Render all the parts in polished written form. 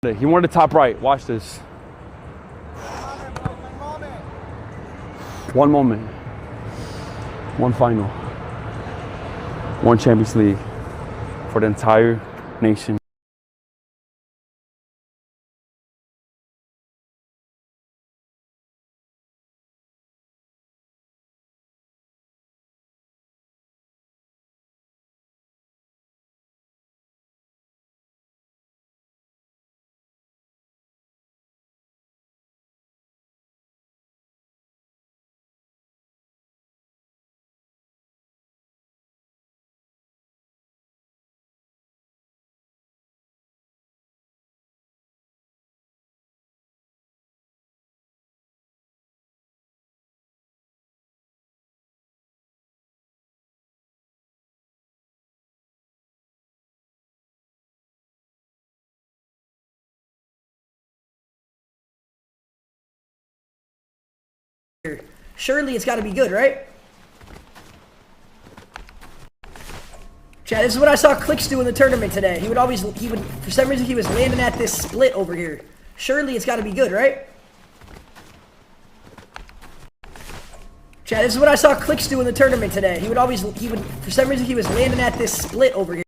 He wanted the top right. Watch this. One moment. One final. One Champions League for the entire nation. Surely it's got to be good, right? Chad, this is what I saw Clicks do in the tournament today. He would, for some reason, he was landing at this split over here. Surely it's got to be good, right? Chad, this is what I saw Clicks do in the tournament today. He would, for some reason, he was landing at this split over here.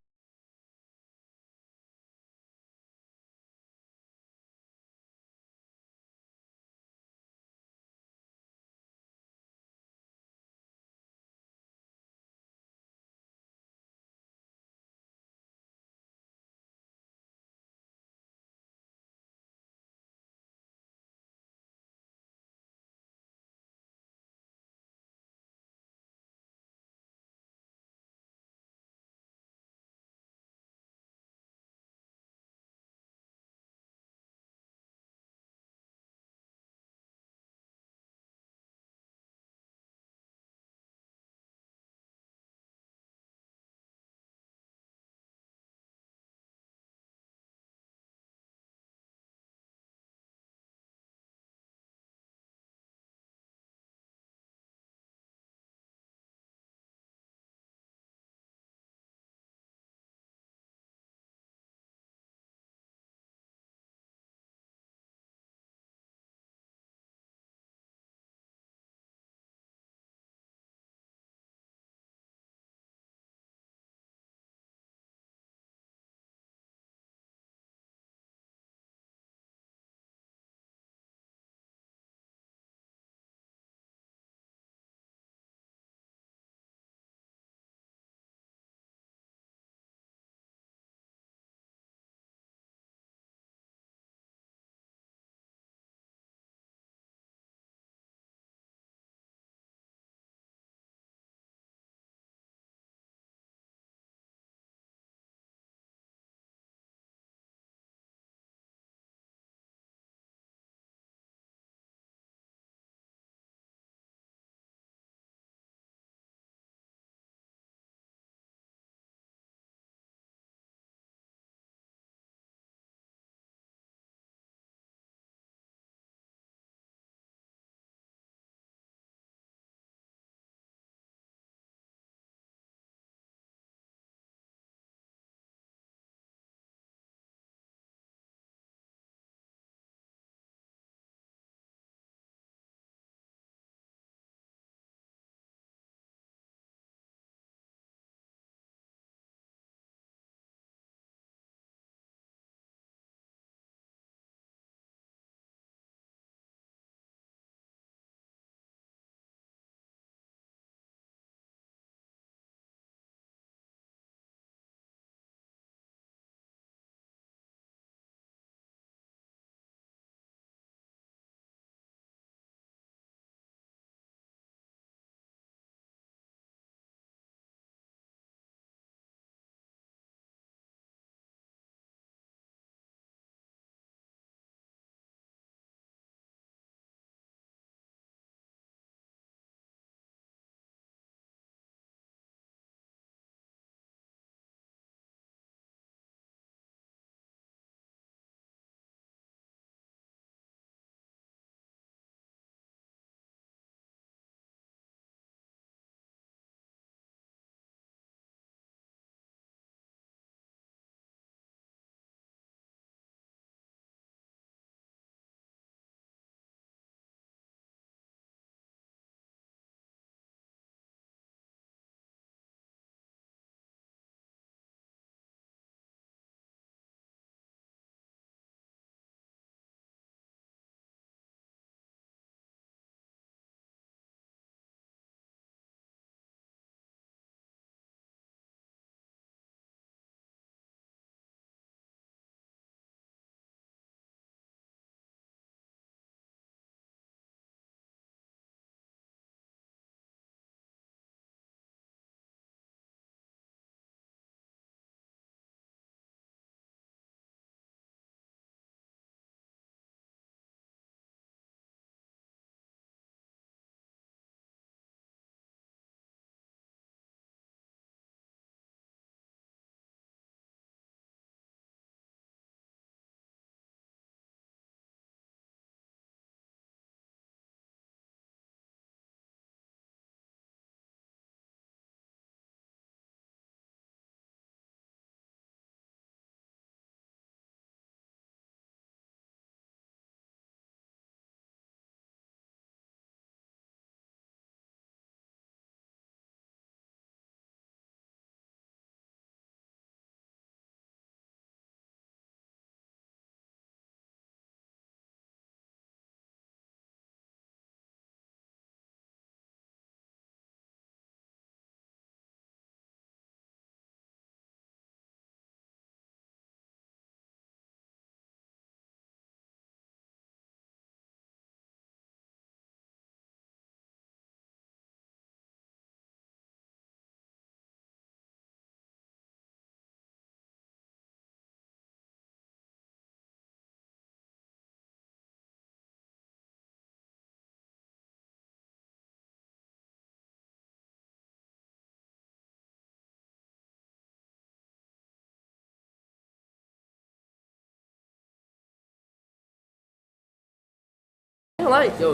polite. Yo.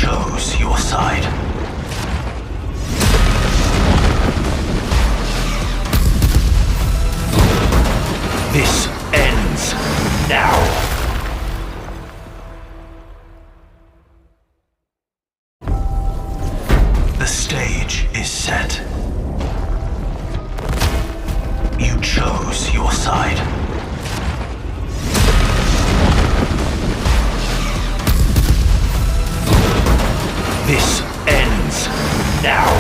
chose your side. This ends now. The stage is set. You chose your side. This ends now.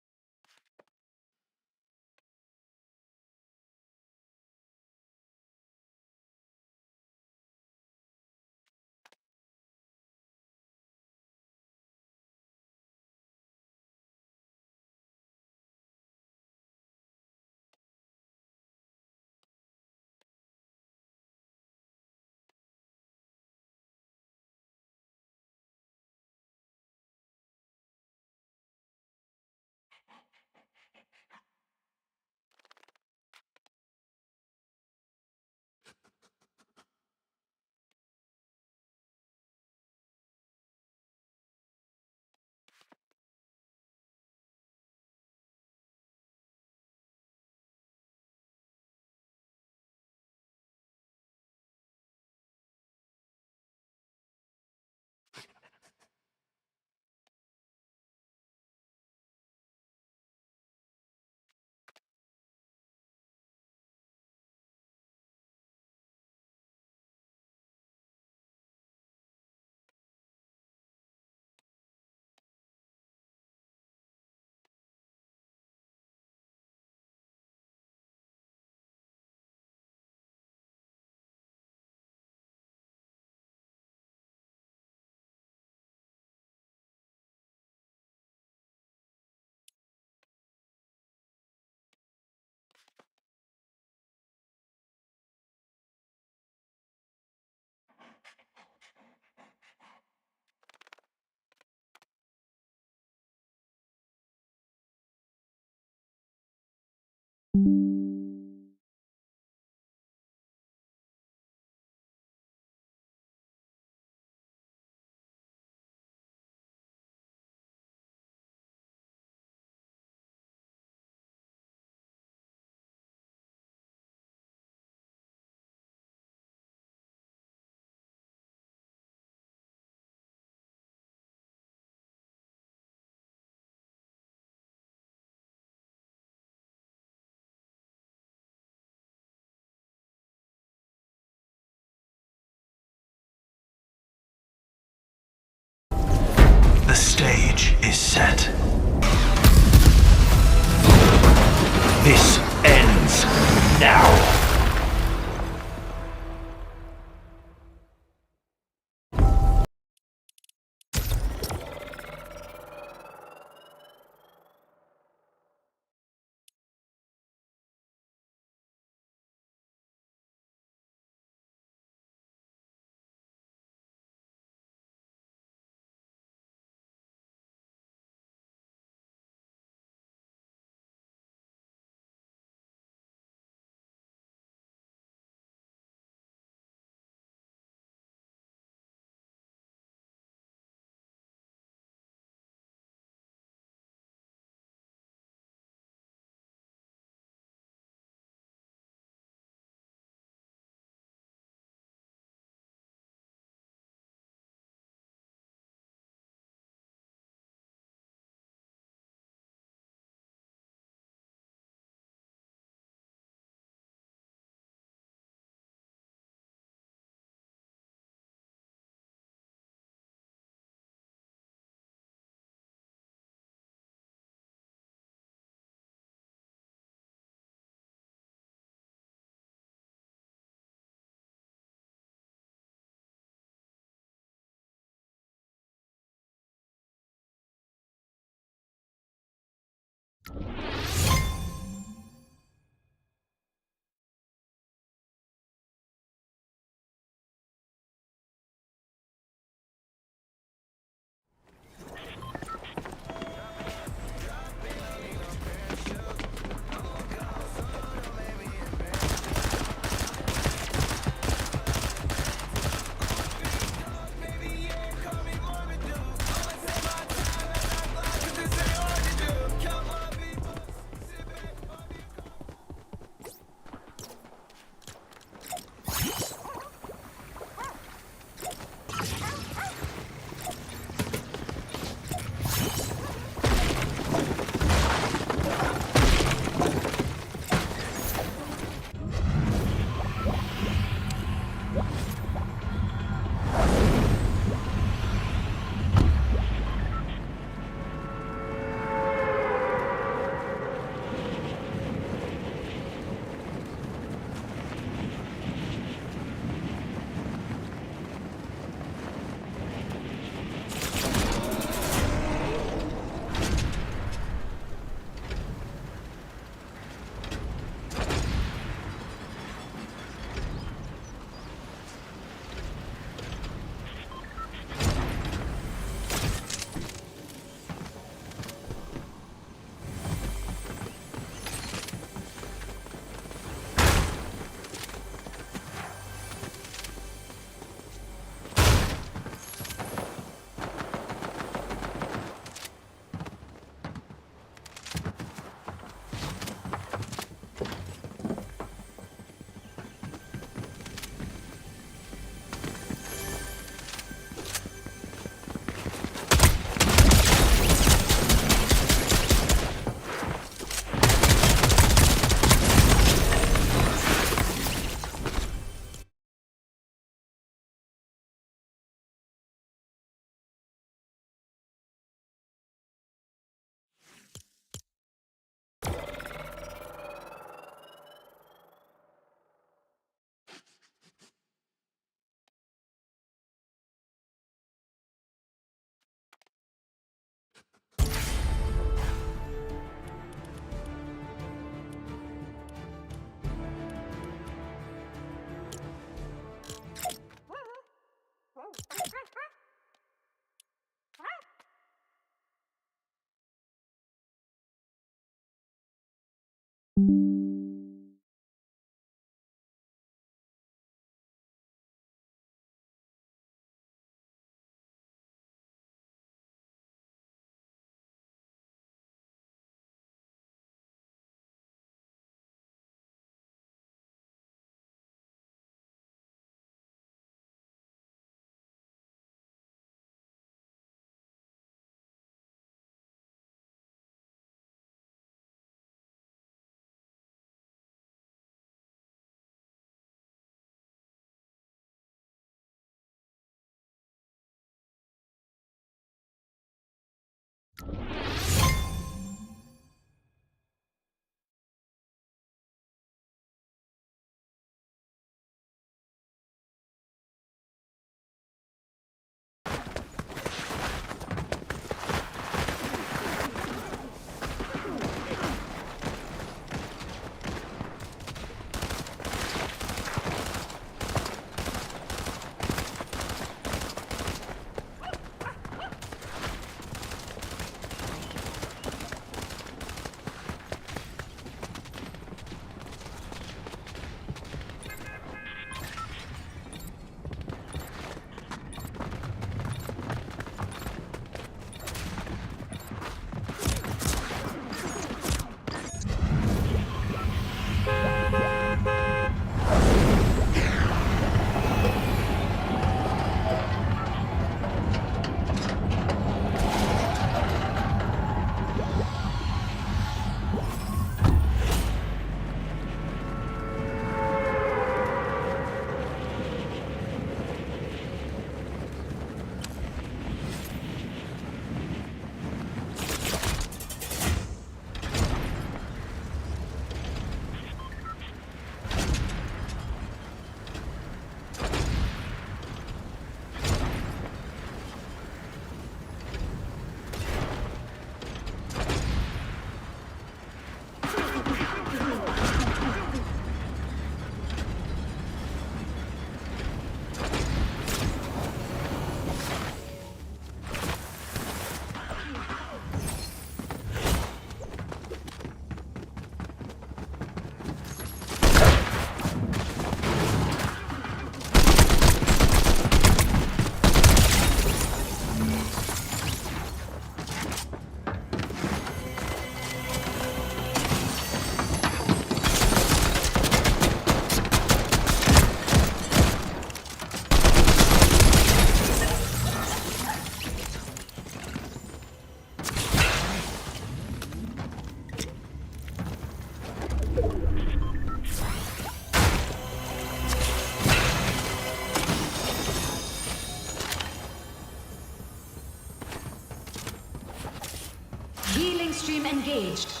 Healing stream engaged.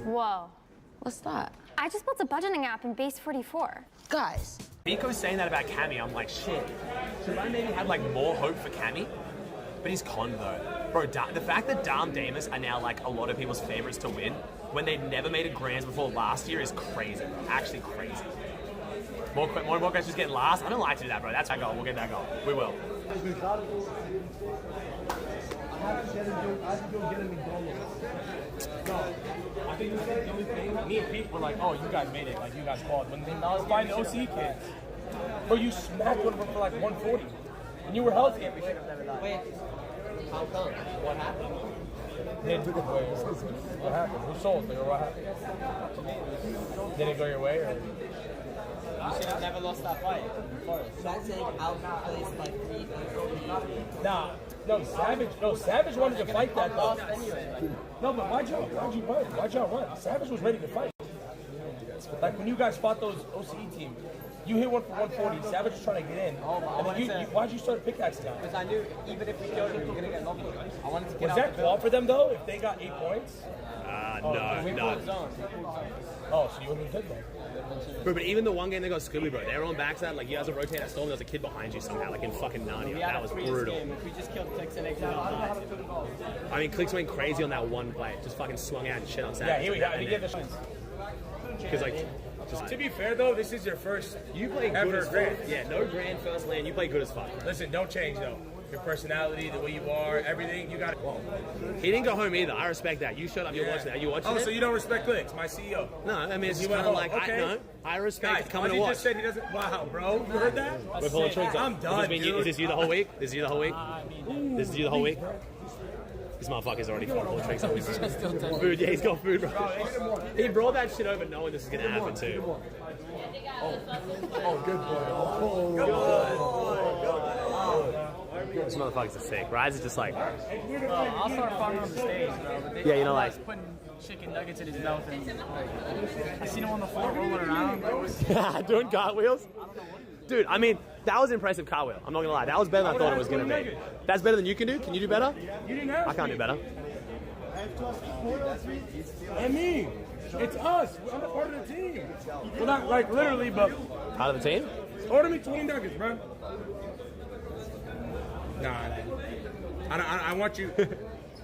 Whoa. What's that? I just built a budgeting app in Base 44. Guys. Nico's saying that about Cammy. I'm like, shit. Should I maybe had like more hope for Cammy? But he's con though. Bro, the fact that Dom Damus are now like a lot of people's favorites to win when they never made a Grands before last year is crazy. Actually crazy. More questions getting last. I don't like to do that, bro. That's our goal. We'll get that goal. We will. I think the only thing, me and Pete were like, oh, you guys made it. Like, you guys called. When I was fighting the OC kids, bro, you smacked one of them for like 140. And you were healthy. Wait, how come? What happened? What happened? Who sold? Like, what happened? Did it go your way? Or? You should have never lost that fight. Not saying outplaced by 3. Nah. No, Savage wanted to fight that though. No, but why'd y'all run? Savage was ready to fight. Like when you guys fought those OCE team, you hit one for 140. Savage was trying to get in. Why'd you start pickaxing down? Because I knew even if we killed him, we were gonna get knocked. I wanted to get Was that claw for them though? If they got 8 points? No. Oh, so you wouldn't have hit them. Bro, but even the one game they got Scooby, bro, they were on backside, like you guys are rotating that storm, there was a kid behind you somehow, like in fucking Narnia. That was brutal. If we just killed Clicks and X out. I mean, Clicks went crazy on that one play, just fucking swung out and shit on Savage. Yeah, he gave the shots. Because like, to be fair though, this is your first. You play good as fuck. Yeah, no grand first land. You play good as fuck. Listen, don't change though. Your personality, the way you are, everything, you got it. He didn't go home either. I respect that. You shut up. You're watching that. You watching it? Oh, so you don't respect Clicks, my CEO? No, I mean it's You kind went of home. like Okay. I respect Guys, coming to he watch. just said he doesn't. Wow, bro, you heard that? We're pulling tricks. I'm done, dude. Is this you the whole week? This is you the whole week? This is you the whole week? This motherfucker's already pulling tricks. Food, yeah, he's got food, bro. He brought that shit over knowing this is gonna happen too. Oh, good boy. This motherfucker's a sick. Rise is just like. I'll start fucking on the stage, bro. But Yeah, you know, like. putting chicken nuggets in his mouth, and I seen him on the floor rolling around. Bro. Doing cartwheels? Dude, I mean, that was an impressive cartwheel. I'm not gonna lie. That was better than I thought it was gonna be. That's better than you can do? Can you do better? You didn't ask I can't do better. I mean, it's us. I'm a part of the team. Well, not like literally, but. Out of the team? Order me 20 nuggets, bro. Nah, I want you.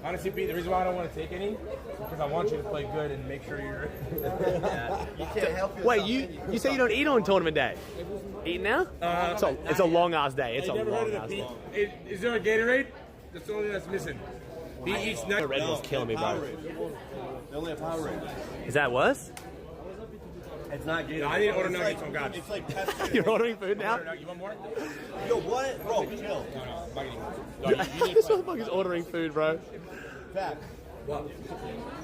Honestly, Pete, the reason why I don't want to take any is because I want you to play good and make sure you're. You can't help yourself. Wait, you say you don't eat on tournament day? Eat now? It's a long ass day. It's a long ass day. Is there a Gatorade? That's the only thing that's missing. He eats nuggets. Red Bull's killing me, bro. They only have Powerade. Is that worse? It's not Gatorade. I need to order nuggets on God. It's like Pepsi. You're ordering food now? You want more? Yo, what? Bro, chill. This motherfucker's ordering food, bro. Back. But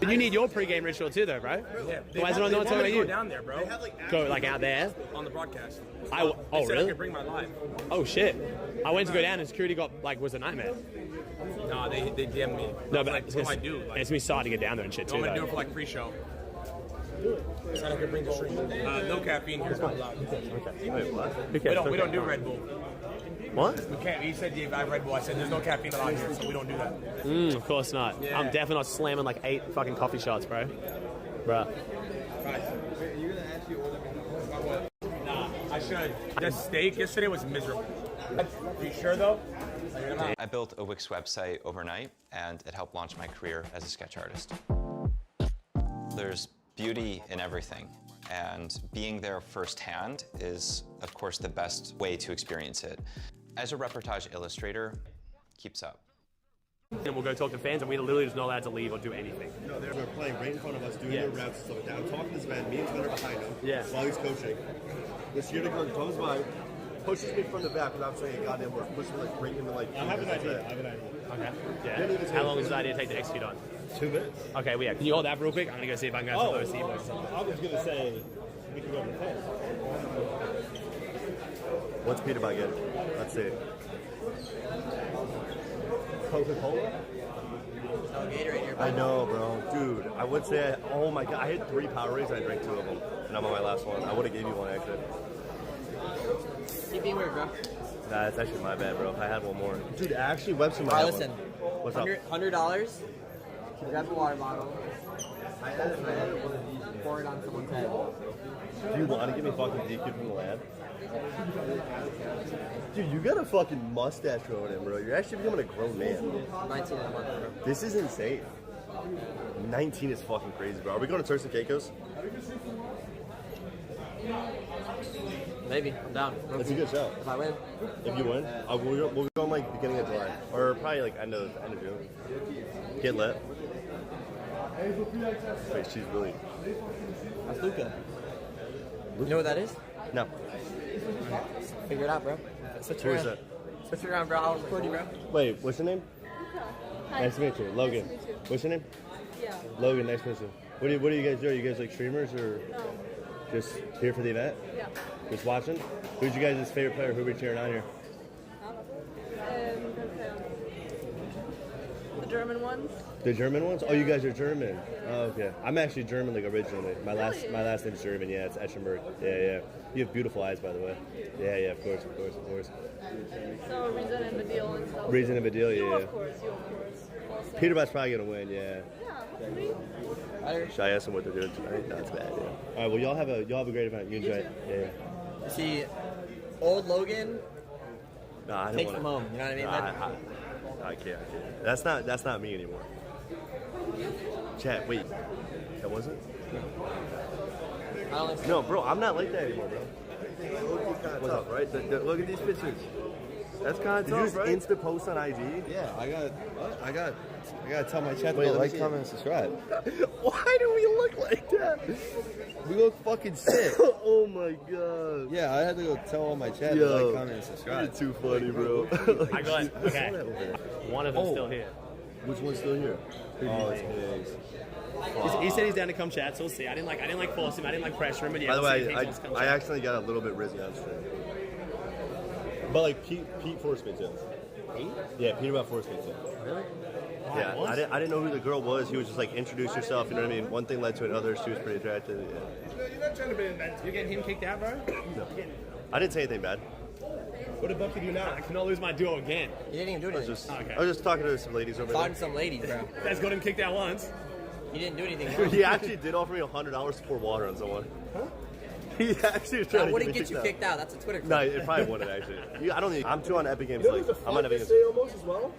you need your pre-game ritual too, though, bro. Yeah. Why is it not talking about you? Go down there, bro. They have like Go like out there? On the broadcast. Oh, I really? could bring my live. Oh shit! I went to go down and security was a nightmare. No, they DM'd me. No, but like, what do I do? Like, it's me sad to get down there and shit too. I'm gonna do Though. it for like pre-show. So I could bring the stream. No caffeine here. We don't do Red Bull. What? We can't. He said, "Yeah, I have Red Bull." I said, "There's no caffeine allowed here, so we don't do that." Of course not. Yeah. I'm definitely not slamming like 8 fucking coffee shots, bro. Bruh. You're gonna actually order me. Nah, I should. The steak yesterday was miserable. Are you sure though? I built a Wix website overnight, and it helped launch my career as a sketch artist. There's beauty in everything, and being there firsthand is, of course, the best way to experience it. As a reportage illustrator, keeps up. And we'll go talk to fans, and we're literally just not allowed to leave or do anything. No, they're playing right in front of us, doing their reps and stuff like that. I'm talking to this man, me and Twitter behind him, while he's coaching. The security guard comes by, pushes me from the back without saying a goddamn word. Pushes me like right into like. I have an idea. Okay. Yeah. How long does the idea take to execute on? 2 minutes. Okay, well, yeah. Can you hold that real quick? I'm gonna go see if I can go to the OC boys or something. I was gonna say we can go to the fans. What's Peter about getting? Let's see. Coca-Cola? No Gatorade here. I know, bro. Dude, I would say, oh my god, I had 3 Powerades and I drank 2 of them. And I'm on my last one. I would have gave you one, actually. Keep being weird, bro. Nah, it's actually my bad, bro. I had one more. Dude, actually, Webster might Alright, have listen. one. What's up? $100. Grab a water bottle. Pour it on someone's head. Do you want to give me fucking DQ from the lab? Dude, you got a fucking mustache growing in, bro. You're actually becoming a grown man. 19 in a month, bro. This is insane. 19 is fucking crazy, bro. Are we going to Turks and Caicos? Maybe. I'm down. That's a good shout. If I win. If you win, we'll go in like beginning of July. Or probably like end of June. Get lit. Wait, she's really... That's Luca. You know what that is? No. Figure it out, bro. Switch around. that? Switch around, bro. I'll record you, bro. Wait, what's your name? Hi. Nice to meet you. Logan. Nice to meet you. What's your name? Yeah. Logan, nice to meet you. What do you guys do? Are you guys like streamers or No. just here for the event? Yeah. Just watching? Who's your guys' favorite player? Who are we cheering on here? The German ones. The German ones? Oh, you guys are German. Oh, okay. I'm actually German, like originally. My last name's German. Yeah, it's Eschenberg. Yeah. You have beautiful eyes, by the way. Yeah. Of course. So Reason and Badil and stuff. Reason and Badil, You yeah. of course. Also. Peterbott's probably gonna win. Yeah. Yeah, hopefully. Should I ask them what they're doing tonight? That's bad. Yeah. All right. Well, y'all have a great event. You enjoy it. Yeah. See, old Logan Nah, I don't takes wanna, them home. You know what I mean? I can't. That's not me anymore. Chat. Wait. That wasn't. I don't think so. No, bro. I'm not like that anymore, bro. Look kind of tough, right? Look at these pictures. That's kind of Did you tough, just right? insta post on IG? Yeah, I gotta tell my chat to Wait, go let me like, see comment, and subscribe. Why do we look like that? We look fucking sick. Oh my god. Yeah, I had to go tell all my chat to like, comment, and subscribe. You're too funny, bro. I got okay. One of them's still here. Which one's still here? Oh, it's Higgs. He said he's down to come chat, so we'll see. I didn't like force him. I didn't like pressure him. But yeah, By the we'll see if way, he wants to come I chat. accidentally got a little bit rizzy on stream. But like Pete forced me to. Pete? Yeah, Pete about forced me to. Really? Yeah, I didn't know who the girl was. He was just like, introduce yourself, you know what I mean? One thing led to another. She was pretty attractive. Yeah. You're not trying to be inventive. You're getting him kicked out, bro? No. I didn't say anything bad. What did Bucky do now? I cannot lose my duo again. You didn't even do anything. I was just talking to some ladies over Talking there. to some ladies, bro. That's got him kicked out once. You didn't do anything wrong. He actually did offer me $100 to pour water on someone. Huh? He actually was trying That to wouldn't get you out. kicked out. That's a Twitter clip. No, it probably wouldn't actually. I don't think I'm too on Epic Games. You know Like, who's a I'm on fight Epic Games. yesterday almost as well?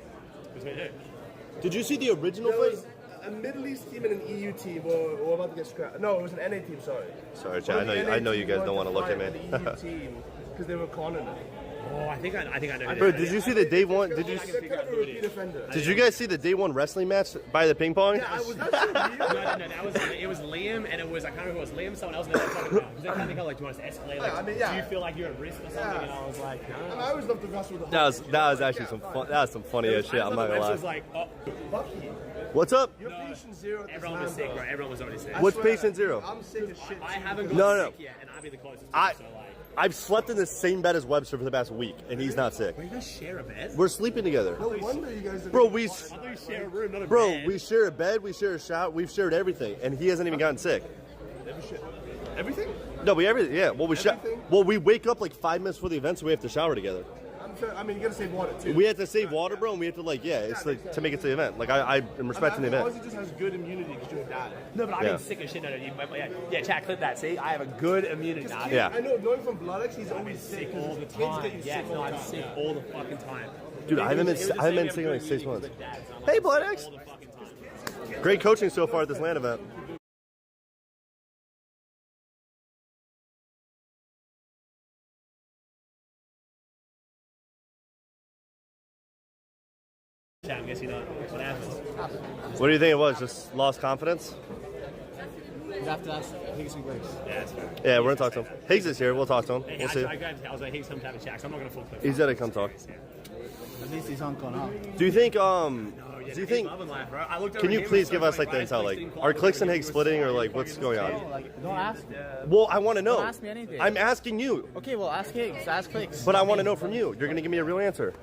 Did you see the original There fight? was a Middle East team and an EU team were about to get scrapped. No, it was an NA team, sorry. Sorry, Chad. I know you guys don't want to look at me. The EU team, because they were conning it. Oh, I think I know. Bro, did you see the day one? Did you? They're kind of a repeat offender. Did you guys see the day one wrestling match by the ping pong? Yeah, I was actually It was Liam, and it was, I can't remember if it was Liam, someone else, and they were talking about, because they kind of go like, do you want us to escalate? Like, Yeah, I mean, yeah. do you feel like you're at risk or something? And I was like, no. And I always love to wrestle with the That was actually some fun. That was some funny ass shit. I'm not gonna It was lie. like, oh, Bucky. What's up? You're patient zero. everyone was sick, bro. Everyone was already sick. What's patient zero? I'm sick as shit. I haven't got No. sick yet, and I'd be the closest. I- So like, I've slept in the same bed as Webster for the past week, and he's not sick. you guys share a bed? We're sleeping together. No wonder you guys are. Bro, I thought you share a room, not a Bro, bed. we share a bed, we share a shower, we've shared everything, and he hasn't even gotten sick. Everything? No, we everything. Yeah, well, Everything? we wake up like 5 minutes before the event, so we have to shower together. I mean, you gotta save water too. We have to save water, bro, and we have to it's like to make it to the event. Like I am respecting the As long as event. he just has good immunity because you're a dad. No, but I've Yeah. been sick as shit. No, yeah, chat, clip that. See, I have a good immunity. Nah, Yeah. I know, knowing from Bloodex, he's I've been always sick sick all the Kids get time. you Yeah, sick no, all the I'm time. sick all the fucking time. Dude, I haven't been sick in like 6 months. Hey, Blood X. Great coaching so far at this LAN event. Chat, I'm guessing not. What happens? What do you think it was? Just lost confidence? After that, Higgs and Briggs. Yeah, that's fair. Yeah, we're gonna talk to him. Higgs is here. We'll talk to him. Hey, We'll see. I was like, hey, some type of chat, so I'm not gonna full clip. He's gonna come talk. At least he's Uncle now. Do you think? Yeah, Do you think? loving life, bro. I looked Can over you him please and give stuff, us like the why is intel? Clicks Like, didn't call are me Clicks and when Higgs he was splitting, or saying like what's going on? Like, don't ask. Well, I want to know. Don't ask me anything. I'm asking you. Okay, well, ask Higgs. Ask Clicks. But I want to know from you. You're gonna give me a real answer.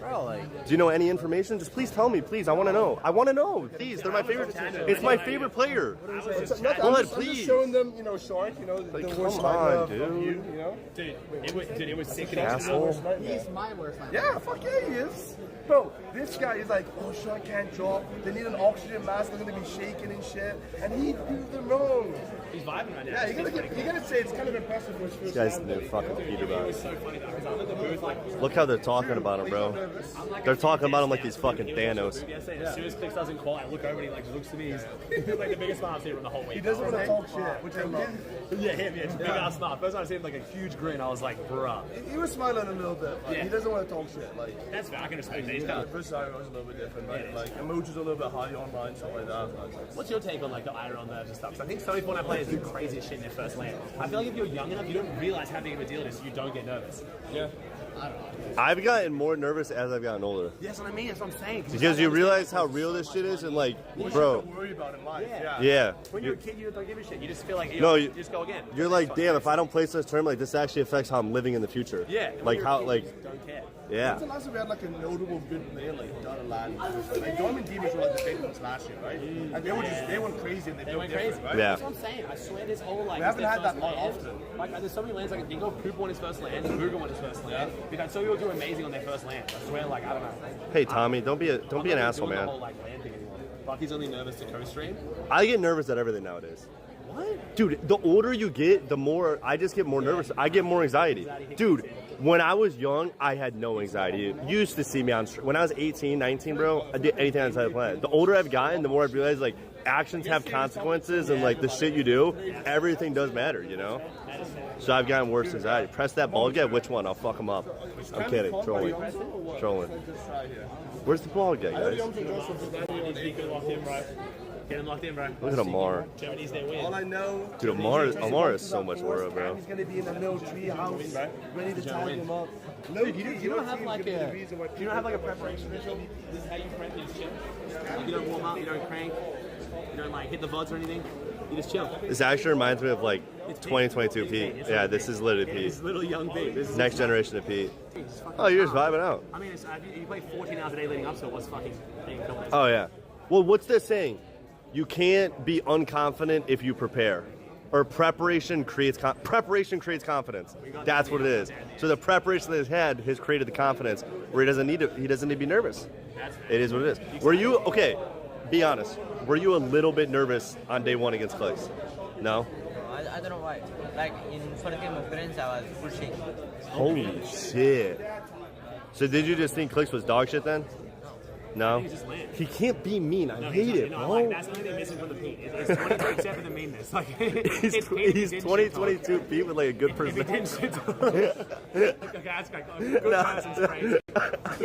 Bro, like... Do you know any information? Just please tell me, please. I want to know. I want to know. Please, they're my favorite. It's my favorite player. Go ahead, I'm please. just showing them, you know, Shark, you know, Like, the come worst on, lineup of dude. you, you know? Dude, it was sick. Asshole. He's my worst nightmare. Yeah, fuck yeah, he is. Bro, this guy is like, oh, Shark can't drop. They need an oxygen mask. They're gonna be shaking and shit. And he proved them wrong. He's vibing right now. Yeah, you're gonna say it's kind of impressive for his first This guy's time. the new fucking Peter It was Bot. so funny though, because I'm in the booth like... Look how they're talking about him, bro. They're talking about him like he's fucking Thanos. Yesterday, as soon as Clicks doesn't call, I look over and he like just looks to me. He's like the biggest smile I've seen him the whole week. He doesn't want to talk shit, which I love. Yeah, him, yeah, just big ass smile. First time I seen him like a huge grin, I was like, bruh. He was smiling a little bit. Like, Yeah. He doesn't want to talk shit. Like, That's fair, I can respect that. He's kind of... first time was a little bit different, right? Like, emojis are a little bit high online, stuff like that. What's your take on like the Iron nerves and stuff? Because I think so many Fortnite players do crazy shit in their first land. I feel like if you're young enough, you don't realize how big of a deal it is, so you don't get nervous. Yeah. I don't know. I've gotten more nervous as I've gotten older. That's what I mean, that's what I'm saying. Because you realize how real this shit is and like, bro. Worry about in life. Yeah. When you're a kid, you don't give a shit. You just feel like you No, you just go again. You're like, damn, if I don't place this tournament, like this actually affects how I'm living in the future. Yeah. Like how, like, Don't care. yeah. When's the last time we had like a notable good player like Donna Land? Like Dortmund Demons were like the favorites last year, right? And they went crazy and they went different, crazy. right? Yeah. That's what I'm saying. I swear this whole like... We haven't it's their had that first one land. often. Like there's so many lands I can think of. Poop won his first land, Booger won his first land. Because I saw people do amazing on their first land. I swear, like, I don't know. Hey Tommy, don't be an I'm asshole, not doing man. The whole, like, land thing anymore. Bucky's only nervous to co-stream. I get nervous at everything nowadays. What? Dude, the older you get, the more I just get more nervous. I get more anxiety. Dude, when I was young, I had no anxiety. You used to see me on when I was 18, 19, bro, I did anything outside the planet. The older I've gotten, the more I've realized like actions have consequences and like the shit you do, everything does matter, you know? So I've gotten worse anxiety. Press that ball guy, which one? I'll fuck him up. I'm kidding, trolling. Where's the ball guy, guys? Get him locked in, bro. Look at Amar. Germany's their win. All I know, Dude, Amar is so much worse, bro. he's gonna be in a little tree house, ready to tie him up. No, You don't have like a preparation ritual. This is how you prep. You just chill. Like you don't warm up. You don't crank. You don't like hit the VODs or anything. You just chill. This actually reminds me of like 2022 Pete. Yeah, this is literally Pete. This is little young Pete. This is Next generation of Pete. Oh, you're just vibing out. I mean, you play 14 hours a day leading up to it. What's fucking being filmed? Oh yeah. Well, what's this saying? You can't be unconfident if you prepare, or preparation creates confidence. That's what it is. So the preparation that he's had has created the confidence where he doesn't need to be nervous. It is what it is. Were you okay? Be honest. Were you a little bit nervous on day one against Clicks? No. I don't know why. Like in first game of Friends, I was pushing. Holy shit. So did you just think Clicks was dog shit then? No? He can't be mean. I hate it, bro. Like, that's the only thing missing from the Pete. It's 20, except for the meanness. Like, He's 2022 Pete with like a good personality. Okay, that's great. Good person's crazy. You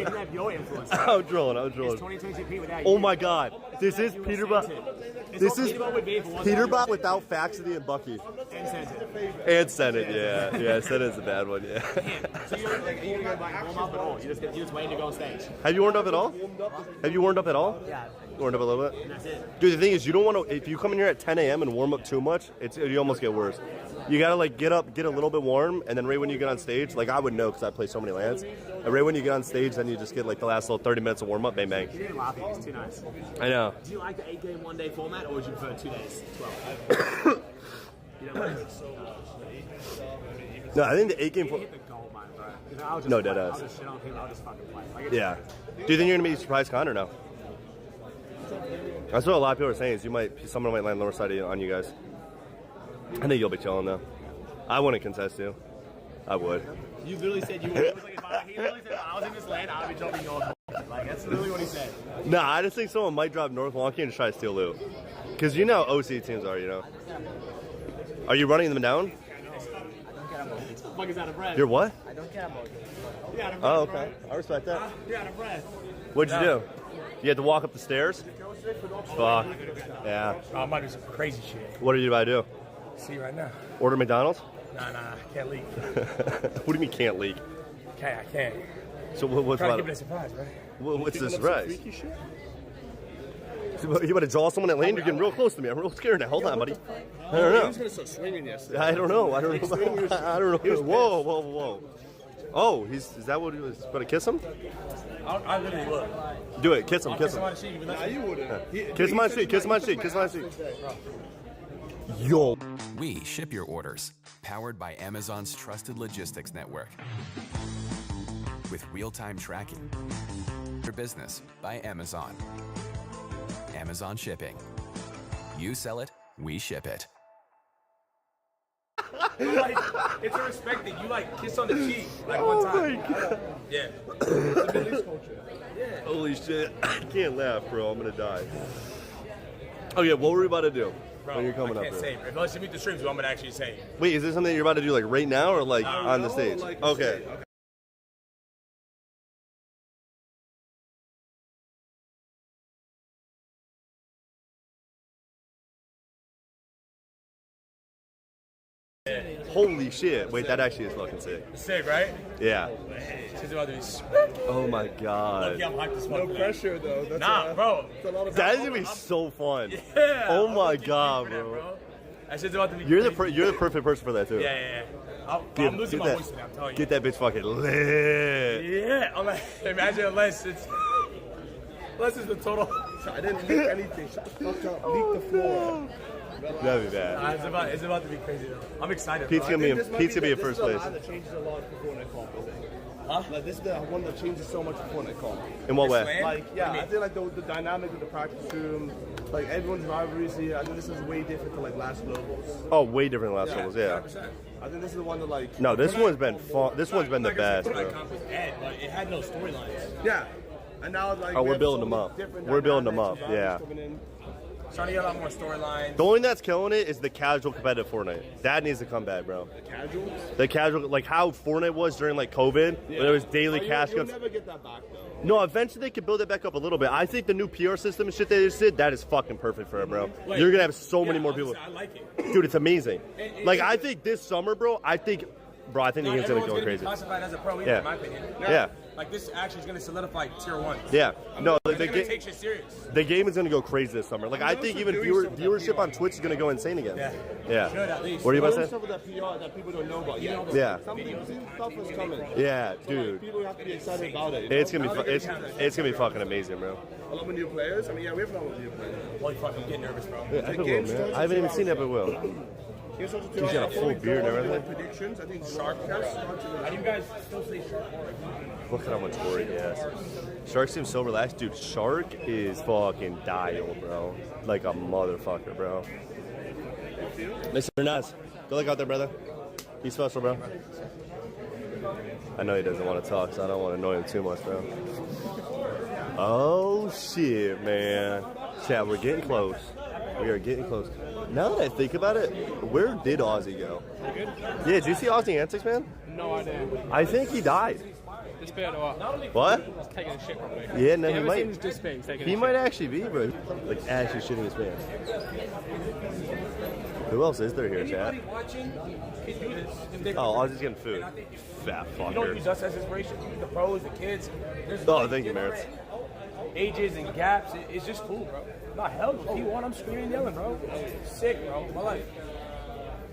didn't have your influence. I'm trolling. It's 2022 Pete without you. Oh my god. This is Peter Bot. This is Peter Bot without Faxity and Bucky. And Senate, yeah. Yeah, Senate's a bad one, yeah. So you're like, are you going to go like warm up at all? You're just waiting to go on stage? Have you warmed up at all? Have you warmed up at all? Yeah. Warmed up a little bit? And that's it. Dude, the thing is, you don't want to, if you come in here at 10 a.m. and warm up too much, you almost get worse. You gotta like get up, get a little bit warm, and then right when you get on stage, like I would know because I play so many lands, and right when you get on stage, then you just get like the last little 30 minutes of warm up, bang bang. You didn't laugh, it's too nice. I know. Do you like the 8-game 1-day format, or would you prefer 2 days, 12? You don't like it? No, I think the 8-game hit the gold mine, bro. You know, I'll just No, play. deadass. I'll just shit on people, I'll just fucking play. Like, it's Yeah. Do you think you're gonna be surprise con or no? That's what a lot of people are saying. Is someone might land lower side on you guys. I think you'll be chilling though. I wouldn't contest you. I would. You literally said you would. It was like he literally said if I was in this land, I would be dropping North. Like that's literally what he said. Nah, I just think someone might drop North Wonky and just try to steal loot. Because you know how OC teams are, you know. Are you running them down? What the fuck is out of breath? You're what? I don't care about it. You're out of breath, Oh, okay. I respect that. You're out of breath. What'd you do? You had to walk up the stairs? Fuck. Yeah. Oh, I might do some crazy shit. What did you about to do? See right now. Order McDonald's? Nah, can't leak. What do you mean can't leak? I can't. So what's Trying to about keep it a surprise, right? What's the surprise? You about to draw someone at lane? You're getting real close to me. I'm real scared now. Hold on, buddy. I don't know. He was gonna start swinging yesterday. I don't know. I don't know. Whoa. Oh, is that what he was going to kiss him? I literally would. Do it. Kiss him. Kiss him. Nah, you wouldn't. Kiss him on the cheek. Kiss him on the cheek. Kiss him on the cheek. Yo. We ship your orders, powered by Amazon's trusted logistics network. With real-time tracking. Your business by Amazon. Amazon Shipping. You sell it, we ship it. Like, it's a respect that you like kiss on the cheek like one time. My God. Yeah. Yeah. Holy shit. I can't laugh, bro. I'm going to die. Okay, what were we about to do? Bro, when you're coming I can't up say. Unless you meet the streams, what I'm gonna actually say. Wait, is this something you're about to do like right now or like on the stage? Like okay. Holy shit. Wait, that actually is fucking sick. It's sick, right? Yeah. She's about to be. Oh my God. I'm hyped as fuck. No pressure though. That's bro. That is gonna be so fun. Yeah. Oh my God, bro. That shit's about to be. You're the perfect person for that too. Yeah. I'm losing my voice today, I'm telling you. Get that bitch fucking lit. Yeah. I'm like, imagine unless it's the total. I didn't leak anything. Shut the fuck up. Leak the floor. That'd be bad. It's about to be crazy though. I'm excited. Pete's gonna be in first place. This is the line that changes a lot for Fortnite comp, I think. Huh? Like this is the one that changes so much for Fortnite comp. In what way? Like I feel like the dynamic of the practice room, like everyone's rivalries here. I think this is way different to like last levels. Oh, way different than last levels. Yeah. 100%. I think this is the one that like. No, this one's been fun. This one's been the best, bro. It had no storylines. Yeah. And now like. Oh, we're building them up. We're building them up. Yeah. Trying to get a lot more storylines. The only thing that's killing it is the casual competitive Fortnite. That needs to come back, bro. The casual, like how Fortnite was during like COVID, where there was daily cash You'll cuts. never get that back though. No, eventually they could build it back up a little bit. I think the new PR system and shit they just did, that is fucking perfect for it, bro. You're gonna have so many more people. I like it. Dude, it's amazing. Like I think this summer, bro, I think the game's gonna go crazy. Be classified as a pro, Yeah. in my opinion. Yeah. Like this actually is gonna solidify tier 1. Yeah. No, they're gonna take shit serious. The game is gonna go crazy this summer. Like I think even viewership on Twitch is gonna go insane again. Yeah. Should at least. What are you about to say? Stuff with that PR that people don't know about. Yeah. Some stuff is coming. Yeah, So, dude. like, people have to be excited about it. It's gonna be it's gonna be fucking amazing, bro. A lot of new players. I mean, yeah, we have a lot of new players. Holy fuck, I'm getting nervous, bro. Yeah, Epic Will, man. I haven't even seen Epic Will. He's got a full beard and everything. Predictions. I think Shark has started. How do you guys still say Shark? Look at how much glory he has. Shark seems so relaxed. Dude, Shark is fucking dialed, bro. Like a motherfucker, bro. Mr. Nas, good luck out there, brother. He's special, bro. I know he doesn't want to talk, so I don't want to annoy him too much, bro. Oh, shit, man. Chat, we're getting close. We are getting close. Now that I think about it, where did Ozzy go? Yeah, did you see Ozzy Antics, man? No idea. I think he died. Disappeared or what? What? He's taking a shit probably. Yeah, no, he Ever might. since disappeared, he's taking He a might shit. actually be, bro. Like, actually shitting his pants. Who else is there here, chat? Anybody watching can do this. If they Oh, Ozzy's getting food. Fat You don't use fucker. us as inspiration. Use the pros, the kids. There's Oh, thank you, Merritt. ages and gaps. It's just cool, bro. Not hell. If you want, I'm screaming and yelling, bro. Sick, bro. My life.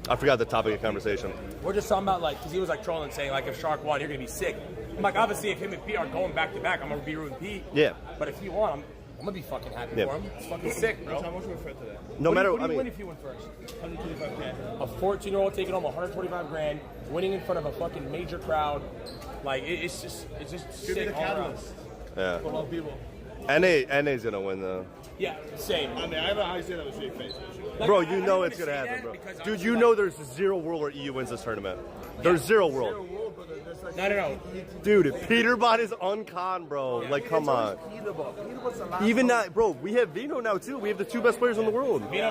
I forgot the topic of conversation. We're just talking about like, because he was like trolling, saying like, if Shark won, you're gonna be sick. I'm like, obviously, if him and Pete are going back to back, I'm gonna be rooting Pete. Yeah. But if he won, I'm gonna be fucking happy Yeah. for him. It's fucking sick, bro. How much we for today? No matter, What do I you mean, win if you win first? 125K. A 14-year-old taking home 125 grand, winning in front of a fucking major crowd. Like, it's just Could be sick the all around. catalyst yeah. for a lot of people. NA's gonna win, though. Yeah, same. I mean, I don't know how you say that with a straight face. Bro, you know it's gonna happen, bro. Dude, you know there's zero world where EU wins this tournament. There's zero world. No. Dude, Peterbot is uncon, bro. Like, come on. Even that, bro, we have Vino now, too. We have the two best players in the world. Vino,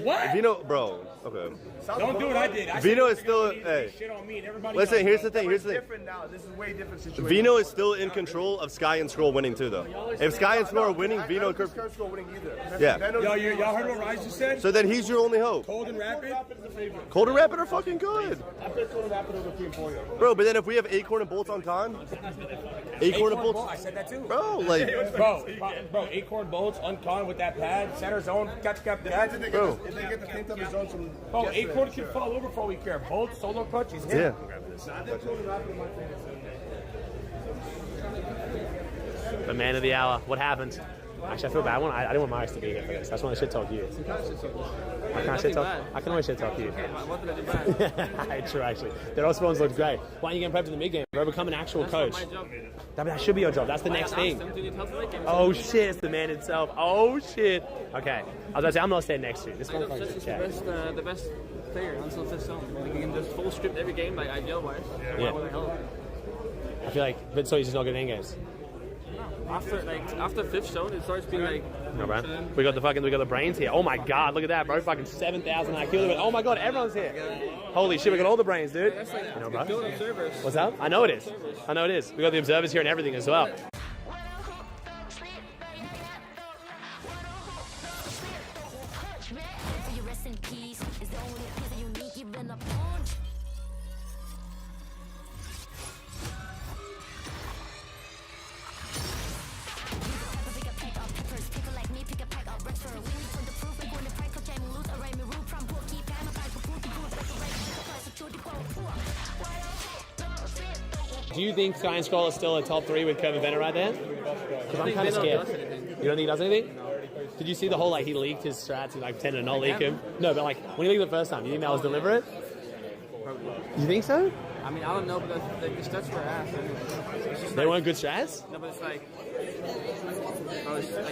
what? Vino, bro, okay. Don't do what I did. Vino is still, hey. Shit on me and everybody Listen, else, here's bro. the thing, here's the thing. Different now. This is way different situation. Vino is still in control of Sky and Scroll winning winning too, though. If Sky and Score are winning, Vino and Kirk. Score winning either. Yeah. Y'all heard what Rise just said? So then he's your only hope. Cold and Rapid? Cold and Rapid are fucking good. I played Cold and Rapid over 3 and 4 years. Bro, but then if we have Acorn and Bolts on con, Acorn and Bolts. I said that too. Bro, like. Bro, Acorn Bolts on con with that pad, center zone, catch. Bro. If they get the same type of zones from. Bro, Acorn can fall over for all we care. Bolts, solo clutch, he's hit. Yeah. The man of the hour. What happened? Actually, I feel bad. I didn't want Marius to be here for this. I just want to shit talk you. I can't shit talk. I can always shit talk you. True, actually. Their all spawns look great. Why aren't you getting prepped in the mid game, bro? Become an actual coach. That should be your job. That's the next thing. Oh shit! It's the man himself. Oh shit. Okay. I was about to say I'm not staying next to you. This motherfucker's the best player until fifth zone. Like you can just full script every game, like ideal wise. Yeah. I feel like, but so he's just not good at end games. After fifth zone, it starts being like. No, bro. We got the brains here. Oh my god, look at that, bro. Fucking 7,000 IQ. Oh my god, everyone's here. Holy shit, we got all the brains, dude. You know, bro. What's up? I know it is. We got the observers here and everything as well. Do you think Sky and Scroll is still a top 3 with Kervin Venner right there? Because I'm kind of scared. You don't think he does anything? Did you see the whole, like, he leaked his strats and, like, pretended to not leak him? No, but, like, when he leaked the first time, do you think that was deliberate? You think so? I mean, I don't know, but the stats were ass. They weren't good strats? No, but it's like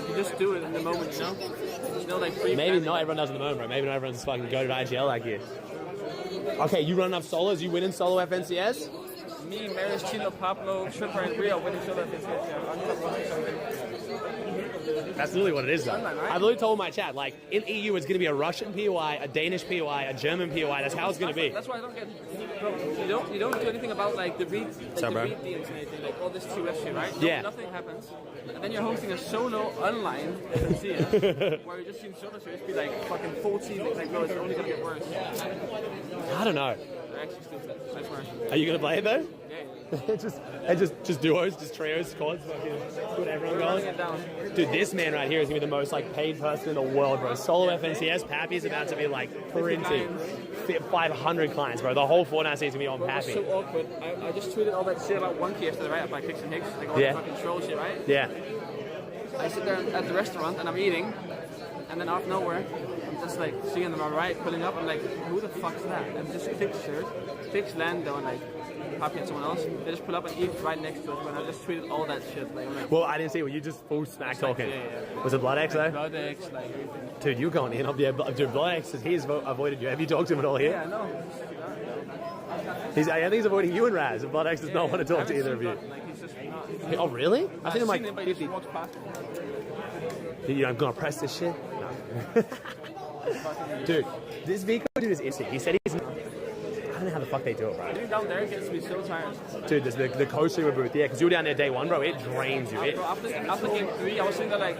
you just do it in the moment, you know? There's no, like, maybe not everyone does in the moment, bro. Maybe not everyone's fucking go to IGL like you. Okay, you run enough solos, you win in solo FNCS? Me, Marius, Chino, Pablo, Shrimper, and Rio winning solo FNCS. That's literally what it is, though. I literally told my chat, like, in EU, it's going to be a Russian POI, a Danish POI, a German POI. That's how it's going to be. That's why I don't get. Bro, you don't do anything about like the read, deals and anything, like all this 2F shit, right? Yeah. Nothing happens, and then you're hosting a solo online FNCS where you just seen solo series be like fucking 14. It's like, bro, it's only gonna get worse. I don't know. They're actually stupid. I swear. Are you going to play it, though? Yeah. just duos, just trios, squads, put everyone going. Dude, this man right here is gonna be the most like paid person in the world, bro. Solo FNCS, Pappy's about to be like printing 500 clients, bro. The whole Fortnite season gonna be on Pappy. It's so awkward. I just tweeted all that shit about One Key yesterday, right? By Kicks and Hicks, like all the fucking troll shit, right? Yeah. I sit there at the restaurant and I'm eating, and then out of nowhere, I'm just like seeing them on my right, pulling up. I'm like, who the fuck's that? And just Fix Lando and like. Happy and someone else, they just pull up and eat right next to us, and I just tweeted all that shit. Like, well, I didn't see. Were you just full smack talking? Yeah. Was it Blood X though? Blood X, like everything. Dude, you going in? Dude, Blood X, he's avoided you. Have you talked to him at all here? Yeah, no. I think he's avoiding you and Raz. Blood X does not want to talk to either of you. Like, he's just not, oh, really? I've seen him like 50. Walks past me. I'm gonna press this shit. No. Dude, this Vico dude is insane. He said he's. I don't know how the fuck they do it, bro. Being down there gets me so tired. Dude, there's the co-streamer booth, yeah, because you were down there day 1, bro. It drains you. Bro, after game 3, I was sitting there like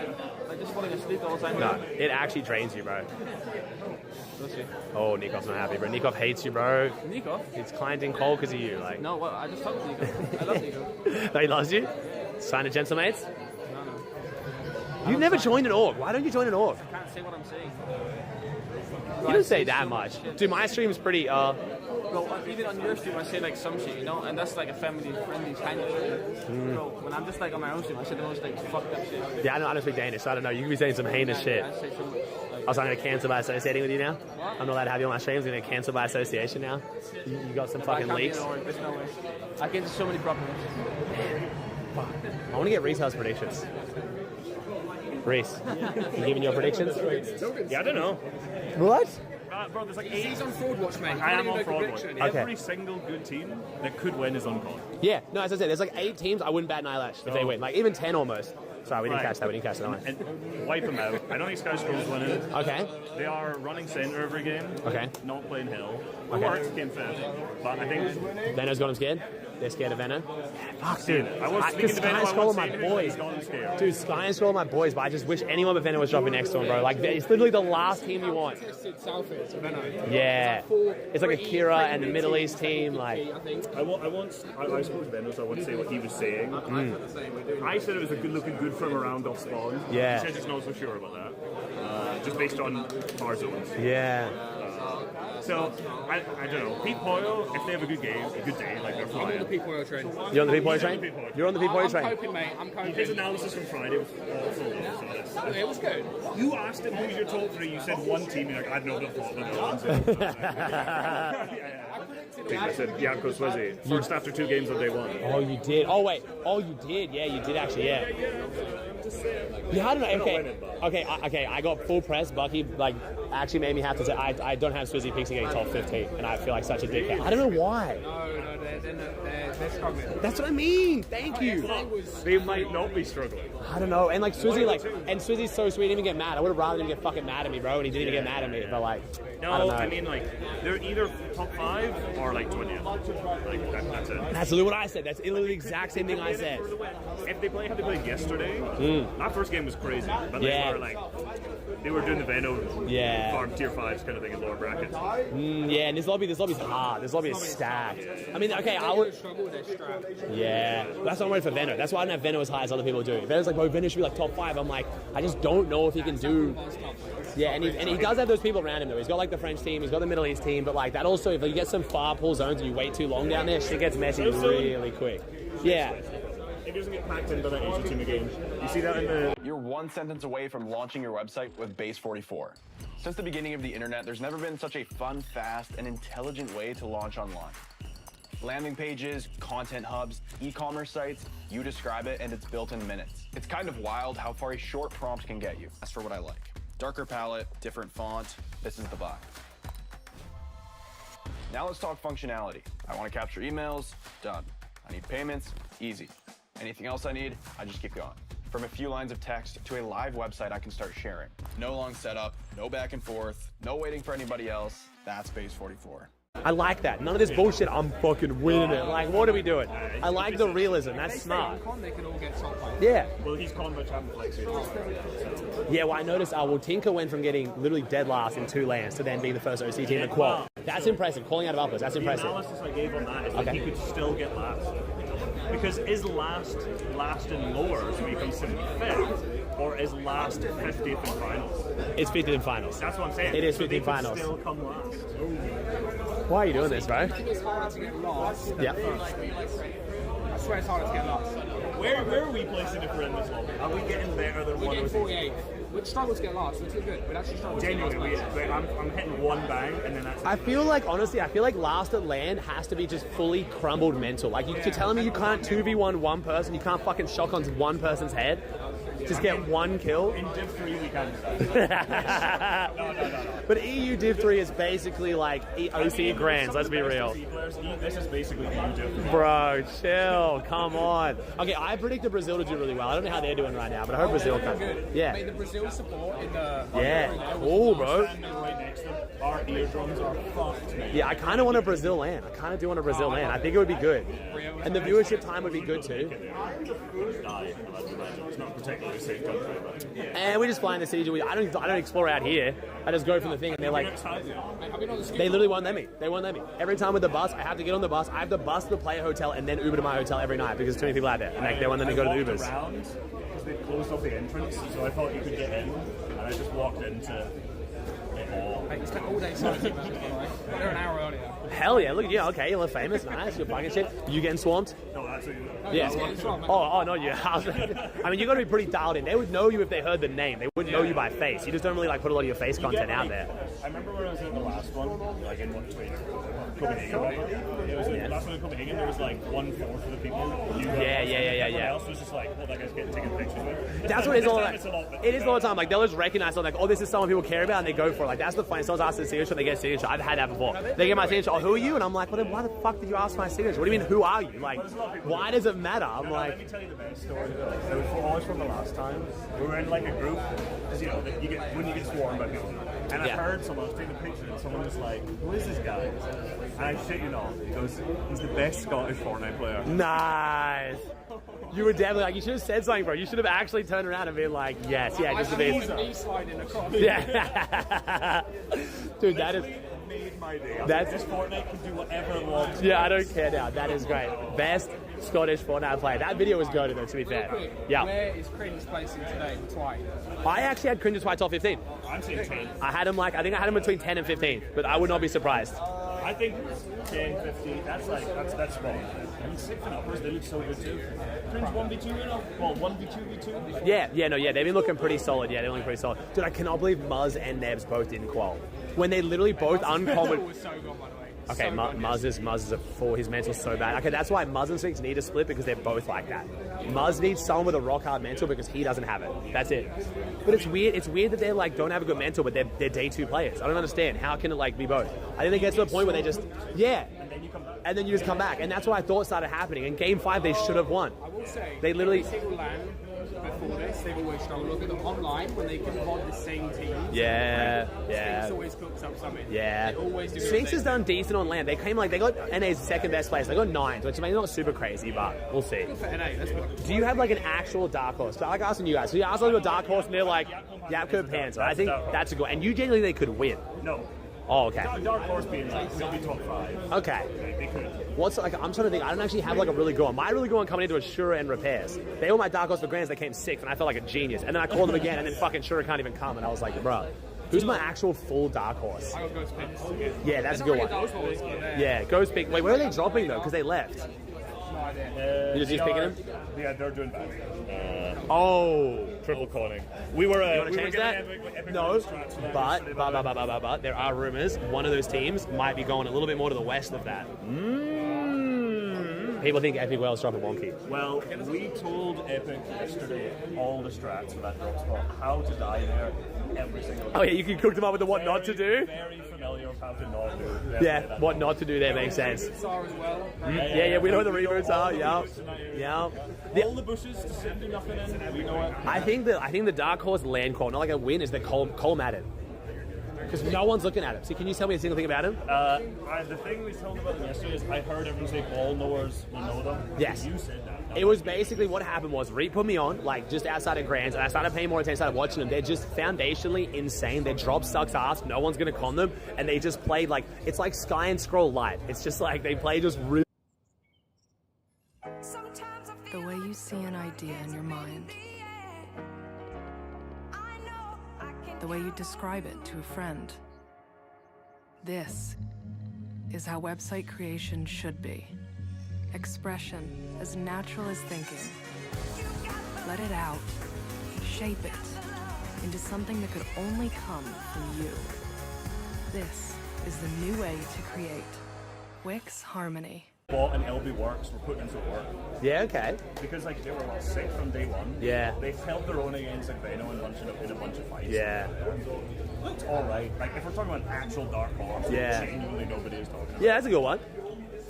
just falling asleep the whole time. No, it actually drains you, bro. We'll see. Oh, Nikov's not happy, bro. Nikov hates you, bro. Nikov? It's clienting cold because of you, like. No, well, I just talked to Nikov. I love Nikov. No, he loves you? Yeah. Sign a gentlemates? No. You've never joined an org. Why don't you join an org? I can't say what I'm saying. You don't say that much. Dude, my stream's pretty, Well, even on your stream, I say like some shit, you know, and that's like a family-friendly kind of shit. Bro, when I'm just like on my own stream, I say the most like fucked up shit. Yeah, I don't speak Danish, so I don't know. You can be saying some heinous shit. I say so much. Like, Also, I'm going to cancel by associating with you now. What? I'm not allowed to have you on my streams. I'm going to cancel by association now. You got some fucking leaks. There's no way. I get so many problems. Fuck. I want to get Reese's predictions. Reese, you giving your predictions? Yeah, I don't know. What? Bro, there's like 8. He's on Fraud Watch, mate. I am on Fraud Watch. Okay. Every single good team that could win is on COD. Yeah, no, as I said, there's like 8 teams. I wouldn't bat an eyelash if they win. Like even 10 almost. Sorry, we didn't catch that. We didn't catch that one. And wipe them out. I don't think Sky Scroll's winning. Okay. They are running center every game. Okay. Not playing hill. Okay. Or came fifth. But I think Venno's got him scared? They're scared of Venom. Fuck, dude. I was speaking to Venom. Sky Scroll are my boys. Dude, Sky and Scroll are my boys, but I just wish anyone but Venom was dropping next to him, bro. Like, it's literally the last team you want. Yeah. It's like Akira and the Middle East team. Like, I suppose Venom, so I want to say what he was saying. I said it was looking good from around off spawn. Yeah. He said he's not so sure about that. Just based on bar zones. Yeah. So, I don't know. Peak Poyo, if they have a good day, like they're flying. I'm on the Peak Poyo train. You're on the Peak Poyo train? You're on the Peak Poyo train? I'm coping, mate. I'm coping. His analysis from Friday was awful. It was good. You asked him who's your top three. You said one team. You're like, I've no thought of I said Janko Swizzy. First after 2 games on day 1. Oh, you did. Oh, wait. Oh, you did. Yeah, you did actually. Yeah. Yeah, I don't know. Okay. I got full press. Bucky actually made me have to say I don't have Swizzy picks getting top 15, and I feel like such a dickhead. I don't know why. No, they're struggling. That's what I mean. Thank you. They might not be struggling. I don't know. And like Swizzy, and Swizzy's so sweet. He didn't even get mad. I would have rather him get fucking mad at me, bro. And he didn't even get mad at me. But like, no, I don't know. I mean like they're either top 5 or like 20th. Like that's it. That's literally what I said. That's literally the exact same thing I said. If they play how they played yesterday, that first game was crazy. But they were doing the Venom farm tier 5s kind of thing in lower brackets. Yeah, and this lobby's hard. This lobby is stacked. I mean, okay, I would struggle with their strap. Yeah, that's why I'm ready for Venom. That's why I don't have Venom as high as other people do. Venom's like, bro, Venom should be like top 5. I'm like, I just don't know if he can do. Yeah, and he does have those people around him though. He's got like the French team, he's got the Middle East team, but like that also, if you get some far pull zones and you wait too long down there, shit gets messy really quick. Yeah. It doesn't get packed in by that Asia team again. You see that in the... You're one sentence away from launching your website with Base 44. Since the beginning of the internet, there's never been such a fun, fast, and intelligent way to launch online. Landing pages, content hubs, e-commerce sites, you describe it and it's built in minutes. It's kind of wild how far a short prompt can get you. That's for what I like. Darker palette, different font, this is the vibe. Now let's talk functionality. I want to capture emails, done. I need payments, easy. Anything else I need, I just keep going. From a few lines of text to a live website I can start sharing. No long setup, no back and forth, no waiting for anybody else. That's Base 44. I like that. None of this bullshit, I'm fucking winning it. Like, what are we doing? I like the realism. That's smart. They can all get top 5. Yeah. Well, he's combo champion like Yeah, well, I noticed, Tinker went from getting literally dead last in 2 lands to then being the first OC team to qual. That's impressive. Calling out of uppers, that's impressive. The analysis I gave on that is that he could still get last. Because is last in lowers when he comes 75th, or is last 50th in finals? It's 50th in finals. That's what I'm saying. It is so 50th in finals. Still come last. Why are you doing this, bro? I think it's harder to get last. Yeah. I swear it's harder to get last. Where are we placing it for in this one? Are we getting better than We're one? getting 48. We'd struggle to get last. We're too good. We'd actually struggle to get last. Genuinely, I'm hitting one bang and then that's... I feel like last at land has to be just fully crumbled mental. Like, you're telling me you can't 2v1 one person, you can't fucking shock on one person's head? Just get one kill? In Div 3 we can. No. But EU Div 3 is basically like OC Grands, let's be real. This is basically EU Div 3. Bro, chill, come on. Okay, I predicted Brazil to do really well. I don't know how they're doing right now, but I hope Brazil can. Yeah. I mean, the Brazil support in the... Yeah, cool, bro. Right next to them. Our eardrums are fucked, man. Yeah, I kind of want a Brazil land. I kind of do want a Brazil land. I think it would be good. And the viewership time would be good too. It's not particularly a safe country, but... And we just fly in the siege. I don't explore out here. I just go from the thing, and they're like, they literally won't let me. They won't let me. Every time with the bus, I have to get on the bus. I have to bus to the player hotel and then Uber to my hotel every night because there's too many people out there, and they won't let me go to the Ubers. Because they closed off the entrance, so I thought you could get in, and I just walked into it all. It's like all day sightseeing, by the way. They're an hour earlier. Hell yeah! Look, yeah, okay, you're famous, nice. You're fucking shit. You getting swamped? No, that's what you. Yeah. No, yeah. I mean, you got to be pretty dialed in. They would know you if they heard the name. They wouldn't know you by face. You just don't really like put a lot of your face content out there. I remember when I was in the last one, like in Copenhagen. It was the last one in Copenhagen. There was like 1/4 of the people. Yeah. Else was just like, well, that guy's taking pictures with. That's what it's all like. It is all the time. Like they'll just recognize, like, oh, this is someone people care about, and they go for it. Like that's the funny. someone's asking a signature, they get a signature. I've had that before. They get my signature, oh, who are you? And I'm like, well, then why the fuck did you ask for my signature? What do you mean, who are you? Like, why does it matter? I'm like... Let me tell you the best story. It was always from the last time. We were in like a group, because you know, when you get swarmed by people. And I heard someone was taking a picture, and someone was like, who is this guy? And I shit you not, he goes, he's the best Scottish FORTNITE player. Nice. You were definitely like, you should have said something, bro. You should have actually turned around and been like, yes, yeah, just a bit. Me sliding across. Yeah. Dude, that is... Made my day. That's... This FORTNITE can do whatever it wants. Yeah, I don't care now. That is great. Best Scottish FORTNITE player. That video was goated though, to be fair. Yeah. Where is Cringe placing today? Twice. I actually had Cringe Twice top 15. I'm saying 10. I think I had him between 10 and 15, but I would not be surprised. I think 10, 15, that's spot. I mean, 6 and uppers, they look so good too. Cringe 1v2, you know? Well, 1v2, v2. Yeah, they've been looking pretty solid. Yeah, they're looking pretty solid. Dude, I cannot believe Muzz and Nebs both didn't qual. When they literally both uncommon. was so good, by the way. Okay, Muzz is a 4. His mental's so bad. Okay, that's why Muzz and Sphinx need a split, because they're both like that. Muzz needs someone with a rock hard mental because he doesn't have it. That's it. But it's weird. It's weird that they like don't have a good mental, but they're day 2 players. I don't understand. How can it like be both? I think they get to the point where they just and then you just come back, and that's what I thought started happening. In Game 5, they should have won. I will say they literally. Before this, they've always struggled. Look at them online when they can VOD the same team. Yeah. Sphinx always cooks up something. Yeah. They always do. Sphinx has done decent on land. They came like they got NA's second best place. They got 9th, which I mean not super crazy, but we'll see. For NA, that's good. Do you have like an actual dark horse? So I like asking you guys. So you asked like a dark horse, and they're like Yapko Panther. I think that's a good. And you genuinely they could win. No. Oh, okay. Dark horse being like we'll be top 5. Okay. They could. What's like? I'm trying to think. I don't actually have like a really good one. My really good one coming into is Shura and Repairs. They were my dark horse for grands. They came 6th, and I felt like a genius. And then I called them again, and then fucking Shura can't even come. And I was like, bro, who's my actual full dark horse? I got Ghost Picks. Yeah, that's a good one. Yeah, Ghost Pick. Wait, where are they dropping though? Because they left. You're just picking them? Yeah, they're doing bad. Triple calling. We were going to change that? No, but there are rumors one of those teams might be going a little bit more to the west of that. People think Epic Whale's dropping Wonky. Well, we told Epic yesterday all the strats for that drop spot, how to die there every single day. Oh yeah, you can cook them up with the what not to do? Very familiar with how to not do. Yeah, what not to do there makes sense. Yeah, we know what the reboots are. Yeah. All the bushes to sit and do nothing in, we know it. I think the dark horse land call, not like a win, is that Cole Madden. Because no one's looking at him. So can you tell me a single thing about him? The thing we told about him yesterday is I heard everyone say ball knowers will know them. Yes. You said that. It was basically what happened was Reed put me on, like just outside of Grands, and I started paying more attention, started watching them. They're just foundationally insane. Their drop sucks ass. No one's going to con them. And they just played like, it's like Sky and Scroll Light. It's just like they play just really. The way you see an idea in your mind. The way you describe it to a friend. This is how website creation should be. Expression as natural as thinking. Let it out. Shape it into something that could only come from you. This is the new way to create. Wix Harmony. Bot and LB Works were put into work. Yeah, okay. Because like they were sick from day one. Yeah. They held their own against like Venom and in a bunch of fights. Yeah. It's alright. Like if we're talking about actual dark horse, genuinely nobody is talking about. Yeah, that's a good one.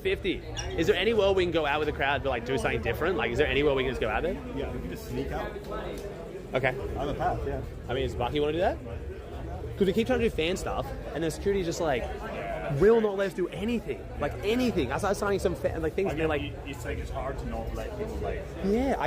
50. Is there any world we can go out with the crowd but like do something different? Like is there any world we can just go out there? Yeah, we can just sneak out. Okay. On the path, yeah. I mean, does Bucky want to do that? Because we keep trying to do fan stuff and then security just like will not let us do anything. Like anything. I started signing some things and they're like it's like it's hard to not let people like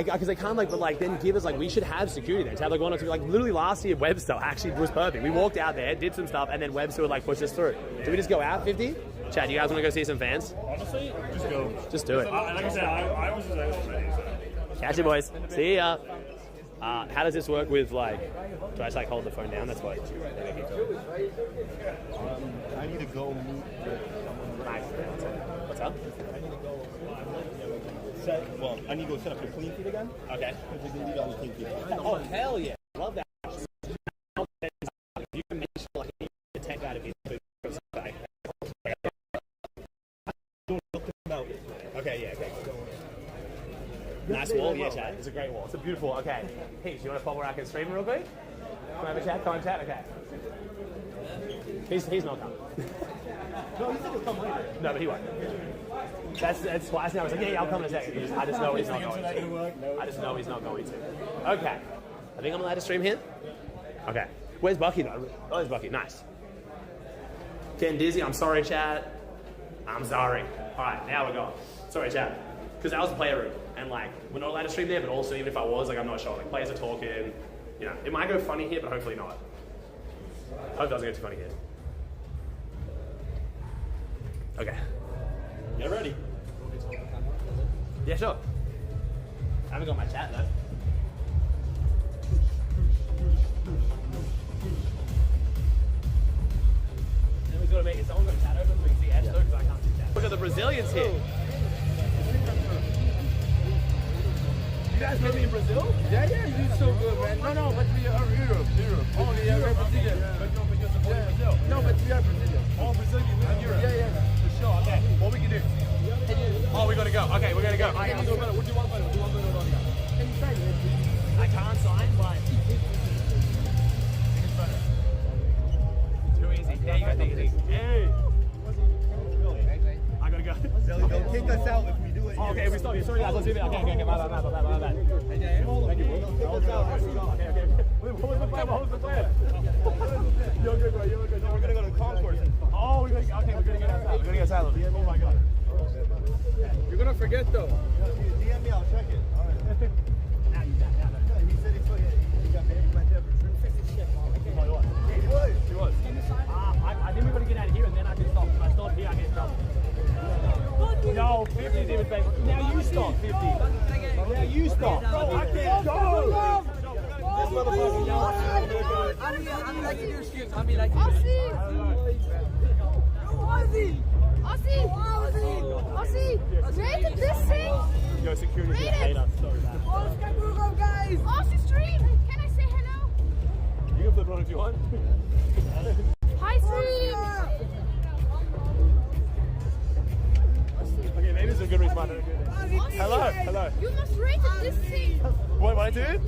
because they can't like but like then give us like we should have security there to have like one or two like literally last year Webster actually was perfect. We walked out there, did some stuff and then Webster would like push us through. Do we just go out 50? Chad, you guys want to go see some fans? Honestly, just go. Just do it. Like I said, I was just out already. So. Catch you boys. See ya. How does this work with like? Do I just like hold the phone down? That's what. I need to go meet with someone. What's up? I need to go set up your clean feed again. Okay. Because they need all the clean feed. Oh hell yeah! Love that. You can make sure like you can take out of it. Okay, yeah, okay. Nice wall, yeah, Chad. It's a great wall. It's a beautiful. Okay. Hey, do you want to pop where I can stream real quick? Can I have a chat? Come on, chat. Okay. He's not coming. No, he said he'll come later. No, but he won't. That's twice now. I was like, yeah, I'll come in a second. I just know he's not going to. I just know he's not going to. Okay. I think I'm allowed to stream here. Okay. Where's Bucky though? Oh, there's Bucky. Nice. Getting dizzy. I'm sorry, chat. I'm sorry. All right, now we're going. Sorry, chat. Because that was the player room, and like we're not allowed to stream there. But also, even if I was, like I'm not sure. Like players are talking. You know, it might go funny here, but hopefully not. Hope it doesn't get too funny here. Okay. Get ready. Yeah, sure. I haven't got my chat though. Then we've got to make it. Someone got chat open so we can see Esther because I can't see chat. Look at the Brazilians here. You guys met me in Brazil? Yeah, you did so good, man. No, but we are Europe. Oh, yeah, we're Brazilian. But no, because of Brazil. No, but we are Brazilian. Oh, Brazilian, you live in Europe? Yeah. For sure, okay. What we can do? Oh, we gotta go. Okay, we're gonna go. What do you want to do? Can you sign it? I can't sign, but... Too easy. There you go, take it easy. Hey! I gotta go. Zelly, don't kick us out if we do it. Oh, okay, we stop you. Sorry guys, let's do it. Okay, my bad. Thank you, bro. Okay. What was the plan? You're good, bro. No, we're gonna go to the concourse. Oh, we're gonna get outside. Oh my god. You're gonna forget though. DM me, I'll check it. All right. Now you got it. He said he got married by temperature. He was. I think we're gonna get out of here and then I can stop. If I stop here, I get in trouble. No, 50 is even better. Now you stop, 50. Now you stop. Bro, I can't go. This motherfucker yelling. I'm like your shoes. I'm like Aussie, rated this thing? Yo, security Rate hate it. us so bad. Guys! Aussie stream! Can I say hello? You can flip it on if you want. Hi stream! Okay, maybe it's a good reason why I don't do this. Hello. You must rate this thing! What I do?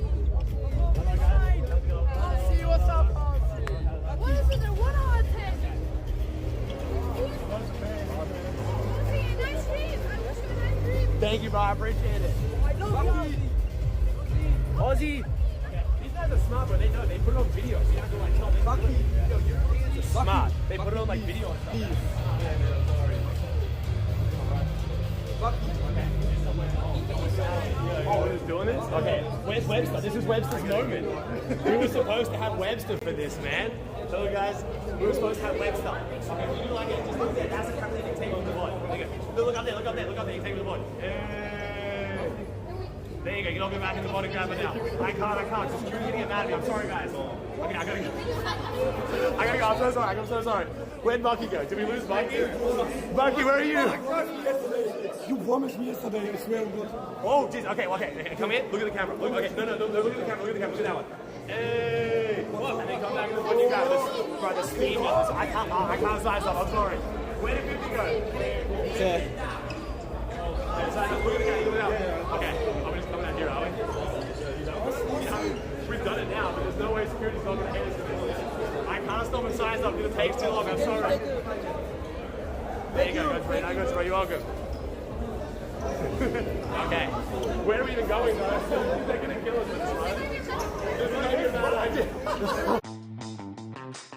Aussie, what's up, Aussie? What is it? 1 out of 10? Aussie, nice stream! I wish you a nice stream! Thank you, bro. I appreciate it. I love you, Aussie. These guys are smart, bro. They know. They put it on video, so you have to like tell them. Fuck you. Yo, Europeans are smart. They put it on like video and stuff. Oh, we're just doing this? Okay. Where's Webster? This is Webster's moment. We were supposed to have Webster for this, man. So guys, we were supposed to have Webster. Okay, we do like it. Just look there. That's the kind of thing you take on the board. Look up there. You can take with the board. There you go. You can all go back in the board and grab it now. I can't. Just Drew's gonna get mad at me. I'm sorry, guys. Okay, I gotta go. I'm so sorry. Where'd Bucky go? Did we lose Bucky? Bucky, where are you? You promised me yesterday, I swear to God. Oh, jeez. Okay. Come here. Look at the camera. No, look at the camera. Look at that one. Hey! And then come back to the one you got. Bro, the speed of this. I can't size up. I'm sorry. Where did 50 go? Yeah. Look at the camera. Okay. I'm just coming out here, are we? We've done it now, but there's no way security's not going to hate us for this. I can't stop and size up because it takes too long. I'm sorry. There you go. I got you. You're welcome. Okay. Where are we even going, guys? They're going to kill us with this.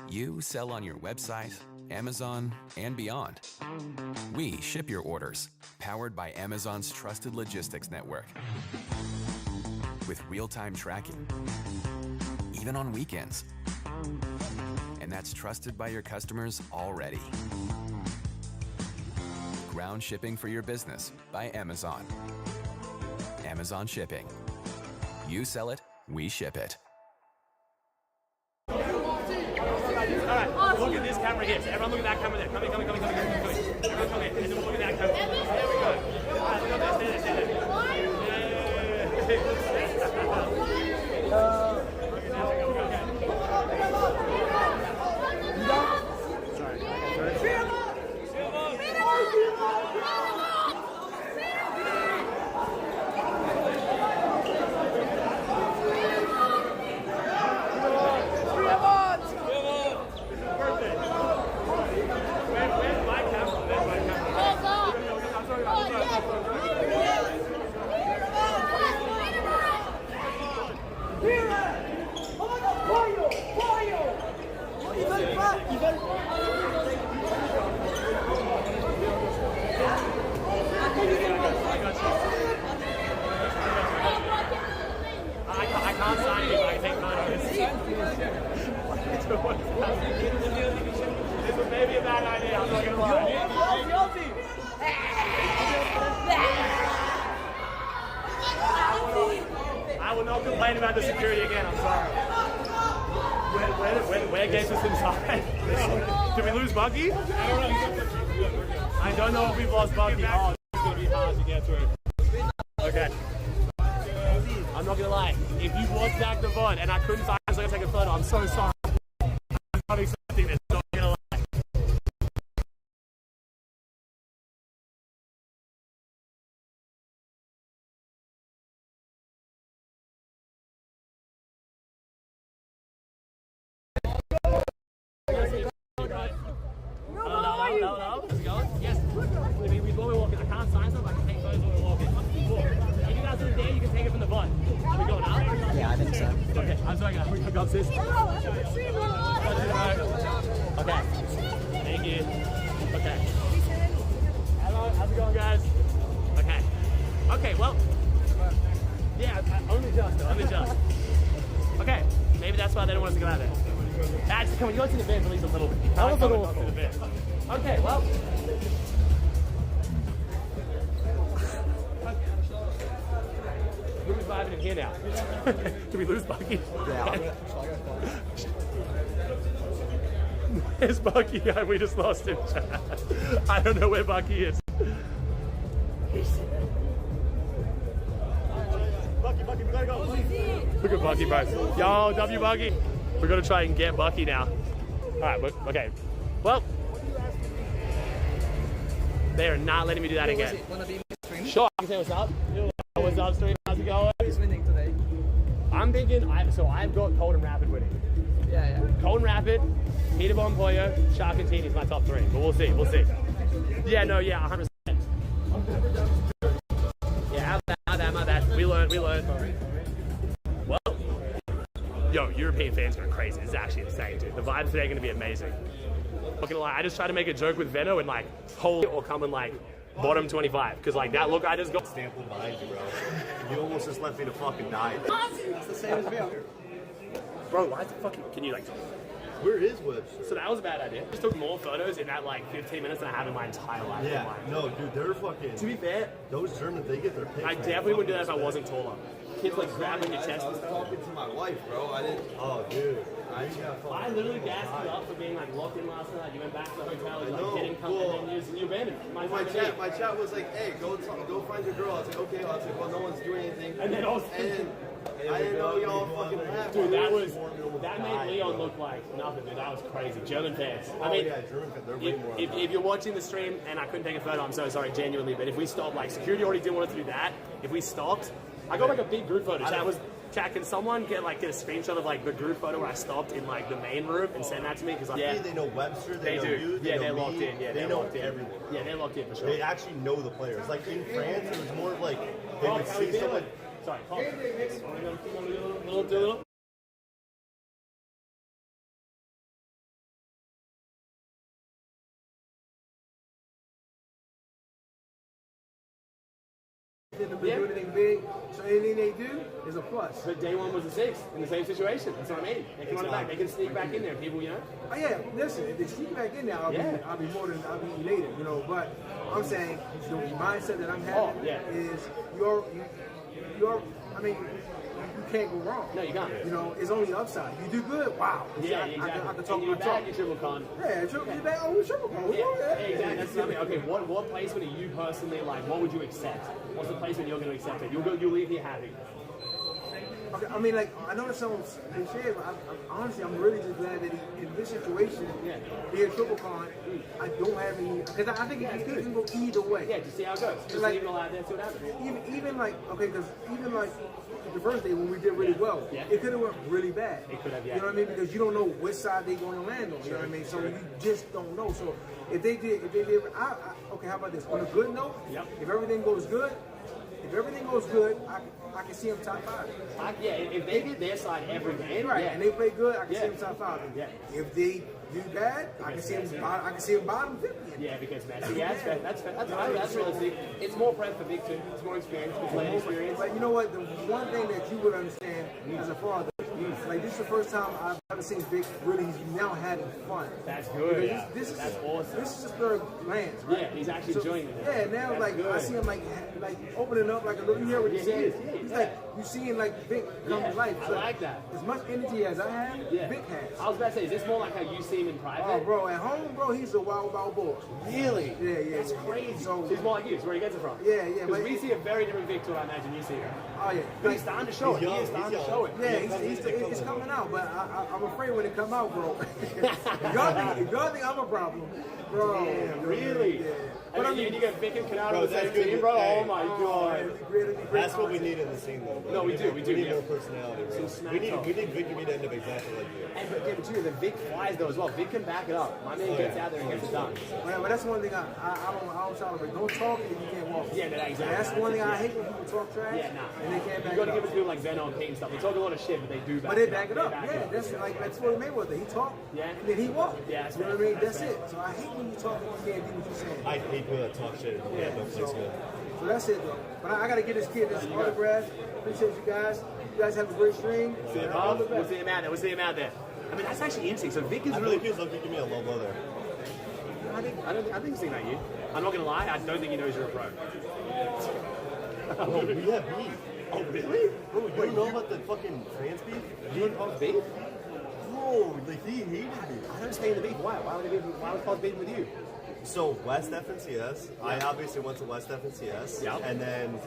You sell on your website, Amazon, and beyond. We ship your orders, powered by Amazon's trusted logistics network. With real-time tracking, even on weekends. And that's trusted by your customers already. Ground shipping for your business by Amazon. Amazon Shipping. You sell it, we ship it. All right, look at this camera here. So everyone look at that camera there. Come here. Everyone come here. And then we'll look at that camera. There we go. All right, look at this. Stay there. I can't sign it, but I take photos. This was maybe a bad idea, I'm not gonna lie. I will not complain about the security again, I'm sorry. Where gets us inside? Did we lose Bucky? I don't know if we've lost Bucky. Oh, it's going to be hard to get through. Okay. I'm not going to lie. If you watched back the VOD and I couldn't find so I can take a photo, I'm so sorry. I'm not accepting this. I'm not going to lie. Hello? How's it going? Yes. While we're walking, I can't sign stuff, I can take photos while we're walking. Cool. If you guys are there, you can take it from the VOD. Are we going now? Yeah, I think so. Okay, I'm sorry guys, we got this. Okay. Thank you. Okay. Hello, how's it going guys? Okay. Okay, well. Yeah, only just. Okay, maybe that's why they don't want us to go out there. Actually, come on, you go to the van at least a little bit. I want to go to the van. Okay, well. Who's vibing in here now? Did we lose Bucky? Yeah. Where's Bucky? We just lost him. I don't know where Bucky is. Bucky, we gotta go. Look at Bucky, bro. Yo, W Bucky. We're gonna try and get Bucky now. Alright, okay. Well, they are not letting me do that again. Sure, I can say what's up. What's up, stream? How's it going? Who's winning today? I'm thinking, I've got Cold and Rapid winning. Yeah. Cold and Rapid, Peter Bomb Pollo, Shark and Teeny is my top 3, but we'll see. Yeah, 100%. Yeah, my bad. We learned. Well, yo, European fans going crazy. This is actually insane, dude. The vibes today are going to be amazing. Not gonna lie, I just tried to make a joke with Venno and like hold or come in like bottom 25 because like that look I just got. Stample behind you, bro. You almost just left me to fucking die. It's the same as me. Bro, why is it fucking? Can you like? Where is Webs? So that was a bad idea. I just took more photos in that like 15 minutes than I have in my entire life. Yeah, no, dude, they're fucking. To be fair, those Germans, they get their pics. I definitely wouldn't do that if I wasn't taller. Kids like grabbing your chest and stuff. Talking to my wife, bro. I didn't. Oh, dude. I literally gassed you up for being like locked in last night. You went back to the hotel, like getting comfortable, and you abandoned me. My chat was like, hey, go find your girl. I was like, okay. I was like, well, no one's doing anything. And then I didn't know y'all fucking laughed. Dude, that made Leon look like nothing, dude. That was crazy. German fans. I mean, German fans, they're way more. If you're watching the stream and I couldn't take a photo, I'm so sorry, genuinely. But if we stopped, like security already didn't want us to do that. If we stopped, I got like a big group photo. Chat, can someone get a screenshot of like the group photo where I stopped in like the main room and send that to me? Because they know Webster, they know you, they're locked in. Yeah, they know everyone. Yeah, they're locked in for sure. They actually know the players. Like in France, it was more of like they would see someone. Sorry, little. They didn't do anything big, so anything they do is a plus. But day one was a 6 in the same situation. That's what I mean. They can run it back. They can sneak back in there. People, you know. Oh yeah, listen. If they sneak back in there, I'll be elated, you know. But I'm saying the mindset that I'm having is you're. I mean, you can't go wrong. No, you can't. You know, it's only upside. You do good, wow. Yeah, exactly. I can talk my talk. You triple con. Yeah, triple con. Yeah, exactly. That's what I mean. Okay, what placement are you personally like? What would you accept? What's the placement you're going to accept? You'll leave here happy. Okay, I mean, like, I know that sounds cliche, but honestly, I'm really just glad that in this situation, being triple con, I don't have any, because I think it can go either way. Yeah, just see how it goes. Just leave it all out there, see what happens. Even like, okay, because even like the first day when we did really well, it could have went really bad. It could have, You know what I mean? Because you don't know which side they're going to land on. You know what I mean? So you just don't know. So if they did, okay, how about this? On a good note, if everything goes good, I can see them top 5. If they did their side every game, and they play good, I can see them top 5. Yeah. If they He's bad. I can see him bottom 50. Yeah, because Messi. Yeah, that's realistic. It's more prep for Vic too. It's more experience. It's less experience. But you know what? The one thing that you would understand as a father, like this is the first time I've ever seen Vic really. He's now having fun. That's good. Yeah. That's awesome. This is his third Lance, right? Yeah, he's actually enjoying it. Yeah, now that's like good. I see him like opening up like a little. You hear what he says? He's like you seeing like Vic come to life. I So like that. As much energy as I have, Vic has. I was about to say, is this more like how you see him in private? Oh, bro, at home, bro, he's a wild boy. Really? Yeah. That's crazy. So he's more like you. It's where he gets it from. Yeah. Because we see a very different Vic to I imagine you see her. Oh yeah. But he's starting to show it. He is starting to show it. Yeah, it's coming out, but I'm afraid when it come out, bro. if y'all think I'm a problem, bro. Damn, really? Yeah. But I mean, you get Vic and Canado on the same team, bro. Oh my god. That's what we need in the scene, though. No, we do. We need more personality, bro. We need Vic to be the end of exactly like you. And but too, the Vic flies though as well. Vic can back it up. My man gets out there and gets it done. But that's one thing I don't tolerate. Don't talk if you can't walk. Yeah, exactly. That's one thing I hate when people talk trash. Yeah, nah. And they can't back You it gotta up. give it to people like Zeno and Pete and stuff. They talk a lot of shit, but they do back it up. But they back it up. Yeah, that's Floyd Mayweather. He talked, and then he walked. Yeah, that's you know what I mean? That's it. So I hate when you talk and you can't do what you're saying. I hate people that talk shit. Yeah, so that's it though. But I gotta get this kid this autograph. Appreciate you guys. You guys have a great stream. We'll see him out there. We'll see him out there. I mean, that's actually interesting. So Vic is really. He's looking to give me a low blow there. I think he's thinking about you. I'm not gonna lie. I don't think he knows you're a pro. Oh, we have beef. Oh, really? Bro, you don't know about the fucking trans beef? You and Pog's beef? Bro, like he hated me. I don't stay in the beef. Why? Why would Pog beef with you? So West FNCS, I obviously went to West FNCS, and then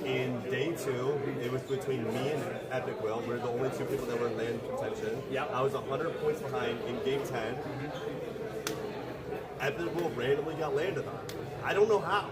in day 2, it was between me and Epic Will. We're the only 2 people that were in land contention. I was 100 points behind in game 10. Epic Will randomly got landed on. I don't know how.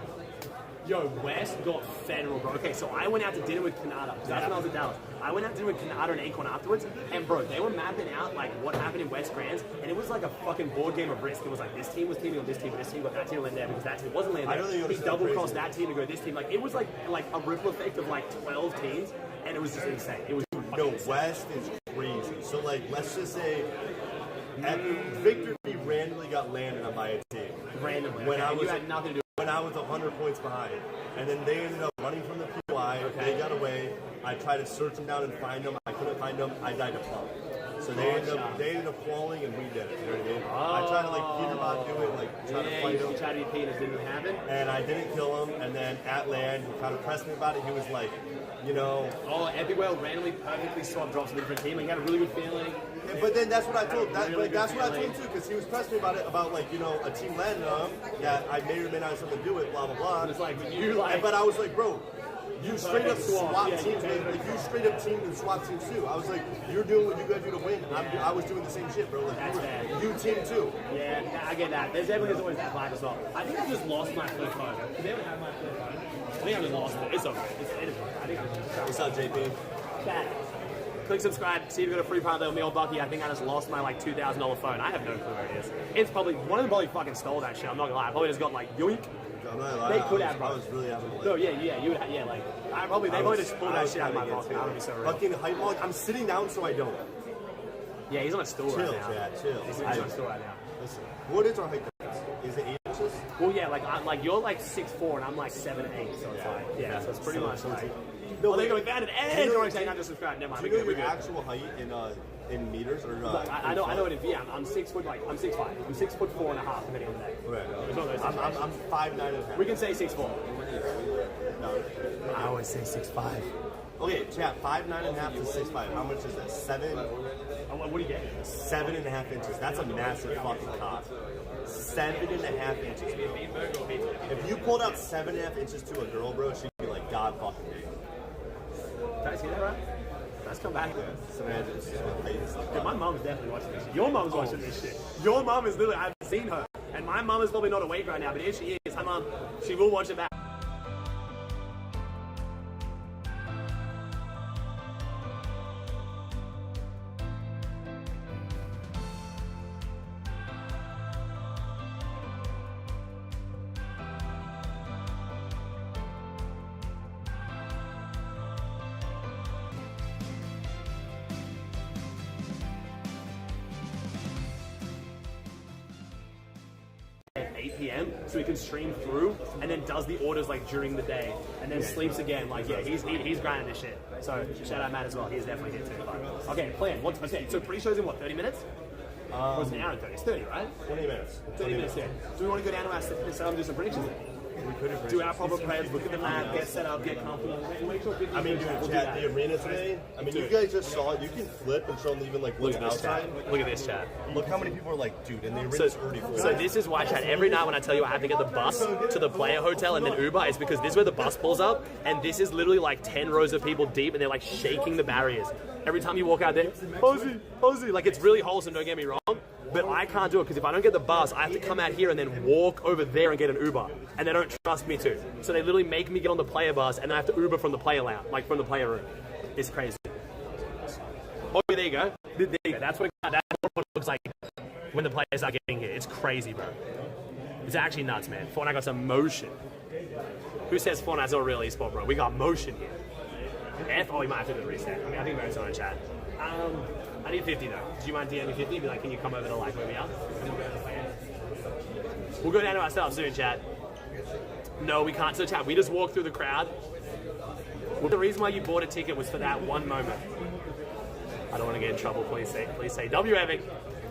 Yo, West got federal, bro. Okay, so I went out to dinner with Canada, because that's when I was in Dallas. I went out to dinner with Canada and Acorn afterwards, and bro, they were mapping out like what happened in West Grands, and it was like a fucking board game of risk. It was like this team was teaming on this team, but this team got that team land there because that team wasn't land there. I don't think you he understand double crossed that team to go this team. Like it was like a ripple effect of like 12 teams, and it was just insane. It was no, West is crazy. So like, let's just say Victor B randomly got landed on my team. Randomly. When I was, you had nothing to do. When I was 100 points behind, and then they ended up running from the POI. They got away. I tried to search them down and find them. I couldn't find them. I died to fall. So they ended up falling, and we did it. You know what I mean? I tried to like Peter Bot do it, like try to fight him. You tried to be Peter, didn't happen. And I didn't kill him. And then at land, he kind of pressed me about it. He was like, you know. Oh, Epic Whale randomly perfectly swap drops with a different team. Like, he had a really good feeling. But then that's what I told. That's what I told him too, because he was pressing me about it, about like, you know, a team landed on him that I may or may not have something to do with, blah blah blah. And it's like when you like. But I was like, bro, you straight up swap teams. Like you straight up team and swap teams too. I was like, you're doing what you gotta do to win. I was doing the same shit, bro. Like you team too. Yeah, I get that. There's always that vibe as well. I think I just lost my flip phone. Did they ever have my flip phone? I think I just lost it. It's okay. I think What's up, JP? Chat. Click subscribe, see if you got a free part of me or Bucky. I think I just lost my like $2,000 phone. I have no clue where it is. It's probably, one of them probably fucking stole that shit. I'm not gonna lie. I probably just got like yoink. I'm not gonna lie. They could have, bro. I was really having like, no, yeah, you would have, yeah, like, they probably just pulled that shit out of my pocket. I would be so real. Fucking hype log. I'm sitting down so I don't. Yeah, he's on a stool right now. Chill. He's on a stool right now. Listen, what is our height difference? Is it 8 inches? Well, yeah, like you're like 6'4" and I'm like 7'8", so it's like, yeah, so it's pretty much like. No, they're going to found it, and you're saying not to subscribe. Never mind. Do you know your actual height in meters or? I know it in feet. I'm 6 foot, like I'm 6'5". I'm 6'4.5", depending on the day. Right. I'm 5'9.5". We can say 6'4". No. I always say 6'5". Okay, chat. 5'9.5" to 6'5". How much is that? 7. What do you get? 7.5 inches. That's a massive fucking cock. 7.5 inches. If you pulled out 7.5 inches to a girl, bro, she'd be like, God fucking me. Did I see that right? Let's come back. Dude, my mom's definitely watching this shit. Your mom's watching this shit. Your mom is literally, I've seen her. And my mom is probably not awake right now, but if she is, her mom, she will watch it back. at 8 p.m. so he can stream through and then does the orders like during the day and then sleeps again. Like, yeah, he's grinding this shit. So shout out Matt as well. He's definitely here too. Okay, plan. Okay, so pre-show's in what, 30 minutes? Or is it an hour and 30? It's 30, right? 20 minutes. 30 minutes, yeah. Do we want to go down to our set and do some predictions then? Do our proper plans, look at the map, get set up, get comfortable. I mean, dude, chat, the arena today, I mean, you guys just saw it. You can flip and show them even like what's outside. Look at this chat. Look how many people are like, dude, and the arena's already full. So this is why, chat, every night when I tell you I have to get the bus to the player hotel and then Uber, it's because this is where the bus pulls up, and this is literally like 10 rows of people deep, and they're like shaking the barriers. Every time you walk out there, Posey, like it's really wholesome, don't get me wrong. But I can't do it because if I don't get the bus, I have to come out here and then walk over there and get an Uber. And they don't trust me to. So they literally make me get on the player bus and then I have to Uber from the player lounge, like from the player room. It's crazy. Oh, there you go. There you go. That's what it looks like when the players are getting here. It's crazy, bro. It's actually nuts, man. Fortnite got some motion. Who says Fortnite's not a real esport, bro? We got motion here. We might have to do the reset. I think we're on in chat. I need 50 though. Do you mind DMing 50? Be like, can you come over to like where we are? We'll go down to ourselves soon, chat. No, we can't. So, chat, we just walked through the crowd. Well, the reason why you bought a ticket was for that one moment. I don't want to get in trouble. Please say W Epic.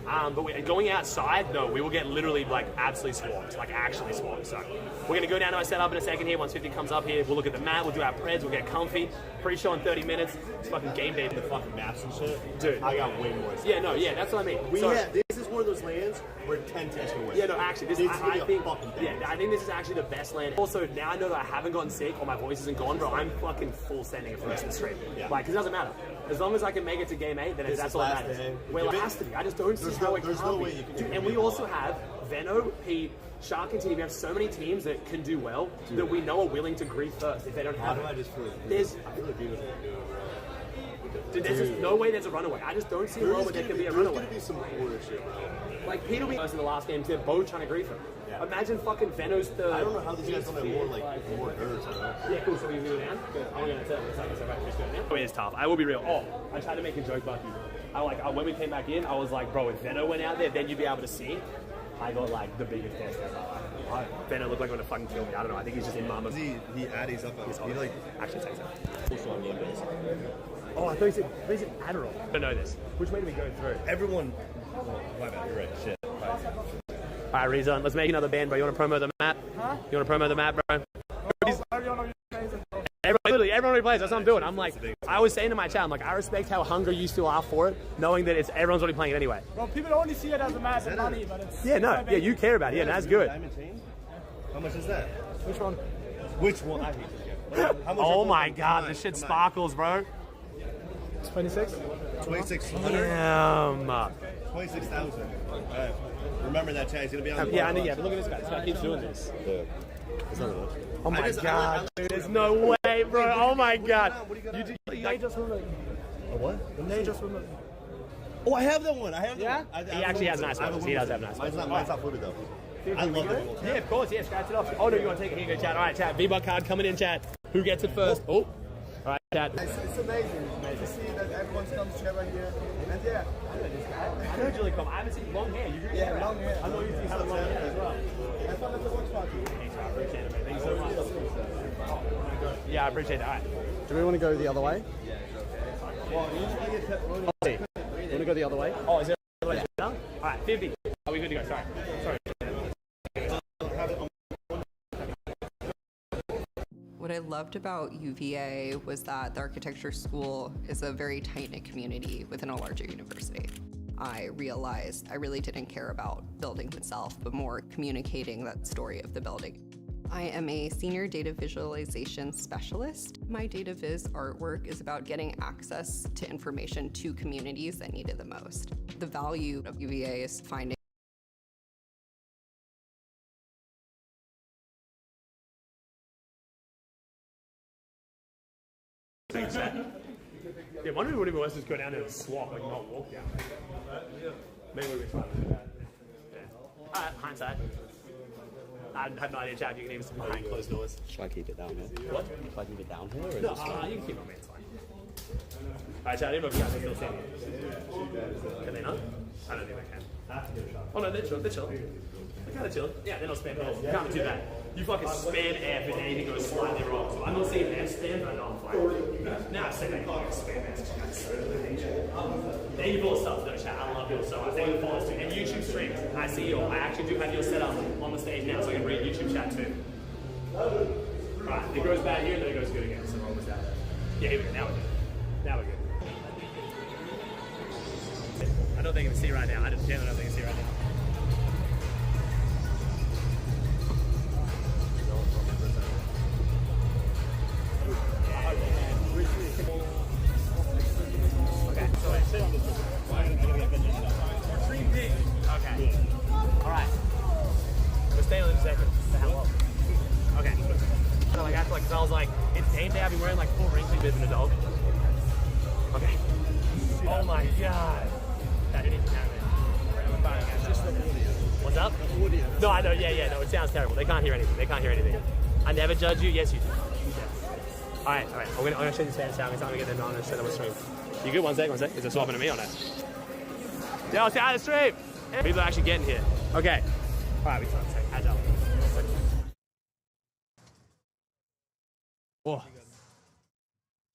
But we're going outside, no, we will get literally like absolutely swamped, like actually swamped. So we're gonna go down to our setup in a second here. Once 50 comes up here, we'll look at the map, we'll do our preds, we'll get comfy. Pre-show in 30 minutes. It's fucking game day. The fucking maps and shit. Dude, I got way more. Yeah, no, yeah, that's what I mean. This is one of those lands where 10 tests can win. Yeah, no, actually, this I think this is actually the best land. Also, now I know that I haven't gotten sick or my voice isn't gone, bro. I'm fucking full sending it for the rest of the stream. Yeah. Like, 'cause it doesn't matter. As long as I can make it to game 8, then that's all that matters. Well, it has to be. I just don't see how it can't be. Way you can do it. And we also have Venno, Pete, Shark, and Team. We have so many teams that can do well that we know are willing to grief first if they don't have it. I just feel like I feel like Dude, there's just no way there's a runaway. I just don't see a world where there can be a runaway. There's gonna be some cooler shit, bro. Like, Pete will be first in the last game, they're both trying to grief him. Yeah. Imagine fucking Venno's third. I don't know how these guys don't have more nerves, bro. Yeah, cool, so we go down? Good. I'm gonna tell you. It is tough. I will be real. I tried to make a joke about you. When we came back in, I was like, bro, if Venno went out there, then you'd be able to see. I got like the biggest test ever. Venno looked like going to fucking kill me. I don't know. I think he's just in mama's. He addies up. He like actually takes it. Also on game base. Oh, I thought he said Adderall. I don't know this. Which way do we go through? Everyone. Oh, my bad. You're right. Shit. Alright, Rezon, let's make another band, bro. You want to promo the map? Huh? You want to promo the map, bro? Everyone plays. That's what I'm doing. I'm like, I was saying to my chat, I'm like, I respect how hungry you still are for it, knowing that everyone's already playing it anyway. Well, people only see it as a massive money, but it's... Yeah, you care about it. Yeah, that's good. How much is that? Which one? Which one? I hate this game. Oh my god, this shit sparkles, bro. It's 26? 2600? Damn. 26,000. Alright. Remember that chat. He's gonna be on the Yeah, I know, but look at this guy. This guy keeps doing this. Yeah. It's not much. Oh my god, dude, there's no way, bro. Oh my god. They just won it. A what? They just won it. Oh, I have that one. I have that one. He actually has nice ones. He does have nice ones. Mine's not fluted though. I love it. Yeah, of course. Yeah, scratch it off. Oh no, you want to take it? Here you go, chat. All right, chat. V-Buck card coming in, chat. Who gets it first? Oh. All right, chat. It's amazing to see that everyone's come together here. And yeah, I know this guy. I know Julie Com. I haven't seen long hair. You do long hair. I know you have long hair as well. I thought that's a watch party. Thanks, I appreciate it, man. Thank you so much. Yeah, I appreciate it. All right. Do we want to go the other way? Well, you usually get pepperoni. You want to go the other way? Oh, is there another way down? All right, 50. Are we good to go? Sorry. What I loved about UVA was that the architecture school is a very tight-knit community within a larger university. I realized I really didn't care about building itself, but more communicating that story of the building. I am a senior data visualization specialist. My data viz artwork is about getting access to information to communities that need it the most. The value of UVA is finding Yeah, one of them would have just go down there and swap, like not walk down. Maybe we'll be trying to do that. Yeah. Alright, hindsight. I have no idea, Chad, if you can even sit behind closed doors. Should I keep it down here? What? Should I keep it down here? Or No, just you can keep it on me, it's fine. Alright, Chad, I don't know if you guys are still standing. Can they not? I don't think they can. Oh no, they're chill, they're chill. They're kind of chill. Yeah, they're not spam goals. You can't be too bad. You fucking spam F and anything goes slightly wrong. So I'm not seeing them spam, but I know I'm fine. Now I say they can't spam F. Thank you for all the stuff, though, chat. I love your so much. Thank you for all this too. And YouTube stream. I see you. I actually do have your setup on the stage now, so I can read YouTube chat too. Right, it goes bad here, and then it goes good again. So what was that? Yeah, here we go. Now we're good. Now we're good. I don't think I can see right now. I just genuinely don't think I can see right now. Okay, so wait, sit on this Okay. Alright. We'll stay on this second. The hell up. Okay. So like after cause I was like, it's game day, I'll be wearing like full ring sleeves and a dog. Okay. Oh my god. That didn't even happen. What's up? No, I know, yeah, no, it sounds terrible. They can't hear anything. I never judge you. Yes, you do. Alright. I'm gonna show you the Spanish sound. It's time to get them on and set up a stream. You good? One sec. Is it swapping to me or no? Yo, say hi to the stream! People are actually getting here. Okay. Alright, we try to take agile. Oh.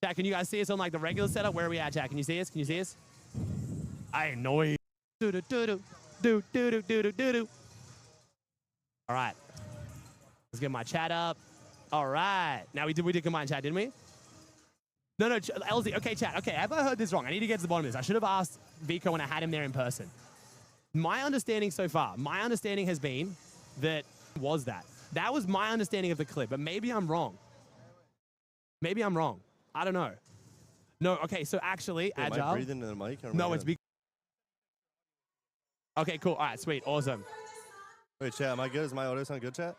Chat, can you guys see us on like the regular setup? Where are we at, chat? Can you see us? I know you. Alright. Let's get my chat up. Alright. Now we did combine chat, didn't we? No, LZ. Okay, chat. Okay, have I heard this wrong? I need to get to the bottom of this. I should have asked Vico when I had him there in person. My understanding so far, has been that that was my understanding of the clip, but maybe I'm wrong. I don't know. No, okay, so actually, Wait, agile. Am I breathing in the mic? No, it's okay, cool. All right, sweet, awesome. Wait, chat, am I good? Is my audio sound good, chat?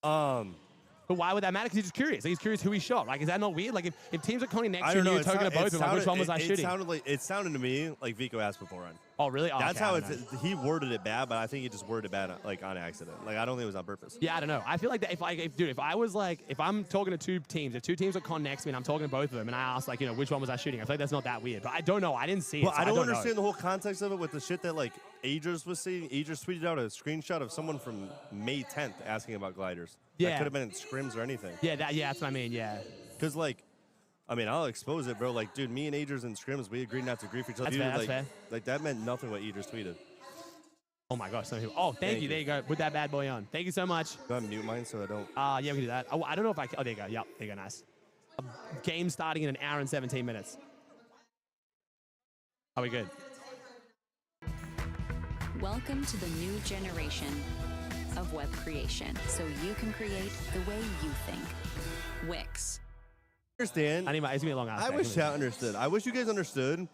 But why would that matter? Because he's just curious. He's curious who he shot. Like, is that not weird? Like, if teams are calling next to you and you're talking to both of them, like, which one was I shooting? It sounded to me like Vico asked beforehand. Oh, really? Oh, That's okay, how he worded it bad, but I think he just worded it bad, like, on accident. Like, I don't think it was on purpose. Yeah, I don't know. I feel like that if I'm talking to two teams, if two teams are con next to me and I'm talking to both of them and I ask, like, which one was I shooting? I feel like that's not that weird. But I don't know. I didn't see it. Well, So I don't know. understand the whole context of it with the shit that, like, Agers was saying. Agers tweeted out a screenshot of someone from May 10th asking about gliders. Yeah. That could have been in scrims or anything. Yeah, that's what I mean, yeah. Because, like, I mean, I'll expose it, bro. Like, dude, me and Agers in scrims, we agreed not to agree for each other. That's fair. Like, that meant nothing what Agers tweeted. Oh my gosh, some people. Oh, thank you. There you go. Put that bad boy on. Thank you so much. Do I mute mine so I don't? Yeah, we can do that. Oh, I don't know if I can. Oh, there you go. Yep, there you go. Nice. Game starting in 1 hour and 17 minutes. Are we good? Welcome to the new generation of web creation, so you can create the way you think. Wix. Understand? It's gonna be a long ass. I wish chat understood. I wish you guys understood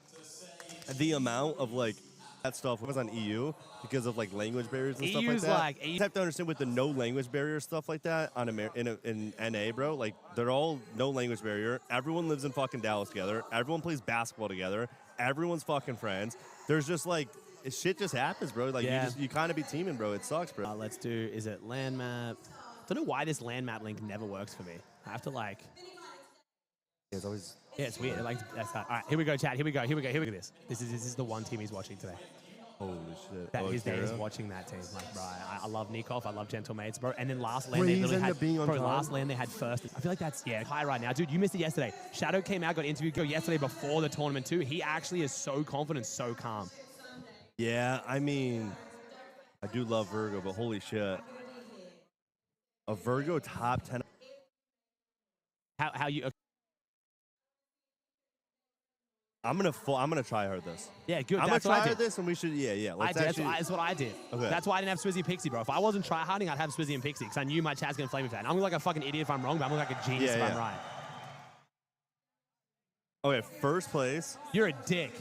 the amount of like that stuff was on EU because of like language barriers and stuff like that. You have to understand with the no language barrier stuff like that on in NA, bro. Like they're all no language barrier. Everyone lives in fucking Dallas together. Everyone plays basketball together. Everyone's fucking friends. There's just like shit just happens, bro. Like you kind of be teaming, bro. It sucks, bro. Let's do. Is it land map? Don't know why this land map link never works for me. I have to like. Yeah, it's always. Yeah, it's weird. Like that's hard. All right, here we go, chat. Here we go. This is the one team he's watching today. Holy shit. That his day is watching that team. Like, bro, I love Nikov. I love Gentlemates, bro. And then last lane they literally had. Bro, last lane they had first. I feel like that's high right now, dude. You missed it yesterday. Shadow came out, got interviewed yesterday before the tournament too. He actually is so confident, so calm. Yeah, I mean, I do love Virgo, but holy shit, a Virgo top 10. How you? Okay. I'm gonna try hard this. Yeah, good. I'm gonna try hard this, and we should. Yeah. That's what I did. Okay. That's why I didn't have Swizzy and Pixie, bro. If I wasn't try harding, I'd have Swizzy and Pixie because I knew my chat's gonna flame me for that. I'm like a fucking idiot if I'm wrong, but I'm like a genius if I'm right. Okay, first place. You're a dick.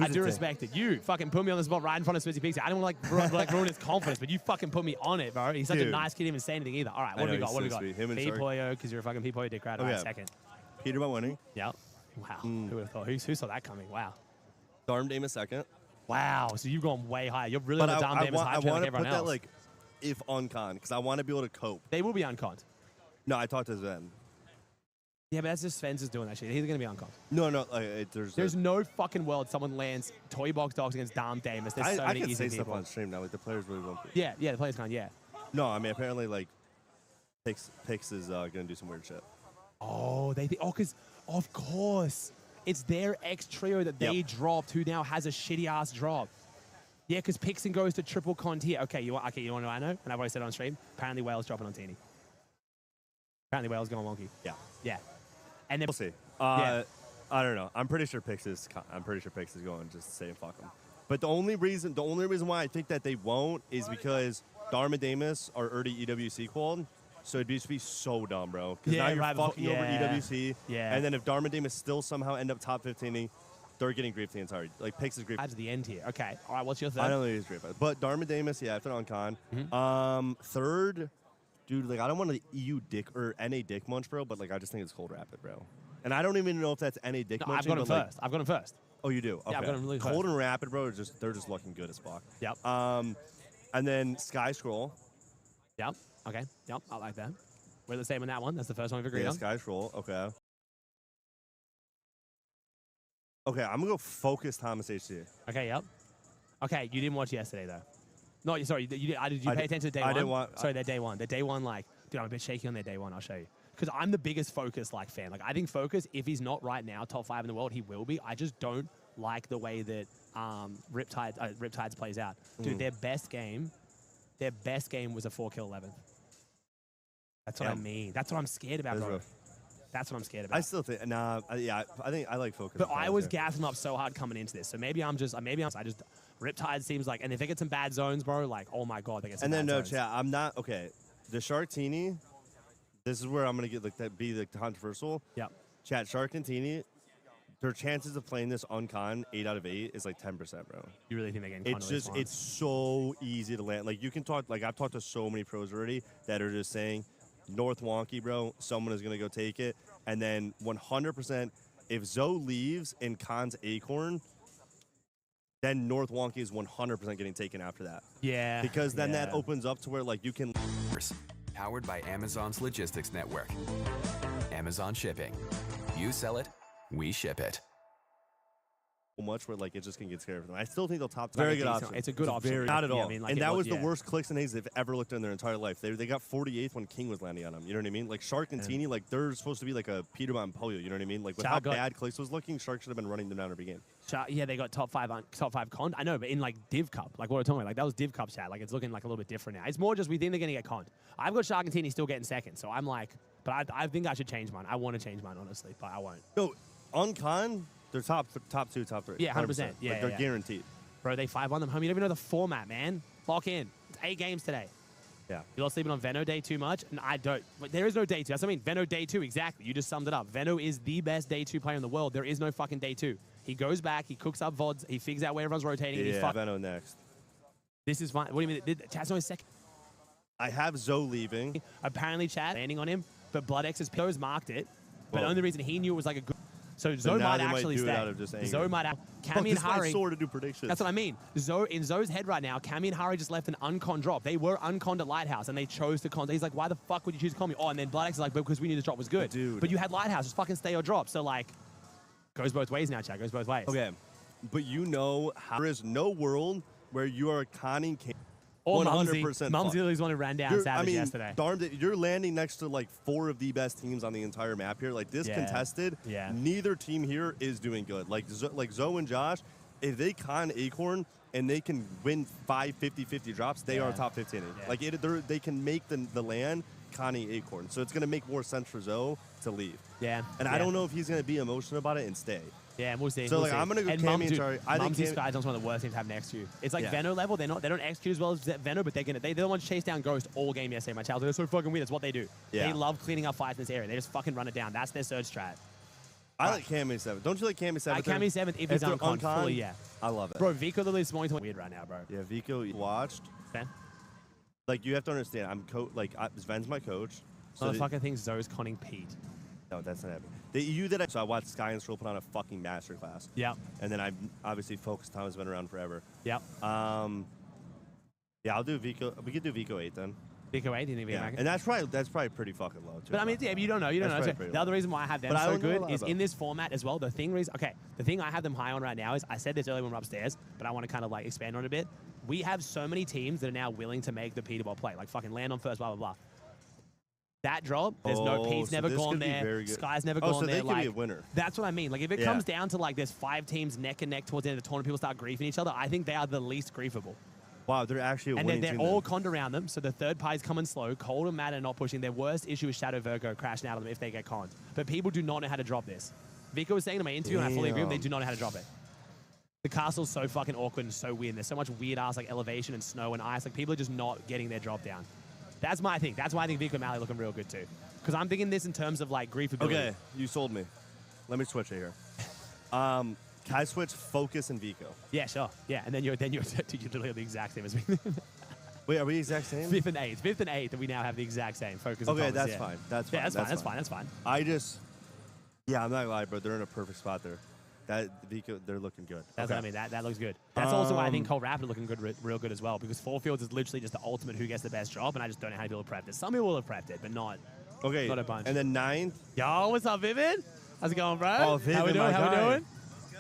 I do respect it. You fucking put me on the spot right in front of Swizzy Pixie. I don't want to like ruin his confidence, but you fucking put me on it, bro. He's such a nice kid, he didn't even say anything either. All right, what do we got? What do we got? P-Poyo, because you're a fucking P-Poyo dick rat. All right, second. Peter by winning. Yep. Wow. Who would have thought? Who saw that coming? Wow. Darm Dame is second. Wow. So you've gone way higher. You're really on the Darm Dame high like everyone else. I want to put that like if uncon because I want to be able to cope. They will be unconned. No, I talked to them. Yeah, but that's just Sven's is doing that shit. He's going to be on comp. No, there's no fucking world someone lands Toy Box Dogs against Dom Damus. There's so I many can easy say people. stuff on stream now. Like the players really won't. Yeah, the players can't. Yeah. No, I mean apparently like Pix is gonna do some weird shit. Oh, because of course it's their X trio that they dropped, who now has a shitty ass drop. Yeah, because Pixon goes to triple Contier. Okay, you want to know what I know? And I've always said on stream. Apparently, Whale's dropping on Teeny. Apparently, Whale's going wonky. Yeah. Yeah. And then We'll see. Yeah. I don't know. I'm pretty sure Pix is going just to say fuck them. But the only reason why I think that they won't is because Dharma Damus are already EWC qualified. So it'd just be so dumb, bro. Because now you're fucking over EWC. Yeah. And then if Dharma Damus still somehow end up top 15, they're getting griefed the entire. Like Pix is griefed. Adds the end here. Okay. All right. What's your third? I don't think he's griefed. But Dharma Damus, yeah, if they're on con. Third, dude, like I don't want to EU dick or NA dick munch, bro. But like I just think it's Cold Rapid, bro. And I don't even know if that's NA dick munch. I've got him first. I've got him first. Oh, you do? Okay. Yeah, I've got him really Cold first. and Rapid, bro, they're just looking good as fuck. Yep. And then Sky Scroll. Yep. Okay. Yep. I like that. We're the same on that one. That's the first one we've agreed Yeah, on. Sky Scroll. Okay. Okay, I'm gonna go focus Thomas HC. Okay. Yep. Okay. You didn't watch yesterday though. No, sorry. Did you pay attention to day one? I didn't want. Sorry, their day one. Their day one, like, dude, I'm a bit shaky on their day one. I'll show you. Because I'm the biggest Focus like fan. Like, I think Focus, if he's not right now top 5 in the world, he will be. I just don't like the way that Riptides plays out. Dude, their best game was a 4-kill 11th. That's what I mean. That's what I'm scared about, bro. That's what I'm scared about. I still think, I think I like Focus. But I was gassing him up so hard coming into this. So maybe I just Riptide seems like, and if they get some bad zones, bro, like, oh my god, they get some bad zones. Chat, I'm not, okay, the Sharktini, this is where I'm going to get, like, that be, like, controversial. Yeah. Chat, Sharktini, their chances of playing this on con, 8 out of 8, is like 10%, bro. You really think they're getting con? It's so easy to land. Like, you can talk, like, I've talked to so many pros already that are just saying, North Wonky, bro, someone is going to go take it. And then 100%, if Zoe leaves and Con's Acorn, then North Wonky is 100% getting taken after that. Yeah. Because then that opens up to where, like, you can... Powered by Amazon's logistics network. Amazon Shipping. You sell it, we ship it. Much where like it just can get scary for them. I still think they'll top. Very good option. It's a good option. Not at all. I mean, like, and that was the worst clicks and A's they've ever looked at in their entire life. They got 48th when King was landing on them. You know what I mean? Like Shark and Teeny, like they're supposed to be like a Petermont and Polio. You know what I mean? Like with how bad clicks was looking, Shark should have been running them down every game. Yeah, they got top five con. I know, but in like Div Cup, like what we're talking about, like that was Div Cup chat. Like it's looking like a little bit different now. It's more just we think they're gonna get conned. I've got Shark and Teeny still getting second, so I'm like, but I think I should change mine. I want to change mine honestly, but I won't. No, on con. They're top 2, top 3. Yeah, 100%. Yeah, like they're guaranteed. Bro, they 5 on them home. You don't even know the format, man. Lock in. It's 8 games today. Yeah. You're not sleeping on Veno day too much? And I don't. But there is no day 2. That's what I mean. Veno day 2, exactly. You just summed it up. Veno is the best day 2 player in the world. There is no fucking day 2. He goes back, he cooks up VODs, he figures out where everyone's rotating. Yeah, Veno next. This is fine. What do you mean? Chad's only second. I have Zoe leaving. Apparently, Chad landing on him, but BloodX's pillars marked it. But the only reason he knew it was like a good. So Zoe might actually stay. Zoe might out. Cammy and Hari. Sort of do predictions. That's what I mean. In Zoe's head right now, Cammy and Hari just left an uncon drop. They were unconned at Lighthouse, and they chose to con. He's like, why the fuck would you choose to con me? Oh, and then BloodX is like, because we knew the drop was good. Dude. But you had Lighthouse. Just fucking stay or drop. So, like, goes both ways now, Chad. Goes both ways. Okay. But you know, there is no world where you are conning King. Or Mumsy is one who ran down Savage yesterday. Darned it, you're landing next to like 4 of the best teams on the entire map here. Like this contested, neither team here is doing good. Like Zoe and Josh, if they con Acorn and they can win 5 50-50 drops, they are top 15. Like they can make the land conning Acorn. So it's going to make more sense for Zoe to leave. Yeah. And I don't know if he's going to be emotional about it and stay. Yeah, we'll see. So we'll like see. I'm gonna go Cammy and Chari. I think Mumsy Sky's one of the worst teams to have next to you. It's like Veno level. They don't execute as well as Veno, but they're the ones to chase down Ghost all game yesterday. My child, they're so fucking weird. That's what they do. Yeah. They love cleaning up fights in this area. They just fucking run it down. That's their surge strat. I like Cammy 7th. Don't you like Cammy 7th? Cammy 7th if he's uncon fully, yeah. I love it. Bro, Vico literally is weird right now, bro. Yeah, Vico watched. Okay. Like you have to understand, Sven's my coach. So motherfucker thinks Zoe's conning Pete. No, that's not happening. So I watched Sky and Stroll put on a fucking masterclass. Yep. And then I obviously focused. Tom has been around forever. Yep. Yeah, I'll do Vico. We could do Vico 8 then. Vico 8, do you think Vico Yeah, Mac? and that's probably pretty fucking low too. But I mean, yeah, but you don't know. You don't That's know. probably So pretty the low. other reason why I have them But I so don't know a good lot is about in this format as well. The thing I have them high on right now is I said this earlier when we were upstairs, but I want to kind of like expand on it a bit. We have so many teams that are now willing to make the Peter Ball play, like fucking land on first, blah blah blah. That drop, there's no Pete's so never this gone could be there. very good. Sky's never Oh, gone so there. they could like be a winner. That's what I mean. Like if it Yeah. comes down to like there's 5 teams neck and neck towards the end of the tournament, people start griefing each other. I think they are the least griefable. Wow, they're actually a And winning they're team. all then. conned around them, so the third pie's coming slow. Cold and Matt are not pushing. Their worst issue is Shadow Virgo crashing out of them if they get conned. But people do not know how to drop this. Vico was saying in my interview, and I fully agree, they do not know how to drop it. The castle's so fucking awkward and so weird. There's so much weird ass like elevation and snow and ice. Like people are just not getting their drop down. That's my thing. That's why I think Vico and Mally looking real good too. Because I'm thinking this in terms of like griefability. Okay, you sold me. Let me switch it here. Can I switch Focus and Vico? Yeah, sure. Yeah, and then you're literally the exact same as me. Wait, are we exact same? 5th and 8th, and we now have the exact same Focus. And Okay, Focus, that's yeah. fine. That's fine. Yeah, that's fine. I just, yeah, I'm not gonna lie, bro. They're in a perfect spot there. That Vico, they're looking good. That's what I mean. That looks good. That's also why I think Cold Rapid looking good, real good as well. Because 4 fields is literally just the ultimate who gets the best job, and I just don't know how people have prepped it. Some people will have prepped it, but not. Okay. Not a bunch. And then 9th. Yo, what's up, Vivid? How's it going, bro? Oh, Vivid, how we doing? my How we guy. doing?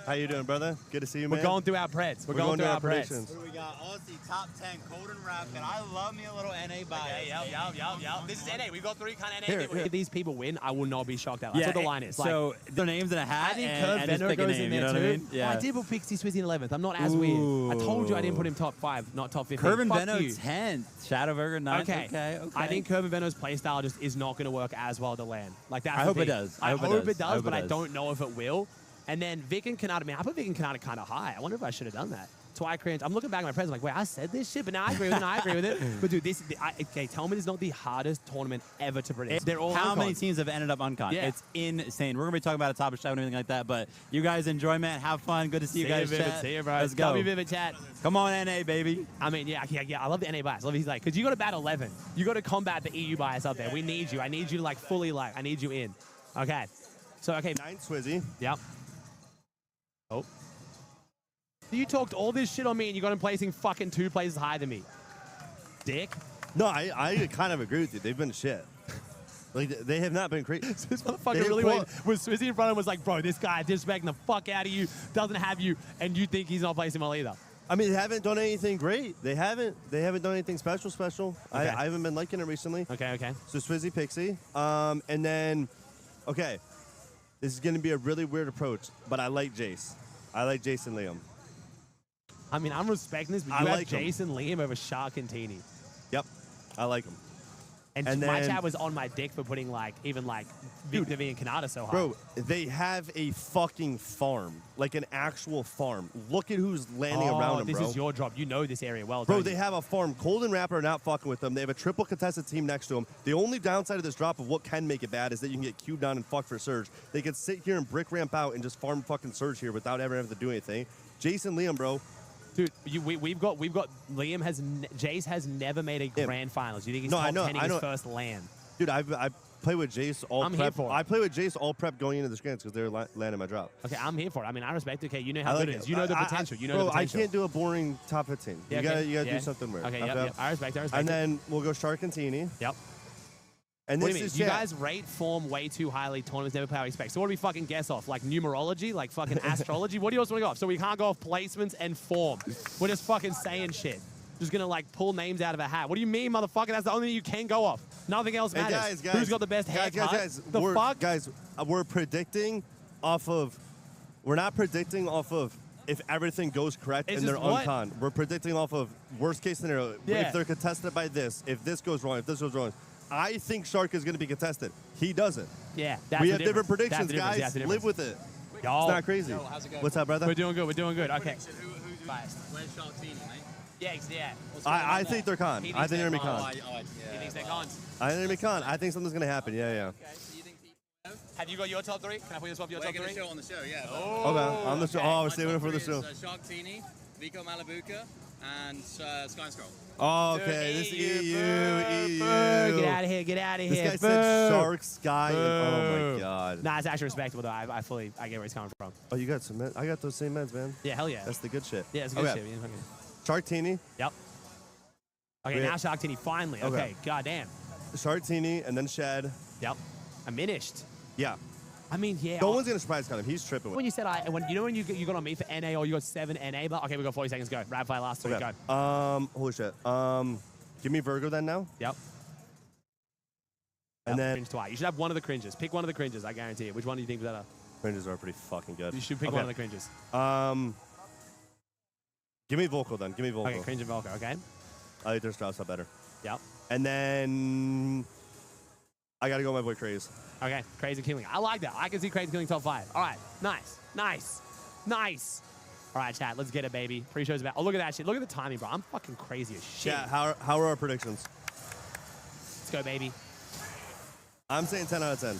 How you doing, brother? Good to see you, man. We're going through our preds. We're going through our preds. predictions. What do we got? Aussie, top 10, Cold and Rapid. I love me a little NA bias. Okay, yep. This is NA. We've got 3 kind of NA. Here. If these people win, I will not be shocked at. That's what the line is. So the names in a hat. I think and Curve just Venno pick a goes name, in you there know too. what I mean? Yeah. I did put Pixie Swizzy in 11th. I'm not as weird. I told you I didn't put him top 5, not top 15. Curve and Fuck Venno you. 10th. Shadow Virgo 9th. Okay. I think Curve and Venno's playstyle just is not going to work as well to land. Like that's I the hope it thing. does. I hope it does, but I does. don't know if it will. And then Vic and Kanata, man, I put Vic and Kanata kind of high. I wonder if I should have done that. That's why I cringe. I'm looking back at my friends, I'm like, wait, I said this shit, but now I agree with it. But dude, okay, tell me this is not the hardest tournament ever to predict. They're all How many uncons. teams have ended up uncon? Yeah. It's insane. We're gonna be talking about a top of show and everything like that. But you guys enjoy, man. Have fun. Good to see you guys. Vivid. Chat. See you, bro. Let's go. W Vivid chat. Come on, NA baby. I mean, yeah. I love the NA bias. I love he's like, because you got to bat 11. You got to combat the EU bias up there. We need you. I need you to like fully like. I need you in. Okay. So okay. 9th Swizzy. Yep. Oh. You talked all this shit on me and you got him placing fucking 2 places higher than me. Dick. No, I kind of agree with you. They've been shit. Like they have not been crazy. This motherfucker really was Swizzy in front of him was like, bro, this guy disrespecting the fuck out of you, doesn't have you, and you think he's not placing well either. I mean, they haven't done anything great. They haven't done anything special. Okay. I haven't been liking it recently. Okay. So Swizzy Pixie. And then, okay, this is going to be a really weird approach, but I like Jace. I like Jason Liam. I mean, I'm respecting this, but you have Jason Liam over Shark and Teeny. Yep, I like him. And my chat was on my dick for putting like even like Vivi and Kanata so high. Bro, they have a fucking farm, like an actual farm. Look at who's landing around them, bro. This is your drop. You know this area well, Bro, don't they you? have a farm. Cold and Rapper are not fucking with them. They have a triple contested team next to them. The only downside of this drop of what can make it bad is that you can get queued down and fucked for Surge. They can sit here and brick ramp out and just farm fucking Surge here without ever having to do anything. Jason Liam, bro. Dude, we've got Liam Jace has never made a grand finals. You think he's No, top I know, 10 in his first land? Dude, I play with Jace all I'm prep. here for it. I play with Jace all prep going into the scrans because they're landing my drop. Okay, I'm here for it. I mean, I respect it. Okay, you know how I like good it is. You know the potential. You know the bro, I potential. can't do a boring top 15. Yeah, you gotta okay. do something weird. Okay, yep. I respect it. And then we'll go Shark and Teeny. Yep. And What this do you mean? is You guys rate form way too highly. Tournaments never play how we expect. So what do we fucking guess off? Like numerology? Like fucking astrology? What do you also want to go off? So we can't go off placements and form. We're just fucking saying shit. Just gonna like pull names out of a hat. What do you mean, motherfucker? That's the only thing you can go off. Nothing else Hey, matters. guys, Who's got the best haircut? The fuck? Guys, we're predicting off of. We're not predicting off of if everything goes correct It's and they're just what? uncon. We're predicting off of worst case scenario. Yeah. If they're contested by this, if this goes wrong, if this goes wrong. I think Shark is going to be contested. He doesn't. Yeah, that's we the have different difference. predictions, That's the difference. guys. That's the Live difference. with it. Yo. It's not crazy. Yo, how's it going? What's up, brother? We're doing good. We're doing good. Okay. Who Biased. Where's Sharktini, mate? Yeah. I think they're con. He I think they're going to be Oh, con. He thinks they're cons. I think they're going to be con. I think something's going to happen. Yeah. Have you got your top 3? Can I put you swap your top 3? We're going to show on the show, yeah. Okay, on the show. Oh, we're saving it for the show. Sharktini, Vico Malabuka, and Sky and Scroll. Oh, okay, this EU. Get out of here. Get out of here. This guy said Shark, Sky, and oh my god. Nah, it's actually respectable though. I get where he's coming from. Oh, you got some meds? I got those same meds, man. Yeah, hell yeah. That's the good shit. Yeah, it's good Okay. shit. Sharktini. Yep. Okay, now Sharktini, finally. Okay, goddamn. Sharktini and then Shed. Yep. I'm finished. Yeah. I mean, yeah. No one's gonna surprise kind of. He's tripping. When you said when you got on me for NA or you got 7 NA, but okay, we got 40 seconds. Go. Rapid fire last 3. Okay. Go. Holy shit. Give me Virgo then now. Yep. And then cringe twice. You should have one of the cringes. Pick one of the cringes. I guarantee it. Which one do you think is better? Cringes are pretty fucking good. You should pick one of the cringes. Give me Volko then. Give me Volko. Okay, cringe and Volko. Okay. I think their Strauss are better. Yep. And then I gotta go with my boy Craze. Okay, Crazy Killing. I like that. I can see Crazy Killing top 5. All right, nice. All right, chat, let's get it, baby. Pre-show's about. Oh, look at that shit. Look at the timing, bro. I'm fucking crazy as shit. Yeah. How are our predictions? Let's go, baby. I'm saying 10 out of 10.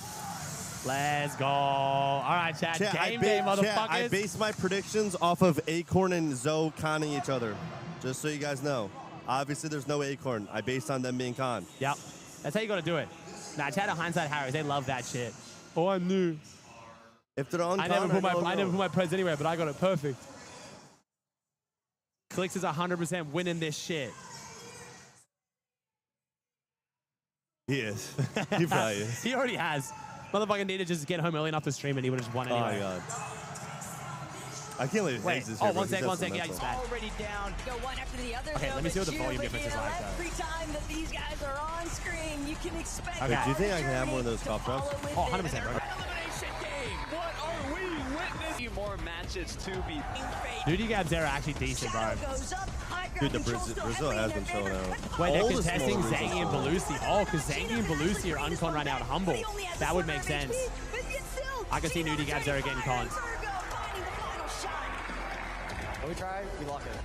Let's go. All right, chat. Game day, motherfuckers. I base my predictions off of Acorn and Zoe conning each other. Just so you guys know. Obviously, there's no Acorn. I based on them being con. Yep. That's how you got to do it. Nah, chat at Hindsight Harris. They love that shit. Oh, I knew. If they're on I never put my preds anywhere, but I got it perfect. Clicks is 100% winning this shit. He is. He probably is. He already has. Motherfucking need to just get home early enough to stream and he would have just won anyway. Oh, my God. I can't believe Wait. Hayes is Oh, here. one sec. Yeah, he's bad. Already down. Go one after the other. Okay, let me see what the volume difference is like, though. Every time that these guys are on screen, you can expect. Wait, do you think I can have one of those cough drops? Oh, 100%, bro. What are we witnessing? More matches to be. Nudie Gabs are actually decent, bro. Dude, the Brazil has been showing out. Wait, they're All the contesting smaller Zangy and Brazils. Belusi. Oh, because Zangy and Belusi are uncon right now at Humble. That would make sense. I can see Nudie Gabs are getting conned. Let me try. We lock it.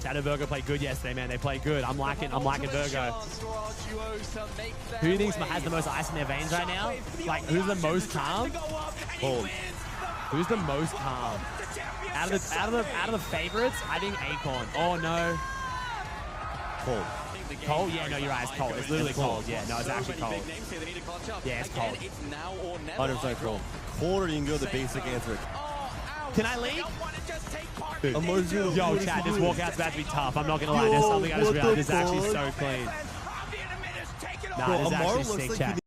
Shadow Virgo played good yesterday, man. They played good. I'm liking Virgo. Who do you think has the most ice in their veins right now? Like, who's the most calm? Cold. Who's the most calm? Out of the favorites, I think Acorn. Oh no. Cold. Cold? Yeah, no, you're right. It's cold. It's literally cold. Yeah, no, it's actually cold. Yeah, it's cold. 100% cold. Colder, you can go the basic answer. Can I leave? Yo, Yo, chat, this walkout's about to be tough. I'm not gonna lie. There's something I just realized. This is actually so clean. Nah, this is actually sick, chat.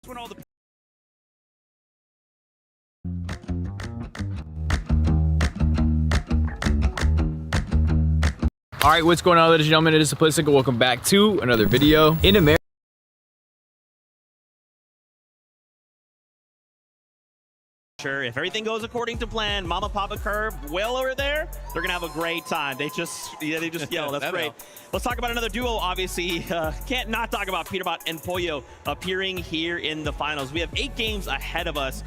When all the All right, what's going on, ladies and gentlemen? It is Simplistic. Welcome back to another video. In America, if everything goes according to plan, Mama Papa Curve well over there, they're gonna have a great time. They just yell. That's great. Let's talk about another duo. Obviously, can't not talk about Peterbot and Pollo appearing here in the finals. We have 8 games ahead of us.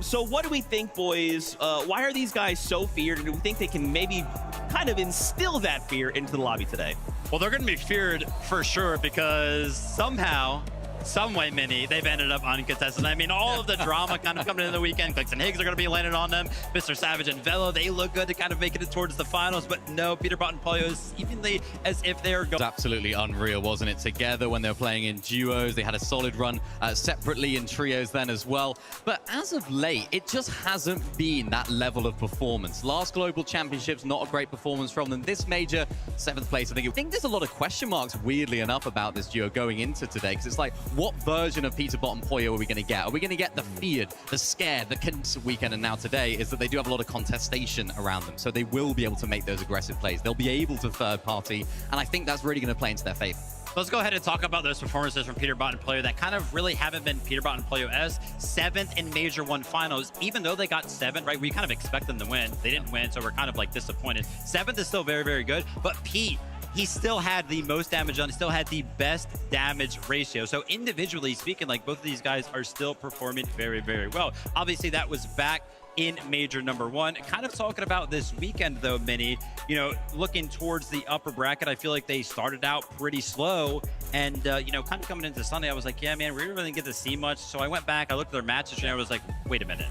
So what do we think, boys? Why are these guys so feared, and do we think they can maybe kind of instill that fear into the lobby today? Well, they're going to be feared for sure because somehow, some way, Mini, they've ended up uncontested. I mean, all of the drama kind of coming into the weekend. Clicks and Higgs are going to be landing on them. Mr. Savage and Velo, they look good to kind of make it towards the finals, but no, Peterbot and Pollo is evenly as if they are going. Absolutely unreal, wasn't it? Together when they were playing in duos, they had a solid run separately in trios then as well. But as of late, it just hasn't been that level of performance. Last Global Championships, not a great performance from them. This major, 7th place, I think there's a lot of question marks, weirdly enough, about this duo going into today, because it's like, what version of Peterbot and Pollo are we going to get? Are we going to get the feared, the scared, the weekend? And now today is that they do have a lot of contestation around them, so they will be able to make those aggressive plays. They'll be able to third party, and I think that's really going to play into their favor. Let's go ahead and talk about those performances from Peterbot and Pollo that kind of really haven't been Peterbot and Pollo as 7th in Major 1 finals. Even though they got 7, right, we kind of expect them to win. They didn't win, so we're kind of like disappointed. 7th is still very, very good, but Pete, he still had the most damage done, still had the best damage ratio. So individually speaking, like, both of these guys are still performing very, very well. Obviously, that was back in Major number 1. Kind of talking about this weekend though, Minnie, you know, looking towards the upper bracket, I feel like they started out pretty slow, and you know, kind of coming into Sunday, I was like, yeah, man, we really didn't get to see much. So I went back, I looked at their matches, and I was like, wait a minute.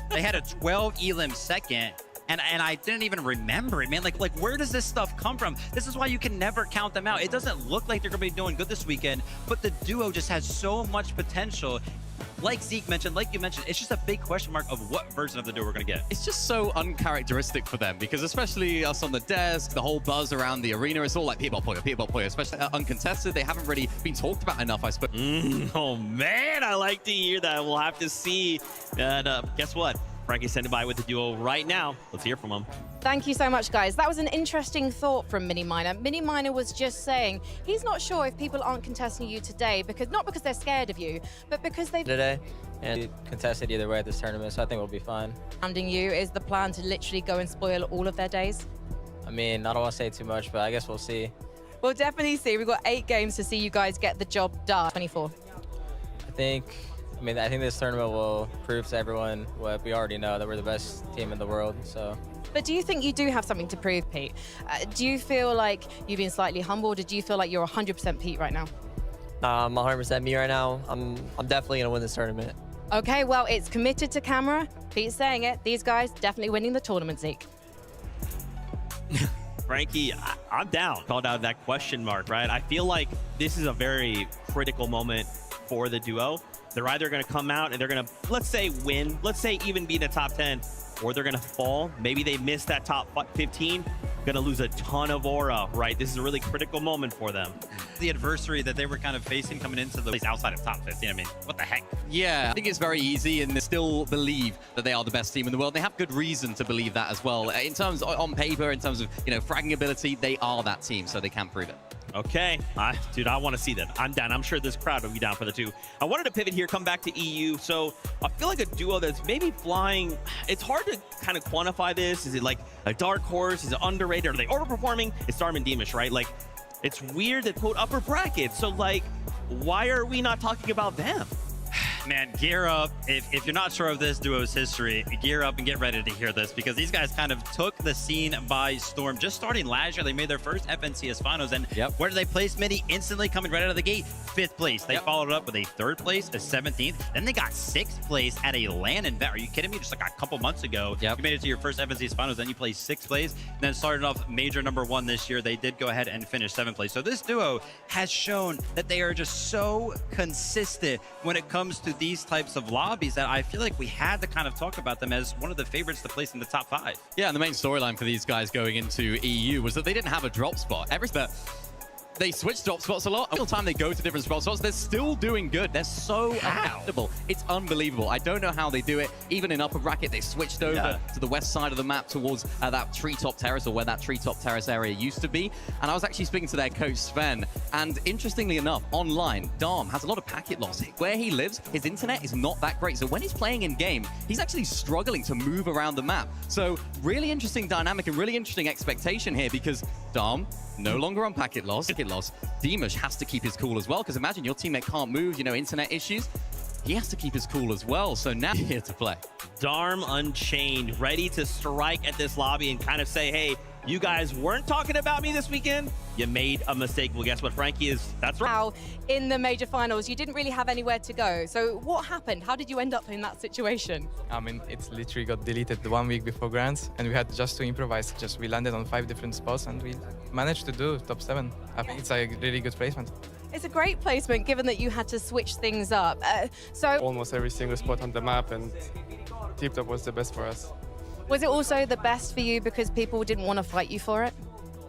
They had a 12 elim second. And I didn't even remember it, man. Like where does this stuff come from? This is why you can never count them out. It doesn't look like they're gonna be doing good this weekend, but the duo just has so much potential. Like Zeke mentioned, like you mentioned, it's just a big question mark of what version of the duo we're gonna get. It's just so uncharacteristic for them because especially us on the desk, the whole buzz around the arena, it's all like P-Ball Poyo, especially uncontested. They haven't really been talked about enough, I suppose. Oh man, I like to hear that. We'll have to see. And guess what? Frankie's standing by with the duo right now. Let's hear from him. Thank you so much, guys. That was an interesting thought from Mini Miner. Mini Miner was just saying he's not sure if people aren't contesting you today because not because they're scared of you, but because they've today and contested either way at this tournament, so I think we'll be fine. Surrounding you is the plan to literally go and spoil all of their days. I mean, I don't want to say too much, but I guess we'll see. We'll definitely see. We've got 8 games to see you guys get the job done. 24. I think this tournament will prove to everyone what we already know, that we're the best team in the world. So. But do you think you do have something to prove, Pete? Do you feel like you've been slightly humbled, or do you feel like you're 100% Pete right now? I'm 100% me right now. I'm definitely gonna win this tournament. Okay, well, it's committed to camera. Pete's saying it. These guys definitely winning the tournament, Zeke. Frankie, I'm down. Called out that question mark, right? I feel like this is a very critical moment for the duo. They're either going to come out and they're going to, let's say, win, let's say even be in the top 10, or they're going to fall. Maybe they miss that top 15, going to lose a ton of aura, right? This is a really critical moment for them. The adversary that they were kind of facing coming into the place outside of top 15, I mean, what the heck? Yeah, I think it's very easy, and they still believe that they are the best team in the world. They have good reason to believe that as well. In terms on paper, in terms of fragging ability, they are that team, so they can prove it. Okay, dude, I want to see that. I'm down. I'm sure this crowd will be down for the 2. I wanted to pivot here, come back to EU. So I feel like a duo that's maybe flying. It's hard to kind of quantify this. Is it like a dark horse? Is it underrated? Are they overperforming? It's Darm and Deemish, right? Like, it's weird that quote upper bracket. So like, why are we not talking about them? Man, gear up. If you're not sure of this duo's history, gear up and get ready to hear this, because these guys kind of took the scene by storm. Just starting last year, they made their first FNCS finals, and where did they place Mini? Instantly coming right out of the gate, 5th place. They followed up with a 3rd place, a 17th. Then they got 6th place at a LAN event. Are you kidding me? Just like a couple months ago, you made it to your first FNCS finals, then you placed 6th place, and then started off major #1 this year. They did go ahead and finish 7th place. So this duo has shown that they are just so consistent when it comes to these types of lobbies that I feel like we had to kind of talk about them as one of the favorites to place in the top 5. Yeah, and the main storyline for these guys going into EU was that they didn't have a drop spot. They switch drop spots a lot. Every time they go to different drop spots, they're still doing good. They're so adaptable. It's unbelievable. I don't know how they do it. Even in upper bracket, they switched over to the west side of the map towards that treetop terrace, or where that treetop terrace area used to be. And I was actually speaking to their coach, Sven. And interestingly enough, online, Darm has a lot of packet loss. Where he lives, his internet is not that great. So when he's playing in game, he's actually struggling to move around the map. So really interesting dynamic and really interesting expectation here, because Darm, no longer on packet loss. Deemish has to keep his cool as well, because imagine your teammate can't move, internet issues. He has to keep his cool as well, so now he's here to play. Darm Unchained, ready to strike at this lobby and kind of say, hey, you guys weren't talking about me this weekend. You made a mistake. Well, guess what, Frankie is? That's right. Now, in the major finals, you didn't really have anywhere to go. So what happened? How did you end up in that situation? I mean, it's literally got deleted 1 week before Grands, and we had just to improvise. We landed on 5 different spots, and we managed to do top 7. I think it's a really good placement. It's a great placement, given that you had to switch things up. Almost every single spot on the map, and Tip Top was the best for us. Was it also the best for you because people didn't want to fight you for it?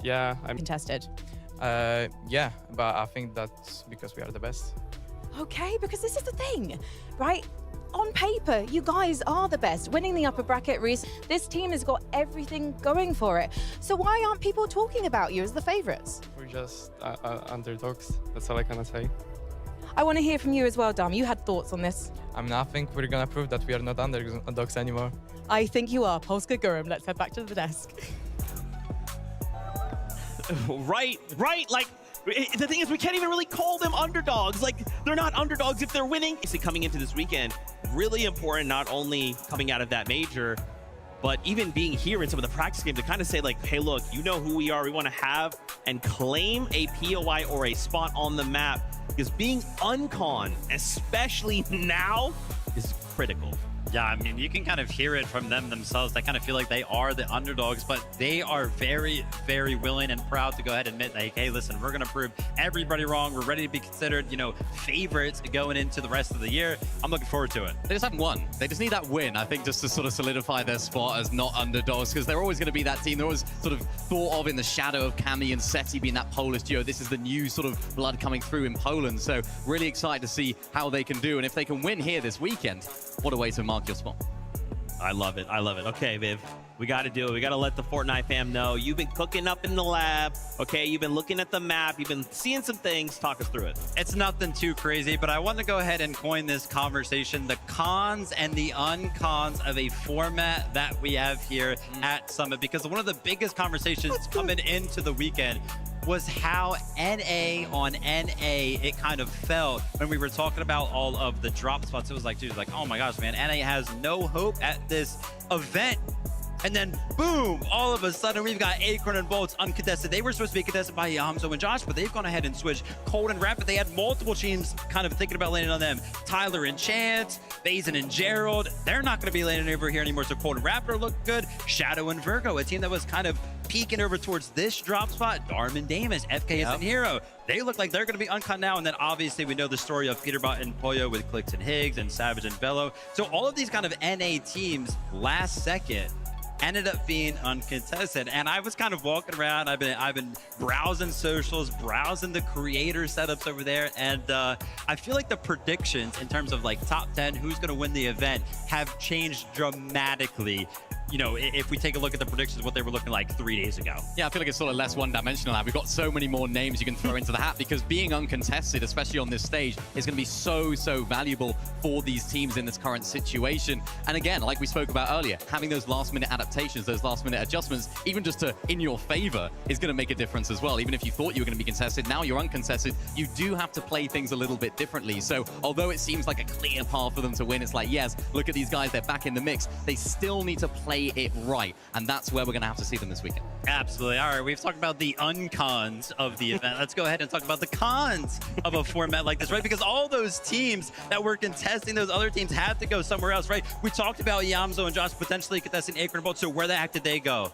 Yeah, I'm contested. Yeah, but I think that's because we are the best. Okay, because this is the thing, right? On paper, you guys are the best. Winning the upper bracket, this team has got everything going for it. So why aren't people talking about you as the favorites? We're just underdogs. That's all I can say. I want to hear from you as well, Dom. You had thoughts on this. I mean, I think we're going to prove that we are not underdogs anymore. I think you are. Polska Gurum. Let's head back to the desk. Right. Like, the thing is, we can't even really call them underdogs. Like, they're not underdogs if they're winning. It's coming into this weekend, really important, not only coming out of that major, but even being here in some of the practice games to kind of say, like, hey, look, you know who we are. We want to have and claim a POI or a spot on the map, because being uncon, especially now, is critical. Yeah, I mean, you can kind of hear it from them themselves. They kind of feel like they are the underdogs, but they are very, very willing and proud to go ahead and admit, like, hey, listen, we're going to prove everybody wrong. We're ready to be considered, you know, favorites going into the rest of the year. I'm looking forward to it. They just haven't won. They just need that win, I think, just to sort of solidify their spot as not underdogs, because they're always going to be that team. They're always sort of thought of in the shadow of Cammy and Seti being that Polish duo. This is the new sort of blood coming through in Poland. So really excited to see how they can do. And if they can win here this weekend, what a way to mark your spot. I love it. I love it. Okay, Viv, we got to do it. We got to let the Fortnite fam know. You've been cooking up in the lab, okay? You've been looking at the map. You've been seeing some things. Talk us through it. It's nothing too crazy, but I want to go ahead and coin this conversation, the cons and the uncons of a format that we have here at Summit, because one of the biggest conversations coming into the weekend was how NA on NA it kind of felt when we were talking about all of the drop spots. It was like, dude, like, oh my gosh, man, NA has no hope at this event. And then, boom, all of a sudden, we've got Acorn and Bolts uncontested. They were supposed to be contested by Yamzo and Josh, but they've gone ahead and switched Cold and Rapid. They had multiple teams kind of thinking about landing on them. Tyler and Chance, Basin and Gerald, they're not going to be landing over here anymore, so Cold and Rapid are looking good. Shadow and Virgo, a team that was kind of peeking over towards this drop spot. Darman Damus, FKS and Hero, they look like they're going to be uncut now. And then obviously we know the story of Peterbot and Pollo with Clicks and Higgs and Savage and Bello. So all of these kind of NA teams last second ended up being uncontested. And I was kind of walking around. I've been browsing socials, browsing the creator setups over there, and I feel like the predictions in terms of like top 10, who's going to win the event, have changed dramatically. You know, if we take a look at the predictions, what they were looking like 3 days ago. Yeah, I feel like it's sort of less one-dimensional now. We've got so many more names you can throw into the hat, because being uncontested, especially on this stage, is going to be so valuable for these teams in this current situation. And again, like we spoke about earlier, having those last-minute adaptations, those last-minute adjustments, even just to in your favor, is going to make a difference as well. Even if you thought you were going to be contested, now you're uncontested, you do have to play things a little bit differently. So although it seems like a clear path for them to win, it's like, yes, look at these guys, they're back in the mix. They still need to play it right, and that's where we're going to have to see them this weekend. Absolutely. All right, we've talked about the uncons of the event. Let's go ahead and talk about the cons of a format like this, right? Because all those teams that were contesting those other teams had to go somewhere else, right? We talked about Yamzo and Josh potentially contesting Acorn and Bolt, so where the heck did they go?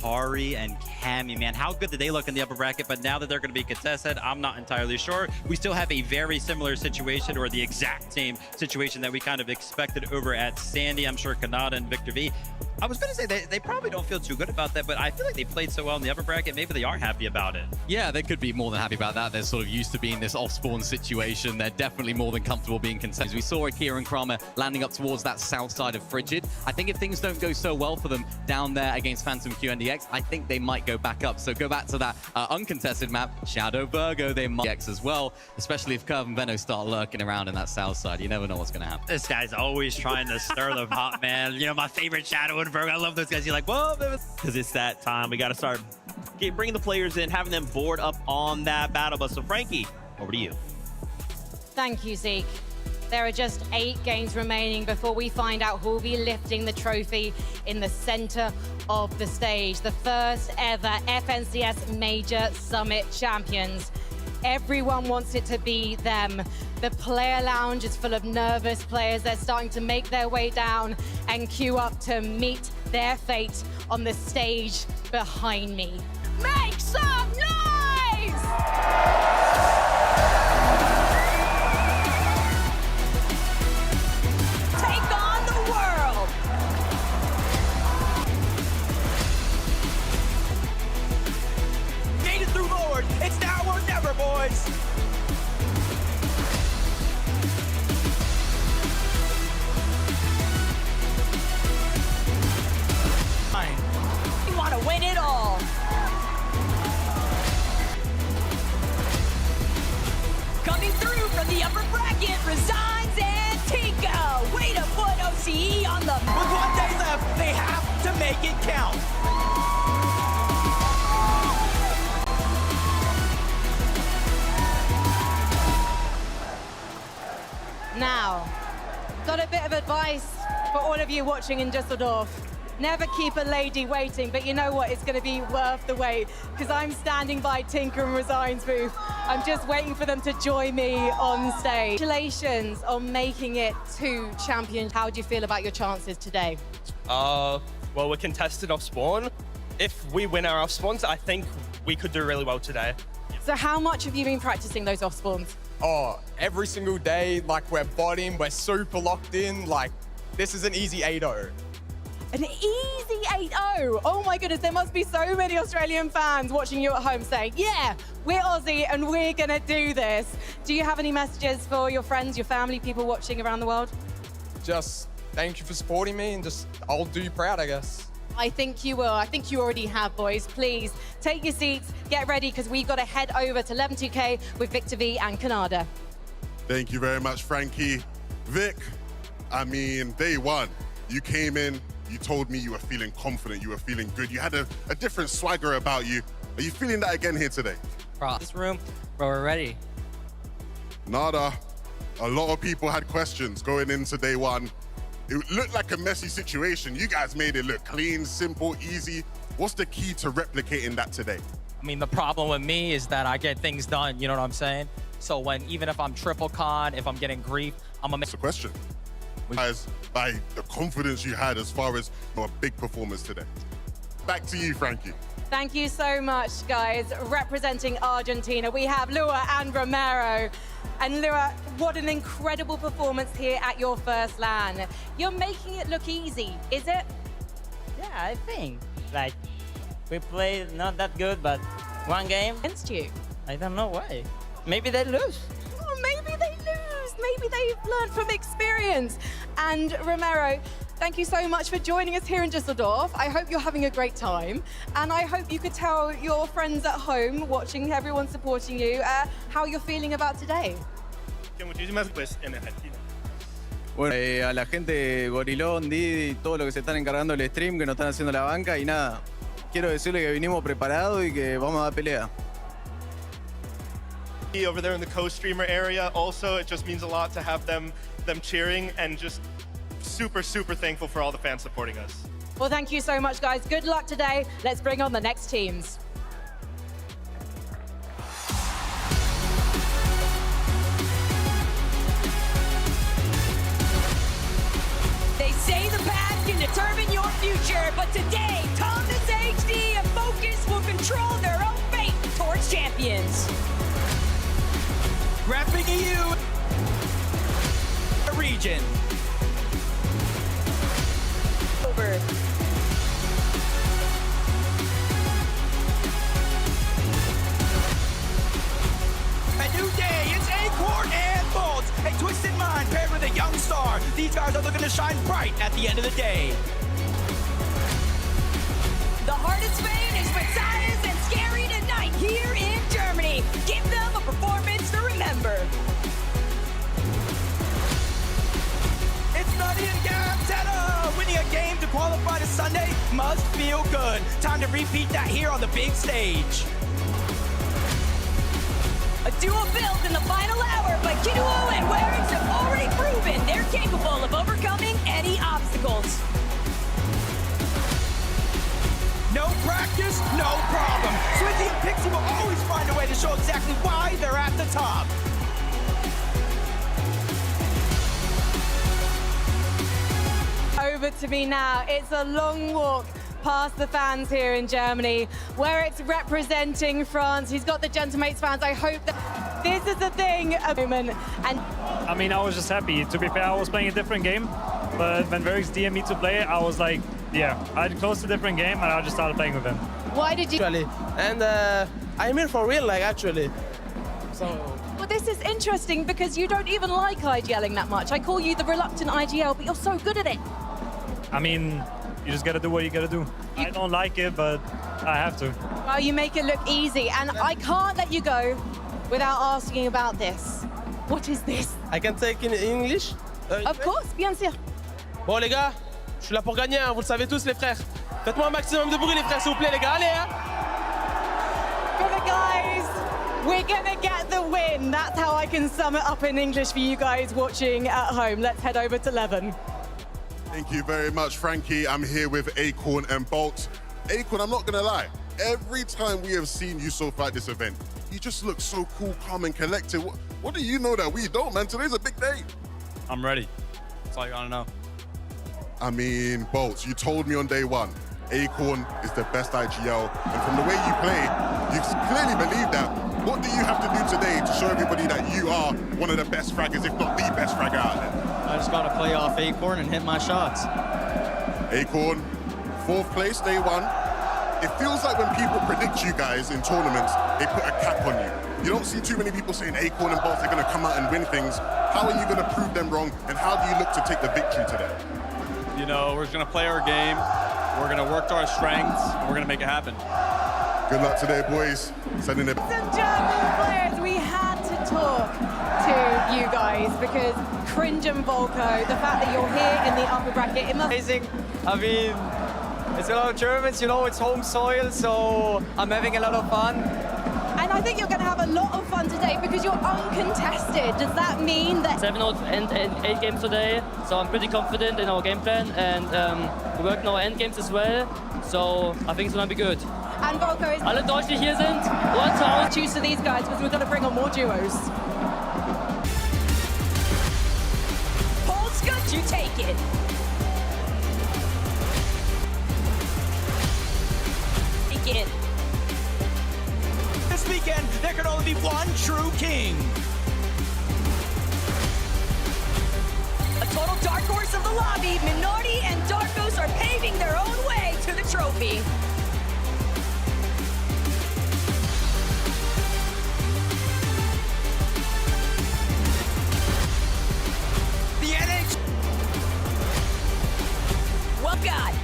Hari and Cammy, man, how good did they look in the upper bracket? But now that they're going to be contested, I'm not entirely sure. We still have a very similar situation, or the exact same situation that we kind of expected over at Sandy. I'm sure Kanata and Victor V, I was going to say they probably don't feel too good about that, but I feel like they played so well in the upper bracket, maybe they are happy about it. Yeah, they could be more than happy about that. They're sort of used to being this off-spawn situation. They're definitely more than comfortable being contested. We saw Akira and Kramer landing up towards that south side of Frigid. I think if things don't go so well for them down there against Phantom QNDX, I think they might go back up. So go back to that uncontested map. Shadow Virgo, they might X as well, especially if Curve and Veno start lurking around in that south side. You never know what's going to happen. This guy's always trying to stir the pot, man. You know, my favorite Shadow and Virgo. I love those guys. You're like, whoa, because it's that time. We got to start bringing the players in, having them board up on that battle bus. So Frankie, over to you. Thank you, Zeke. There are just 8 games remaining before we find out who will be lifting the trophy in the center of the stage. The first ever FNCS Major Summit champions. Everyone wants it to be them. The player lounge is full of nervous players. They're starting to make their way down and queue up to meet their fate on the stage behind me. Make some noise! It's now or never, boys. You want to win it all. Coming through from the upper bracket, Resigns and Tinko. Way to put OCE on the... With 1 day left, they have to make it count. Now, got a bit of advice for all of you watching in Düsseldorf. Never keep a lady waiting, but you know what? It's going to be worth the wait because I'm standing by Tinker and Resign's booth. I'm just waiting for them to join me on stage. Congratulations on making it to champions. How do you feel about your chances today? Well, we're contested off spawn. If we win our off spawns, I think we could do really well today. So how much have you been practicing those off spawns? Oh, every single day, like we're botting, we're super locked in, like this is an easy 8-0. An easy 8-0. Oh my goodness, there must be so many Australian fans watching you at home saying, yeah, we're Aussie and we're gonna do this. Do you have any messages for your friends, your family, people watching around the world? Just thank you for supporting me and just I'll do you proud, I guess. I think you will. I think you already have, boys. Please take your seats, get ready, because we've got to head over to 11-2K with Victor V and Canada. Thank you very much, Frankie. Vic, I mean, day one, you came in, you told me you were feeling confident, you were feeling good, you had a different swagger about you. Are you feeling that again here today? Bro, this room, bro, we're ready. Nada. A lot of people had questions going into day one. It looked like a messy situation. You guys made it look clean, simple, easy. What's the key to replicating that today? I mean, the problem with me is that I get things done, you know what I'm saying? So even if I'm triple con, if I'm getting grief, I'm gonna make... That's the question. Guys, by the confidence you had as far as a big performance today. Back to you, Frankie. Thank you so much, guys. Representing Argentina, we have Lua and Romero. And Lua, what an incredible performance here at your first LAN. You're making it look easy, is it? Yeah, I think. Like, we played not that good, but one game. Against you? I don't know why. Maybe they lose. Oh, maybe they lose. Maybe they've learned from experience. And Romero, thank you so much for joining us here in Düsseldorf. I hope you're having a great time. And I hope you could tell your friends at home, watching, everyone supporting you, how you're feeling about today. Que muchísimas, pues, en Argentina. Bueno, a la gente, Gorilón, Didi, todo lo que se están encargando del stream, que nos están haciendo la banca y nada. Quiero decirle que vinimos preparados y que vamos a dar pelea. Over there in the co-streamer area, also, it just means a lot to have them cheering and just super, super thankful for all the fans supporting us. Well, thank you so much, guys. Good luck today. Let's bring on the next teams. They say the past can determine your future, but today, Thomas HD and Focus will control their own fate towards champions. Repping you, region. Over. A new day, it's Acorn and Bolt. A twisted mind paired with a young star. These guys are looking to shine bright at the end of the day. The hardest fate is Matthias and Scary tonight here in Germany. Give them a performance to remember. It's Nutty and Gantetta. Winning a game to qualify to Sunday must feel good. Time to repeat that here on the big stage. A duo built in the final hour, but Kiduo and Warings have already proven they're capable of overcoming any obstacles. No practice, no problem. Swizzy and Pixie will always find a way to show exactly why they're at the top. Over to me now. It's a long walk past the fans here in Germany, where it's representing France. He's got the Gentlemates fans. I hope that this is the thing at the moment. And I mean, I was just happy. To be fair, I was playing a different game, but when Verix DM'd me to play, I was like, yeah, I had closed a different game and I just started playing with him. Why did you? Actually, and I'm here for real, like actually. So. Well, this is interesting because you don't even like IGLing that much. I call you the reluctant IGL, but you're so good at it. I mean, you just gotta do what you gotta do. I don't like it, but I have to. Well, you make it look easy, and I can't let you go without asking about this. What is this? I can take in English? Of course, bien sûr. Bon les gars, je suis là pour gagner, hein, vous le savez tous les frères. Faites-moi un maximum de bruit les frères, s'il vous plaît les gars, allez hein. For the guys, we're gonna get the win. That's how I can sum it up in English for you guys watching at home. Let's head over to 11. Thank you very much, Frankie. I'm here with Acorn and Bolt. Acorn, I'm not gonna lie. Every time we have seen you so far at this event, you just look so cool, calm, and collected. What do you know that we don't, man? Today's a big day. I'm ready. That's all you gotta know. I mean, Bolt, you told me on day one, Acorn is the best IGL, and from the way you play, you clearly believe that. What do you have to do today to show everybody that you are one of the best fraggers, if not the best fragger out there? I just gotta play off Acorn and hit my shots. Acorn, 4th place, day one. It feels like when people predict you guys in tournaments, they put a cap on you. You don't see too many people saying Acorn and Bolt are gonna come out and win things. How are you gonna prove them wrong, and how do you look to take the victory today? You know, we're just gonna play our game. We're gonna work to our strengths, and we're gonna make it happen. Good luck today, boys. Sending it. Ladies and gentlemen, players, we had to talk to you guys because Cringe and Volko, the fact that you're here in the upper bracket, it must... Amazing. I mean, it's a lot of Germans, you know, it's home soil, so I'm having a lot of fun. And I think you're going to have a lot of fun today because you're uncontested. Does that mean that... 7 out and 8 games today, so I'm pretty confident in our game plan, and we work on our end games as well, so I think it's going to be good. And Volko is... Alle Deutsche hier sind, what's out? Choose to these guys because we're going to bring on more duos. Polska, you take it. Take it. This weekend, there could only be one true king. A total dark horse of the lobby, Minority and Darkos are paving their own way to the trophy. The NH. Well, God.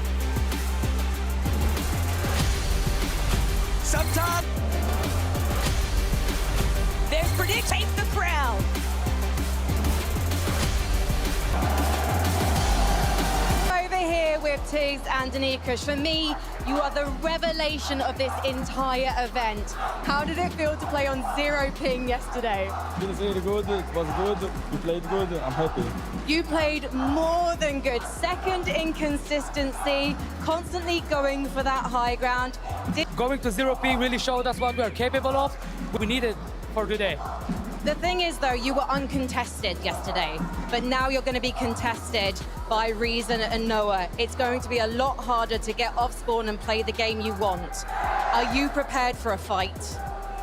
Sometimes. There's Predict, take the crown. Over here with Tiggs and Danica. For me, you are the revelation of this entire event. How did it feel to play on 0 ping yesterday? It was really good, it was good, we played good, I'm happy. You played more than good. Second in consistency, constantly going for that high ground. Going to 0 ping really showed us what we're capable of. We needed for today. The thing is, though, you were uncontested yesterday, but now you're going to be contested by Reason and Noah. It's going to be a lot harder to get off spawn and play the game you want. Are you prepared for a fight?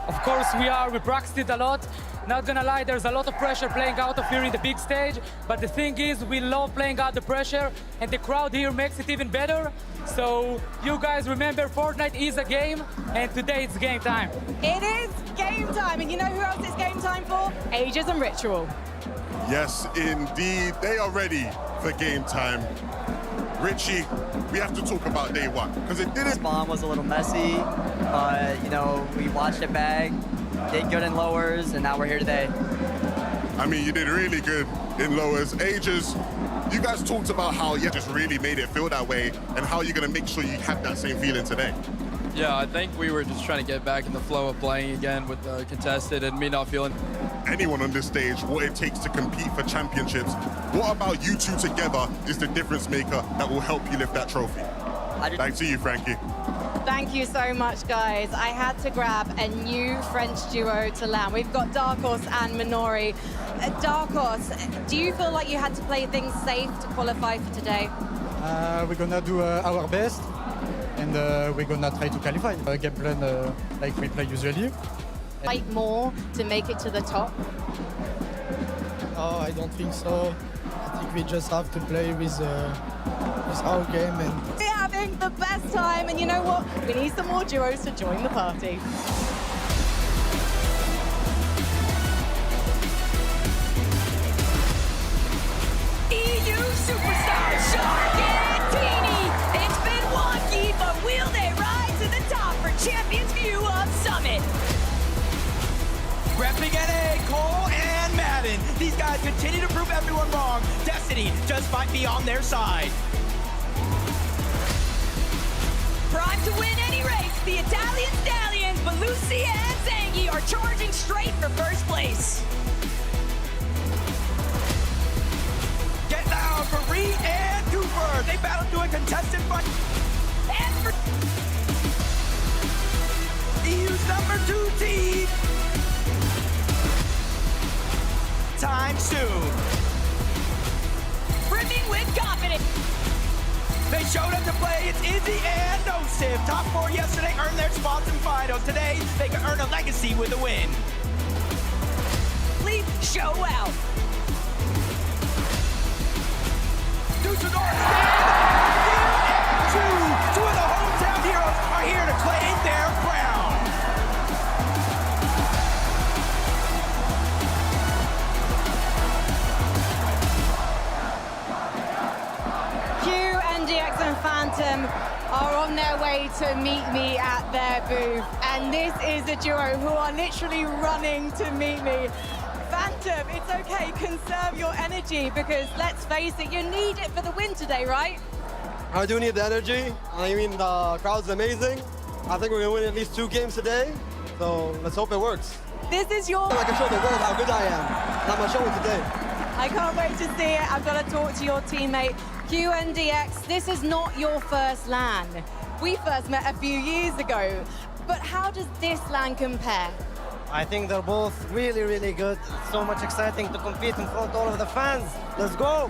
Of course we are. We practiced it a lot. Not gonna lie, there's a lot of pressure playing out of here in the big stage, but the thing is, we love playing out the pressure, and the crowd here makes it even better. So you guys remember, Fortnite is a game, and today it's game time. It is game time, and you know who else it's game time for? Ages and Ritual. Yes, indeed. They are ready for game time. Richie, we have to talk about day one, because it didn't... Spawn was a little messy, but, you know, we watched it back, did good in lowers, and now we're here today. I mean, you did really good in lowers. Ages, you guys talked about how you just really made it feel that way, and how you're going to make sure you have that same feeling today. Yeah, I think we were just trying to get back in the flow of playing again with the contested and me not feeling... Anyone on this stage, what it takes to compete for championships. What about you two together is the difference maker that will help you lift that trophy? Back to you, Frankie. Thank you so much, guys. I had to grab a new French duo to land. We've got Darkos and Minori. Darkos, do you feel like you had to play things safe to qualify for today? We're gonna do our best, and we're gonna try to qualify. Game plan like we play usually. Fight more to make it to the top? Oh, I don't think so. I think we just have to play with our game. And We're having the best time, and you know what? We need some more duos to join the party. EU superstar Shark and Teeny. It's been wonky, but will they rise to the top for Champions View of Summit? Repping NA, Cole and Madden. These guys continue to prove everyone wrong. Destiny just might be on their side. Prime to win any race, the Italian Stallions, Belusi and Zangi are charging straight for first place. Get down for Reed and Cooper. they battle through a contested fight. And for EU's number 2 team, time soon. Brimming with confidence. They showed up to play. It's Izzy and No Civ. Top 4 yesterday earned their spots in finals. Today, they can earn a legacy with a win. Please show out. Dusseldorf two of the hometown heroes are here to claim their crown. Q, NGX and Phantom are on their way to meet me at their booth. And this is a duo who are literally running to meet me. Phantom, it's okay, conserve your energy because let's face it, you need it for the win today, right? I do need the energy. I mean, the crowd's amazing. I think we're gonna win at least 2 games today. So let's hope it works. This is your... I can show the world how good I am. And I'm gonna show it today. I can't wait to see it. I've got to talk to your teammate. QNDX, this is not your first LAN. We first met a few years ago. But how does this LAN compare? I think they're both really, really good. It's so much exciting to compete in front of all of the fans. Let's go!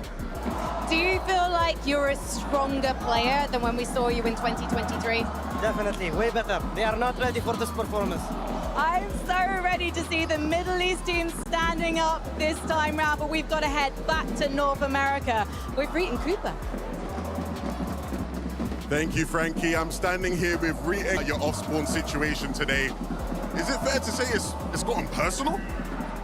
Do you feel like you're a stronger player than when we saw you in 2023? Definitely, way better. They are not ready for this performance. I'm so ready to see the Middle East team standing up this time round, but we've got to head back to North America with Reet and Cooper. Thank you, Frankie. I'm standing here with Reet. Your off-spawn situation today. Is it fair to say it's gotten personal?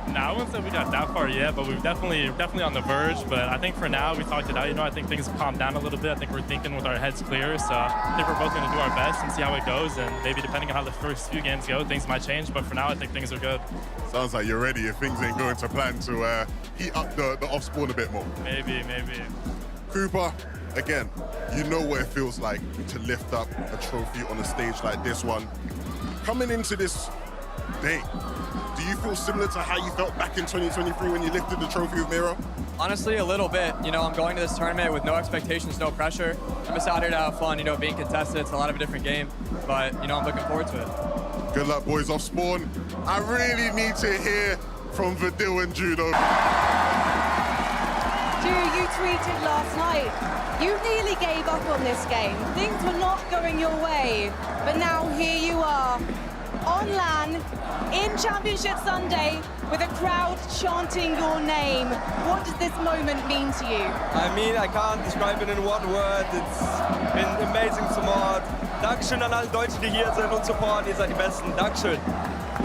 No, I wouldn't say we got that far yet, but we've definitely on the verge. But I think for now, we talked it out. You know, I think things have calmed down a little bit. I think we're thinking with our heads clear. So I think we're both going to do our best and see how it goes. And maybe depending on how the first few games go, things might change. But for now, I think things are good. Sounds like you're ready if things ain't going to plan to heat up the off-spawn a bit more. Maybe. Cooper, again, you know what it feels like to lift up a trophy on a stage like this one. Coming into this day, do you feel similar to how you felt back in 2023 when you lifted the trophy with Miro? Honestly, a little bit. You know, I'm going to this tournament with no expectations, no pressure. I'm just out here to have fun, you know, being contested. It's a lot of a different game, but, you know, I'm looking forward to it. Good luck, boys, off spawn. I really need to hear from Vidil and Judo. Drew, you tweeted last night. You nearly gave up on this game. Things were not going your way, but now here you are, on LAN, in Championship Sunday, with a crowd chanting your name. What does this moment mean to you? I mean, I can't describe it in one word. It's been amazing support. Dankeschön an alle Deutschen, die hier sind und supporten. Ihr seid die Besten. Dankeschön.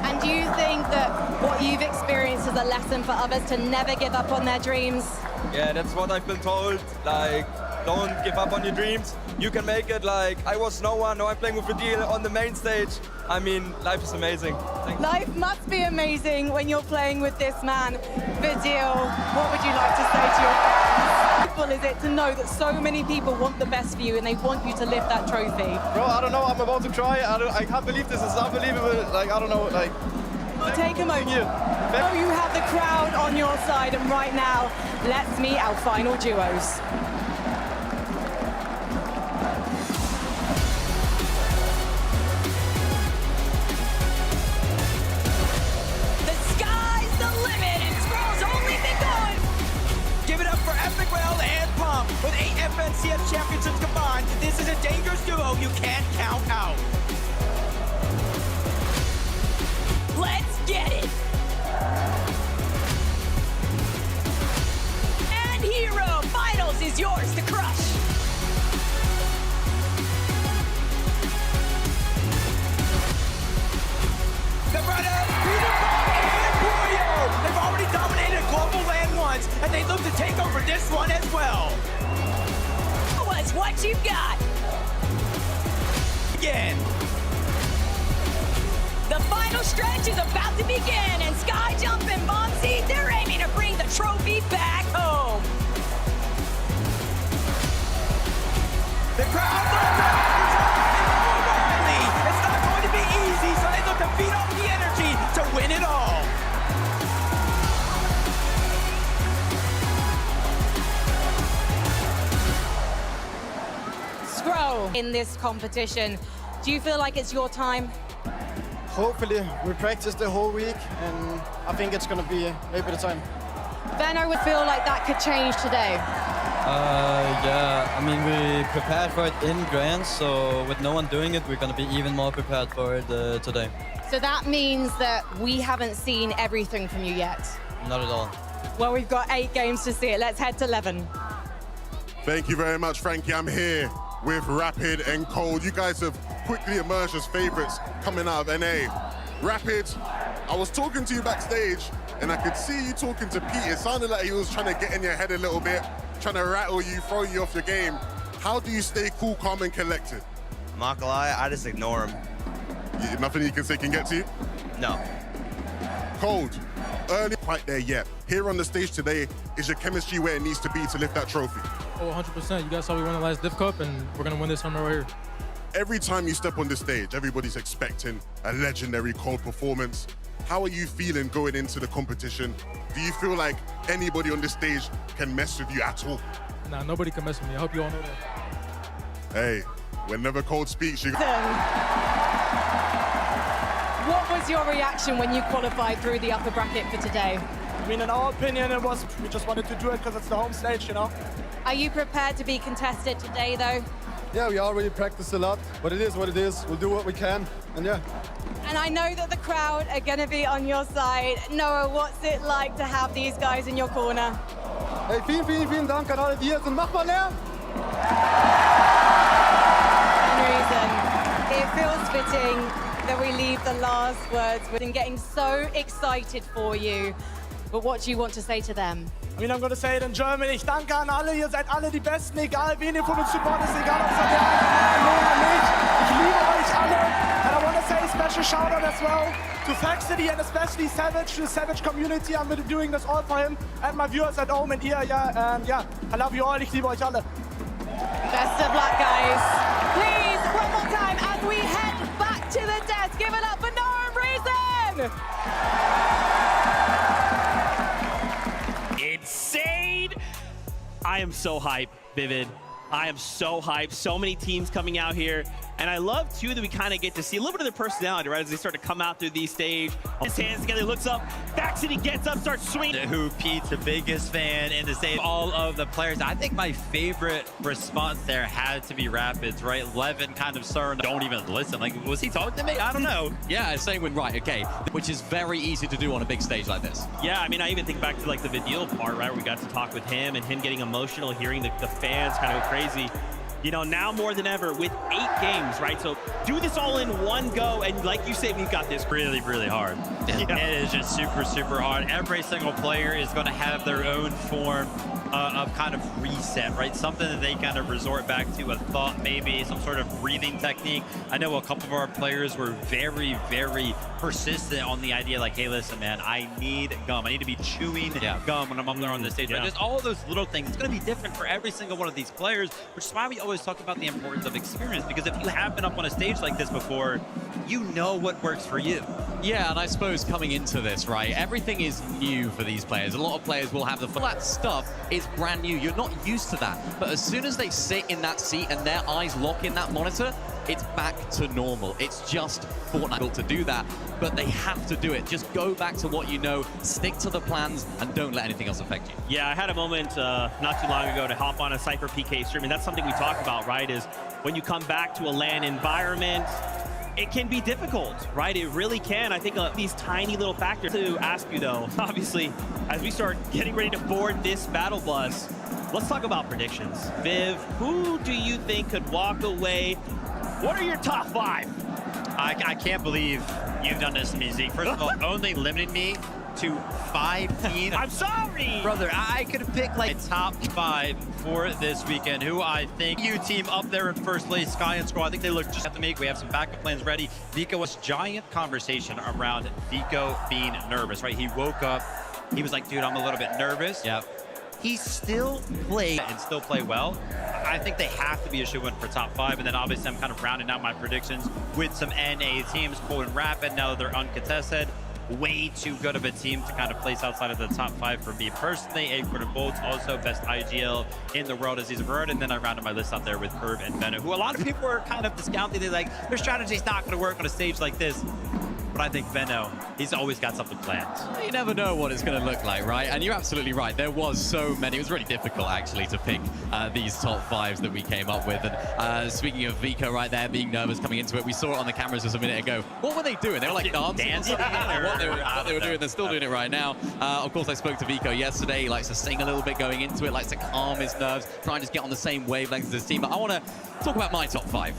And do you think that what you've experienced is a lesson for others to never give up on their dreams? Yeah, that's what I've been told. Like, don't give up on your dreams. You can make it. Like, I was no one. Now I'm playing with Vidil on the main stage. I mean, life is amazing. Thanks. Life must be amazing when you're playing with this man. Vidil, what would you like to say to your fans? How beautiful is it to know that so many people want the best for you and they want you to lift that trophy? Bro, I don't know. I'm about to cry. I can't believe this. It's unbelievable. Like, I don't know. Like, take a moment. Now you have the crowd on your side, and right now, let's meet our final duos. The sky's the limit, and Scroll's only been going. Give it up for Epic Well and Pump. With 8 FNCS championships combined, this is a dangerous duo you can't count out. Let's get it. And Hero Finals is yours to crush. The brothers, Peter Pan and Wario. They've already dominated global land once, and they look to take over this one as well. Show us what you've got. Again. The final stretch is about to begin, and Skyjump and Bombsy, they're aiming to bring the trophy back home. The crowd looks O'Reilly. It's not going to be easy, so they look to feed off the energy to win it all. go in this competition. Do you feel like it's your time? Hopefully, we practiced the whole week, and I think it's going to be maybe the time. Benno would feel like that could change today. Yeah, I mean, we prepared for it in Grand, so with no one doing it, we're going to be even more prepared for it today. So that means that we haven't seen everything from you yet. Not at all. Well, we've got 8 games to see it. Let's head to 11. Thank you very much, Frankie. I'm here with Rapid and Cold. You guys have quickly emerged as favorites coming out of NA. Rapid, I was talking to you backstage, and I could see you talking to Pete. It sounded like he was trying to get in your head a little bit, trying to rattle you, throw you off your game. How do you stay cool, calm, and collected? I'm not gonna lie, I just ignore him. Nothing you can say can get to you? No. Cold, early, quite there yet. Here on the stage today, is your chemistry where it needs to be to lift that trophy? Oh, 100%. You guys saw we won the last Div Cup, and we're gonna win this tournament right here. Every time you step on the stage, everybody's expecting a legendary Cold performance. How are you feeling going into the competition? Do you feel like anybody on the stage can mess with you at all? Nah, nobody can mess with me. I hope you all know that. Hey, whenever Cold speaks, you... What was your reaction when you qualified through the upper bracket for today? I mean, in our opinion, we just wanted to do it because it's the home stage, you know? Are you prepared to be contested today, though? Yeah, we already practiced a lot, but it is what it is. We'll do what we can, and yeah. And I know that the crowd are going to be on your side. Noah, what's it like to have these guys in your corner? Hey, vielen Dank an alle, die hier sind. Mach mal Lärm! Reason, it feels fitting that we leave the last words with and getting so excited for you. But what do you want to say to them? I mean, I'm going to say it in German. Ich danke an alle, ihr seid alle die Besten, egal wen ihr von uns supportet, egal ob es an der oder nicht. Ich liebe euch alle. And I want to say a special shout out as well to Faxity and especially Savage, to the Savage community. I'm doing this all for him and my viewers at home and here. Yeah, I love you all. Ich liebe euch alle. Best of luck, guys. Please, one more time as we head back to the desk. Give it up for Noah and Reason. Insane! I am so hyped, Vivid. I am so hyped. So many teams coming out here. And I love, too, that we kind of get to see a little bit of their personality, right? As they start to come out through these stage. His hands together, looks up. Faxity gets up, starts swinging. Who Pete's the biggest fan in the stage. All of the players. I think my favorite response there had to be Rapids, right? Levin kind of starting to don't even listen. Like, was he talking to me? I don't know. Yeah, saying when right, okay. Which is very easy to do on a big stage like this. Yeah, I mean, I even think back to like the Vidil part, right? Where we got to talk with him and him getting emotional, hearing the fans kind of go crazy. You know, now more than ever with 8 games, right? So do this all in one go. And like you say, we've got this really, really hard. Yeah. It is just super, super hard. Every single player is going to have their own form of kind of reset, right? Something that they kind of resort back to, a thought maybe, some sort of breathing technique. I know a couple of our players were very, very persistent on the idea like, hey, listen, man, I need gum. I need to be chewing gum when I'm up there on the stage. Right? Just all of those little things. It's going to be different for every single one of these players, which is why we always talk about the importance of experience, because if you have been up on a stage like this before, you know what works for you. Yeah, and I suppose coming into this, right, everything is new for these players. A lot of players will have the flat stuff is brand new. You're not used to that. But as soon as they sit in that seat and their eyes lock in that monitor, it's back to normal. It's just FORTNITE to do that, but they have to do it. Just go back to what you know, stick to the plans, and don't let anything else affect you. Yeah, I had a moment not too long ago to hop on a Cypher PK stream, and that's something we talk about, right, is when you come back to a LAN environment, it can be difficult, right? It really can. I think these tiny little factors. To ask you, though, obviously, as we start getting ready to board this battle bus, let's talk about predictions. Viv, who do you think could walk away? What are your top 5? I can't believe you've done this to me, Zeke. First of all, only limited me to 5 teams. I'm sorry! Brother, I could have picked like top 5 for this weekend. Who I think you team up there in first place, Sky and Scroll. I think they look just have to make. We have some backup plans ready. Vico was giant conversation around Vico being nervous, right? He woke up, he was like, dude, I'm a little bit nervous. Yep. He still played and still play well. I think they have to be a shoo-in for top 5, and then obviously I'm kind of rounding out my predictions with some NA teams, Cold and Rapid. Now that they're uncontested, way too good of a team to kind of place outside of the top 5 for me personally. Acorn and Bolts also best IGL in the world as he's heard, and then I rounded my list out there with Curve and Venom, who a lot of people are kind of discounting. They're like, their strategy's not going to work on a stage like this. But I think Venno, he's always got something planned. You never know what it's going to look like, right? And you're absolutely right. There was so many. It was really difficult, actually, to pick these top 5s that we came up with. And speaking of Vico right there, being nervous coming into it, we saw it on the cameras just a minute ago. What were they doing? They were like dancing. What they were doing. They're still doing it right now. Of course, I spoke to Vico yesterday. He likes to sing a little bit going into it, likes to calm his nerves, try and just get on the same wavelength as his team. But I want to talk about my top 5.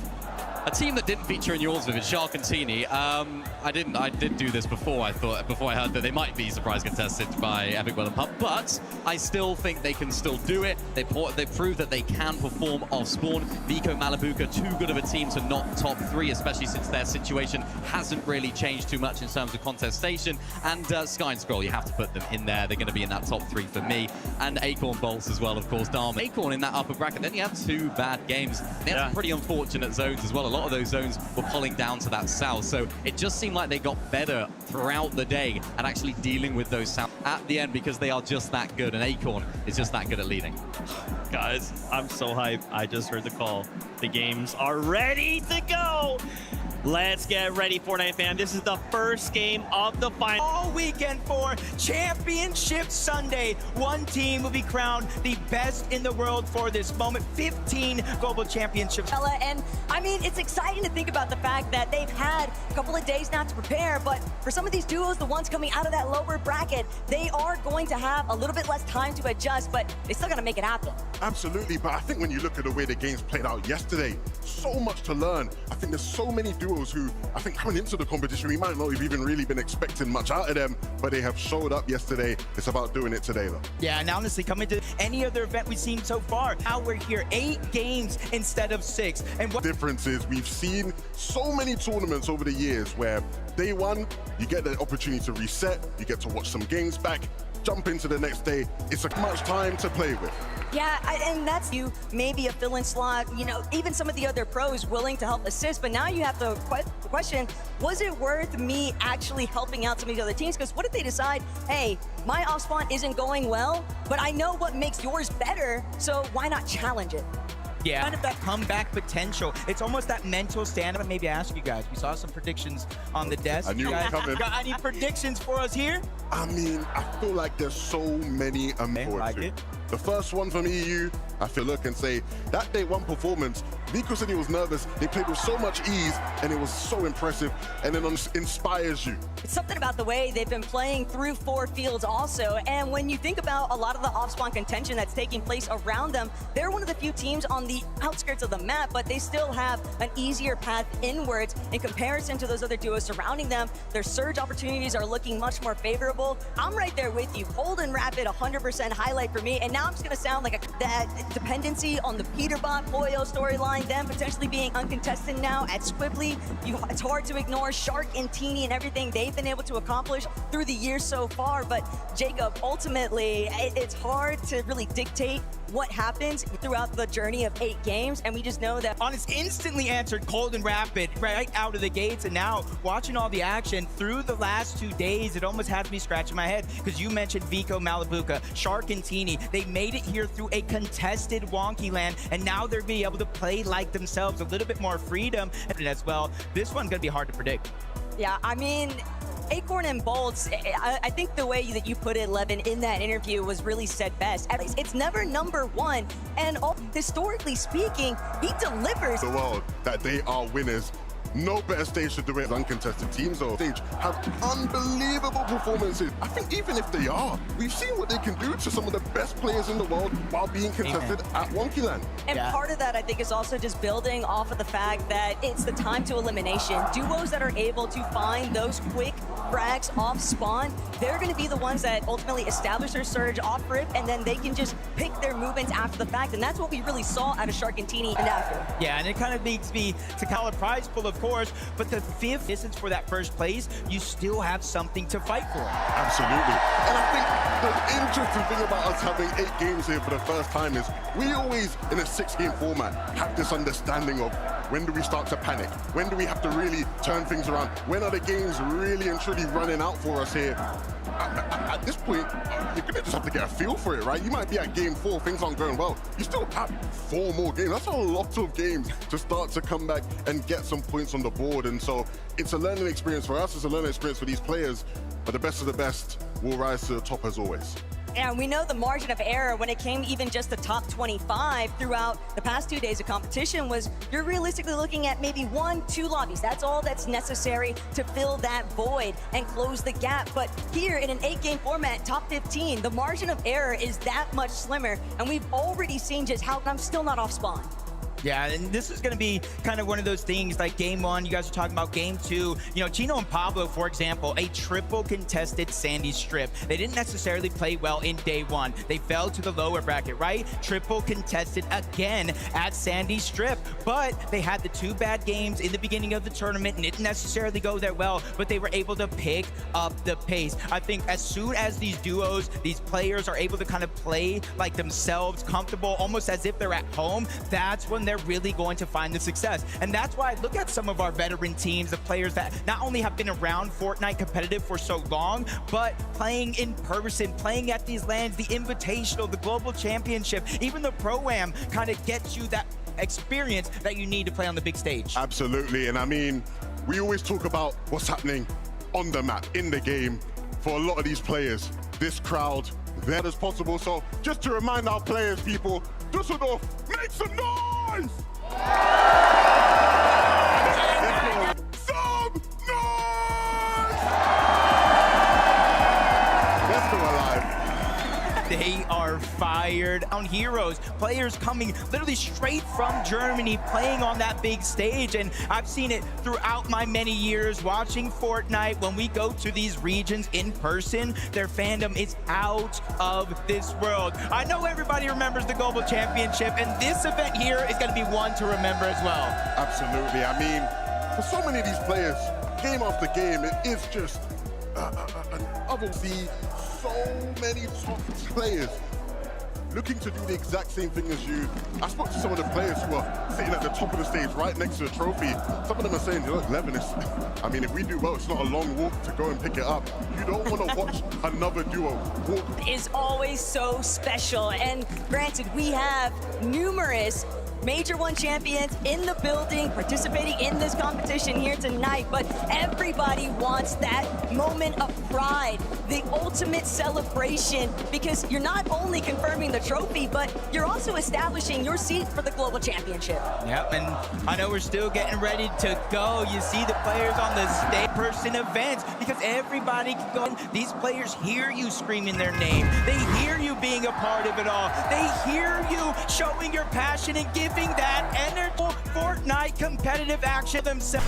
A team that didn't feature in yours, Vivid, Shark and Teeny. I did do this before I heard that they might be surprise contested by Epic Well and Pub, but I still think they can still do it. They proved that they can perform off spawn. Vico, Malabuka, too good of a team to not top 3, especially since their situation hasn't really changed too much in terms of contestation. And Sky and Scroll, you have to put them in there. They're going to be in that top 3 for me. And Acorn Bolts as well, of course. Dharma. Acorn in that upper bracket. Then you have 2 bad games. They had some pretty unfortunate zones as well. A lot of those zones were pulling down to that south, so it just seemed like they got better throughout the day and actually dealing with those south at the end because they are just that good, and Acorn is just that good at leading. Guys, I'm so hyped. I just heard the call. The games are ready to go. Let's get ready, Fortnite fan. This is the first game of the final. All weekend for Championship Sunday. One team will be crowned the best in the world for this moment. 15 global championships. And I mean, it's exciting to think about the fact that they've had a couple of days not to prepare, but for some of these duos, the ones coming out of that lower bracket, they are going to have a little bit less time to adjust, but they still got to make it happen. Absolutely, but I think when you look at the way the games played out yesterday, so much to learn. I think there's so many duos who, I think coming into the competition, we might not have even really been expecting much out of them, but they have showed up yesterday. It's about doing it today, though. Yeah, and honestly, coming to any other event we've seen so far, now we're here 8 games instead of 6. And what difference is we've seen so many tournaments over the years where day one, you get the opportunity to reset, you get to watch some games back, jump into the next day. It's much time to play with. Yeah, and that's you, maybe a fill-in slot, you know, even some of the other pros willing to help assist, but now you have to question, was it worth me actually helping out some of the other teams? Because what if they decide, hey, my off spawn isn't going well, but I know what makes yours better, so why not challenge it? Yeah, kind of that comeback potential. It's almost that mental stand-up. Maybe ask you guys. We saw some predictions on the desk. I knew it was coming. Got any predictions for us here? I mean, I feel like there's so many amazing. The first one from EU, I feel look and say, that day one performance, Nico said he was nervous, they played with so much ease, and it was so impressive, and then inspires you. It's something about the way they've been playing through 4 fields also, and when you think about a lot of the off-spawn contention that's taking place around them, they're one of the few teams on the outskirts of the map, but they still have an easier path inwards in comparison to those other duos surrounding them. Their surge opportunities are looking much more favorable. I'm right there with you. Cold and Rapid, 100% highlight for me, and now I'm just gonna sound like that dependency on the Peterbot Boyo storyline, them potentially being uncontested now at Squibbly. It's hard to ignore Shark and Teeny and everything they've been able to accomplish through the years so far, but Jacob, ultimately, it's hard to really dictate what happens throughout the journey of 8 games, and we just know that Honest instantly answered Cold and Rapid right out of the gates, and now watching all the action through the last 2 days, it almost has me scratching my head, because you mentioned Vico, Malabuka, Shark, and Teeny. They made it here through a contested wonky land, and now they're being able to play like themselves, a little bit more freedom as well. This one's gonna be hard to predict. Yeah, I mean, Acorn and Bolts, I think the way that you put it, Levin, in that interview was really said best. It's never number 1, and historically speaking, he delivers. The world that they are winners. No better stage to do it. Uncontested teams or stage have unbelievable performances. I think even if they are, we've seen what they can do to some of the best players in the world while being contested at Wonkyland. And part of that, I think, is also just building off of the fact that it's the time to elimination. Duos that are able to find those quick frags off spawn, they're going to be the ones that ultimately establish their surge off rip, and then they can just pick their movements after the fact. And that's what we really saw out of Shark and Teeny and after. Yeah, and it kind of leads me to call a prize pool, of course. course, but the 5th distance for that first place, you still have something to fight for. Absolutely. And I think the interesting thing about us having 8 games here for the first time is we always, in a 6-game format, have this understanding of when do we start to panic? When do we have to really turn things around? When are the games really and truly running out for us here? At this point, you're going to just have to get a feel for it, right? You might be at game 4, things aren't going well. You still have 4 more games. That's a lot of games to start to come back and get some points on the board. And so it's a learning experience for us, it's a learning experience for these players, but the best of the best will rise to the top as always. And we know the margin of error when it came even just the top 25 throughout the past 2 days of competition was you're realistically looking at maybe 1-2 lobbies. That's all that's necessary to fill that void and close the gap. But here in an 8-game format, top 15, the margin of error is that much slimmer. And we've already seen just how I'm still not off spawn. Yeah, and this is going to be kind of one of those things like game 1, you guys are talking about game 2. You know, Chino and Pablo, for example, a triple contested Sandy strip. They didn't necessarily play well in day 1. They fell to the lower bracket, right? Triple contested again at Sandy strip. But they had the 2 bad games in the beginning of the tournament and didn't necessarily go there well, but they were able to pick up the pace. I think as soon as these duos, these players are able to kind of play like themselves, comfortable, almost as if they're at home, that's when they're really going to find the success. And that's why I look at some of our veteran teams, the players that not only have been around Fortnite competitive for so long, but playing in person, playing at these lands, the Invitational, the Global Championship, even the Pro-Am kind of gets you that experience that you need to play on the big stage. Absolutely, and I mean, we always talk about what's happening on the map, in the game. For a lot of these players, this crowd, that as possible. So just to remind our players, people, Dusseldorf, make some noise! Some noise! Let's go alive. They are fired on heroes. Players coming literally straight from Germany, playing on that big stage. And I've seen it throughout my many years watching Fortnite. When we go to these regions in person, their fandom is out of this world. I know everybody remembers the Global Championship, and this event here is going to be one to remember as well. Absolutely. I mean, for so many of these players, game after game, it is just an other see so many top players looking to do the exact same thing as you. I spoke to some of the players who are sitting at the top of the stage right next to the trophy. Some of them are saying, look, Levin, I mean, if we do well, it's not a long walk to go and pick it up. You don't want to watch another duo walk. Is always so special. And granted, we have numerous Major 1 champions in the building participating in this competition here tonight, but everybody wants that moment of pride, the ultimate celebration, because you're not only confirming the trophy, but you're also establishing your seat for the Global Championship. Yep, and I know we're still getting ready to go. You see the players on the stage, person events, because everybody can go. These players hear you screaming their name. They hear you being a part of it all. They hear you showing your passion and giving that energy. Fortnite competitive action themselves.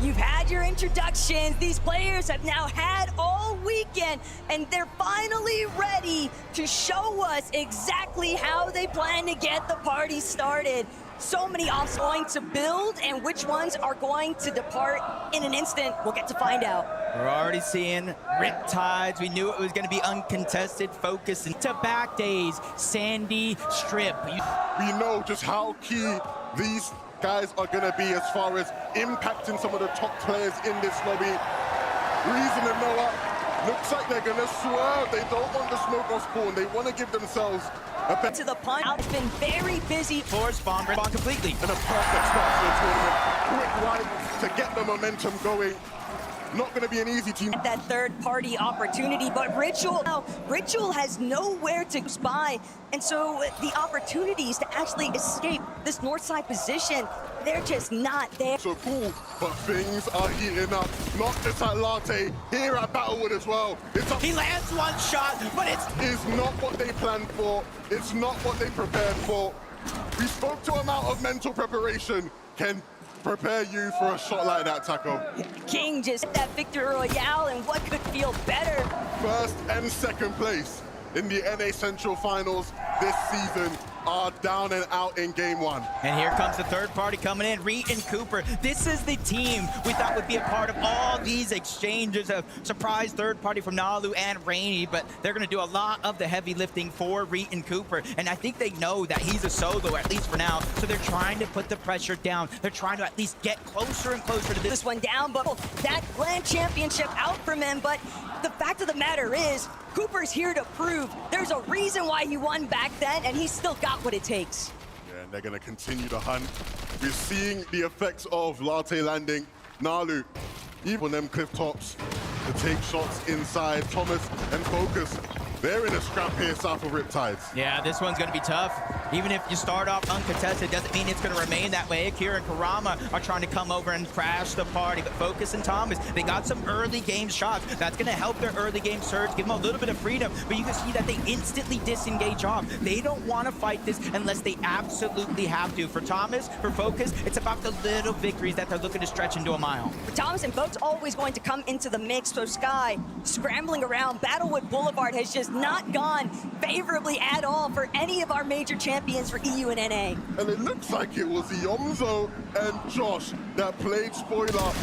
You've had your introductions. These players have now had all weekend, and they're finally ready to show us exactly how they plan to get the party started. So many offs going to build, and which ones are going to depart in an instant. We'll get to find out. We're already seeing Riptides. We knew it was going to be uncontested focus into back days. Sandy Strip. We know just how key these guys are going to be as far as impacting some of the top players in this lobby. Reason and Noah, looks like they're going to swerve. They don't want the smoke or spawn. They want to give themselves a bet. To the punt, it's been very busy. For spawn completely. And a perfect start to the tournament. Quick ride to get the momentum going. Not going to be an easy team. That third-party opportunity, but Ritual has nowhere to spy, and so the opportunities to actually escape this north side position, they're just not there. So cool, but things are heating up. Not just at Latte, here at Battlewood as well. He lands one shot, but it's not what they planned for. It's not what they prepared for. We spoke to him out of mental preparation. Can prepare you for a shot like that, Taco. King just that victory royale, and what could feel better? First and second place in the NA Central Finals this season are down and out in game one. And here comes the third party coming in, Reed and Cooper. This is the team we thought would be a part of all these exchanges. A surprise third party from Nalu and Rainy, but they're going to do a lot of the heavy lifting for Reed and Cooper. And I think they know that he's a solo, at least for now, so they're trying to put the pressure down. They're trying to at least get closer and closer to This one down, but that Grand Championship out from him. But the fact of the matter is, Cooper's here to prove there's a reason why he won back then, and he's still got what it takes. Yeah, and they're going to continue to hunt. We're seeing the effects of Latte landing. Nalu, even on them cliff tops, to take shots inside. Thomas and Focus, they're in a scrap here south of Riptides. Yeah, this one's going to be tough. Even if you start off uncontested, doesn't mean it's going to remain that way. Akira and Karama are trying to come over and crash the party, but Focus and Thomas, they got some early game shots. That's going to help their early game surge, give them a little bit of freedom, but you can see that they instantly disengage off. They don't want to fight this unless they absolutely have to. For Thomas, for Focus, it's about the little victories that they're looking to stretch into a mile. For Thomas and Focus, always going to come into the mix, so Sky scrambling around. Battlewood Boulevard has just not gone favorably at all for any of our major champions for EU and NA. And it looks like it was Yomzo and Josh that played spoiler.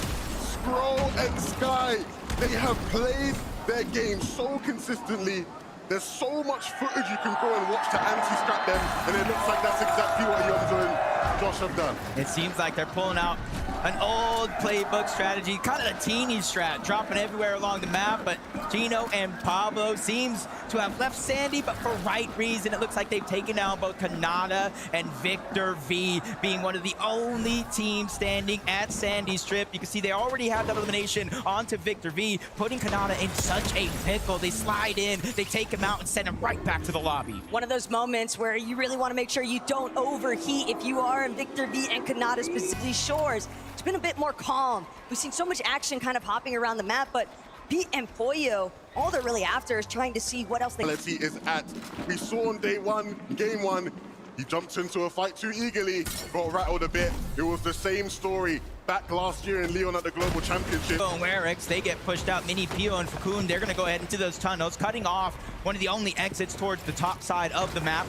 Scroll and Sky, they have played their game so consistently. There's so much footage you can go and watch to anti-scrap them, and it looks like that's exactly what Yomzo and Josh have done. It seems like they're pulling out an old playbook strategy, kind of a teeny strat, dropping everywhere along the map, but Gino and Pablo seems to have left Sandy, but for right reason. It looks like they've taken down both Kanata and Victor V, being one of the only teams standing at Sandy Strip. You can see they already have that elimination onto Victor V, putting Kanata in such a pickle. They slide in, they take him out and send him right back to the lobby. One of those moments where you really want to make sure you don't overheat if you are in Victor V and Kanata's specifically Shores. It's been a bit more calm. We've seen so much action kind of hopping around the map, but Pete and Pollo, all they're really after is trying to see what else they is at. We saw on day one, game one, he jumped into a fight too eagerly, got rattled a bit. It was the same story back last year in Leon at the Global Championship. And Werix, they get pushed out. Mini Pio and Fakun, they're gonna go ahead into those tunnels, cutting off one of the only exits towards the top side of the map.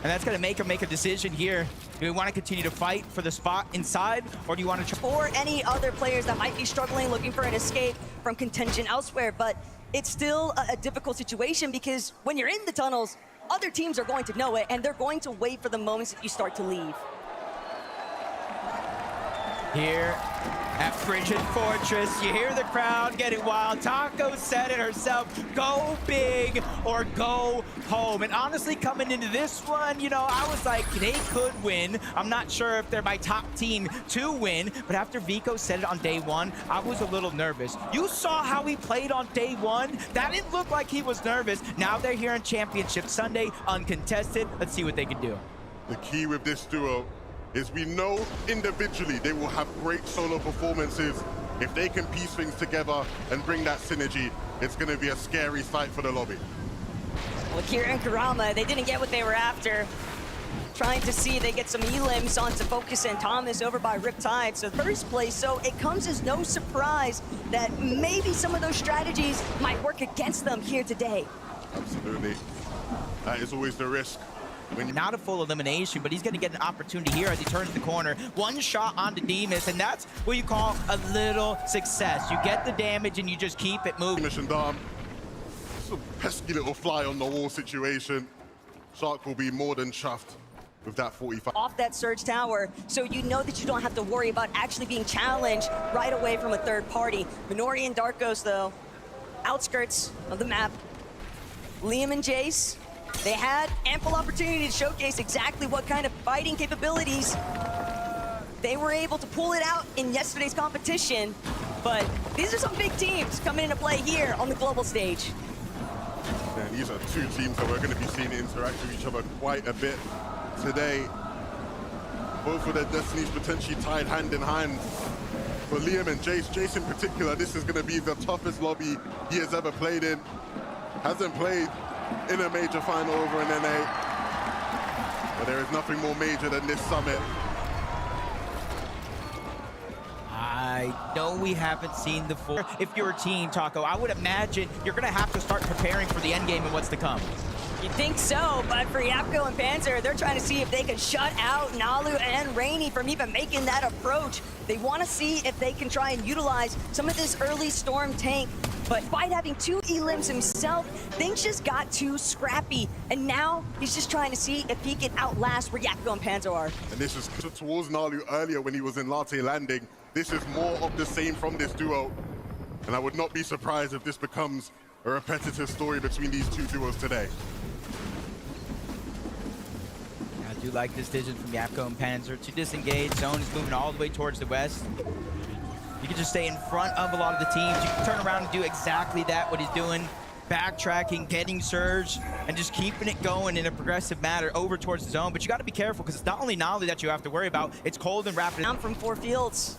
And that's gonna make him make a decision here. Do we want to continue to fight for the spot inside, or do you want to... For any other players that might be struggling, looking for an escape from contention elsewhere, but it's still a difficult situation because when you're in the tunnels, other teams are going to know it, and they're going to wait for the moments that you start to leave. Here at Frigid Fortress, you hear the crowd getting wild. Taco said it herself, go big or go home. And honestly, coming into this one, you know, I was like, they could win. I'm not sure if they're my top team to win, but after Vico said it on day one, I was a little nervous. You saw how he played on day one? That didn't look like he was nervous. Now they're here in Championship Sunday, uncontested. Let's see what they can do. The key with this duo is we know individually they will have great solo performances. If they can piece things together and bring that synergy, it's going to be a scary sight for the lobby. Well, Akira and Karama, they didn't get what they were after. Trying to see if they get some elims onto Focus and Thomas over by Riptide. So first place, so it comes as no surprise that maybe some of those strategies might work against them here today. Absolutely. That is always the risk. Not a full elimination, but he's going to get an opportunity here as he turns the corner. One shot onto Demus, and that's what you call a little success. You get the damage and you just keep it moving. Mission Dom. It's a pesky little fly on the wall situation. Shark will be more than chuffed with that 45. Off that Surge Tower, so you know that you don't have to worry about actually being challenged right away from a third party. Minori and Darkos, though, outskirts of the map. Liam and Jace, they had ample opportunity to showcase exactly what kind of fighting capabilities they were able to pull it out in yesterday's competition. But these are some big teams coming into play here on the global stage. And these are two teams that we're going to be seeing interact with each other quite a bit today. Both of their destinies potentially tied hand in hand. For Liam and Jace in particular, this is going to be the toughest lobby he has ever played in. Hasn't played in a major final over in NA. But there is nothing more major than this summit. I know we haven't seen the full. If you're a team, Taco, I would imagine you're going to have to start preparing for the end game and what's to come. You think so, but for Yapko and Panzer, they're trying to see if they can shut out Nalu and Rainy from even making that approach. They want to see if they can try and utilize some of this early Storm tank. But despite having 2 elims himself, things just got too scrappy. And now he's just trying to see if he can outlast where Yapko and Panzer are. And this is towards Nalu earlier when he was in Latte Landing. This is more of the same from this duo. And I would not be surprised if this becomes a repetitive story between these two duos today. I do like this decision from Yapko and Panzer to disengage. Zone is moving all the way towards the west. You can just stay in front of a lot of the teams. You can turn around and do exactly that, what he's doing. Backtracking, getting surge, and just keeping it going in a progressive manner over towards the zone. But you got to be careful because it's not only Nolly that you have to worry about, it's cold and rapid. Down from 4 fields.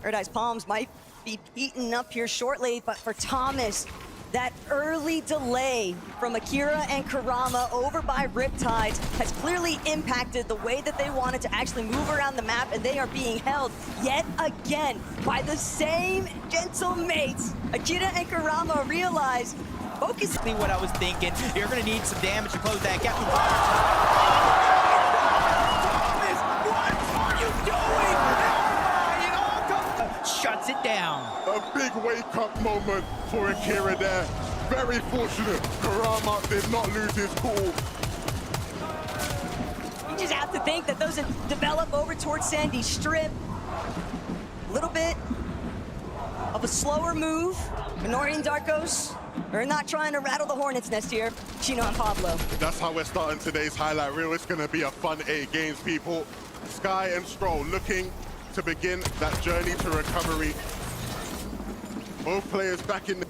Paradise Palms might be eaten up here shortly, but for Thomas, that early delay from Akira and Kurama over by Riptides has clearly impacted the way that they wanted to actually move around the map, and they are being held yet again by the same gentle mates. Akira and Kurama realize, focus. What I was thinking, you're gonna need some damage to close that gap. Thomas, what are you doing? Shuts it down. A big wake-up moment for Akira there. Very fortunate. Kurama did not lose his cool. You just have to think that those develop over towards Sandy Strip. A little bit of a slower move. Minori and Darkos are not trying to rattle the hornet's nest here. Chino and Pablo. That's how we're starting today's highlight reel. It's going to be a fun 8 games, people. Sky and Stroll looking to begin that journey to recovery. Both players back in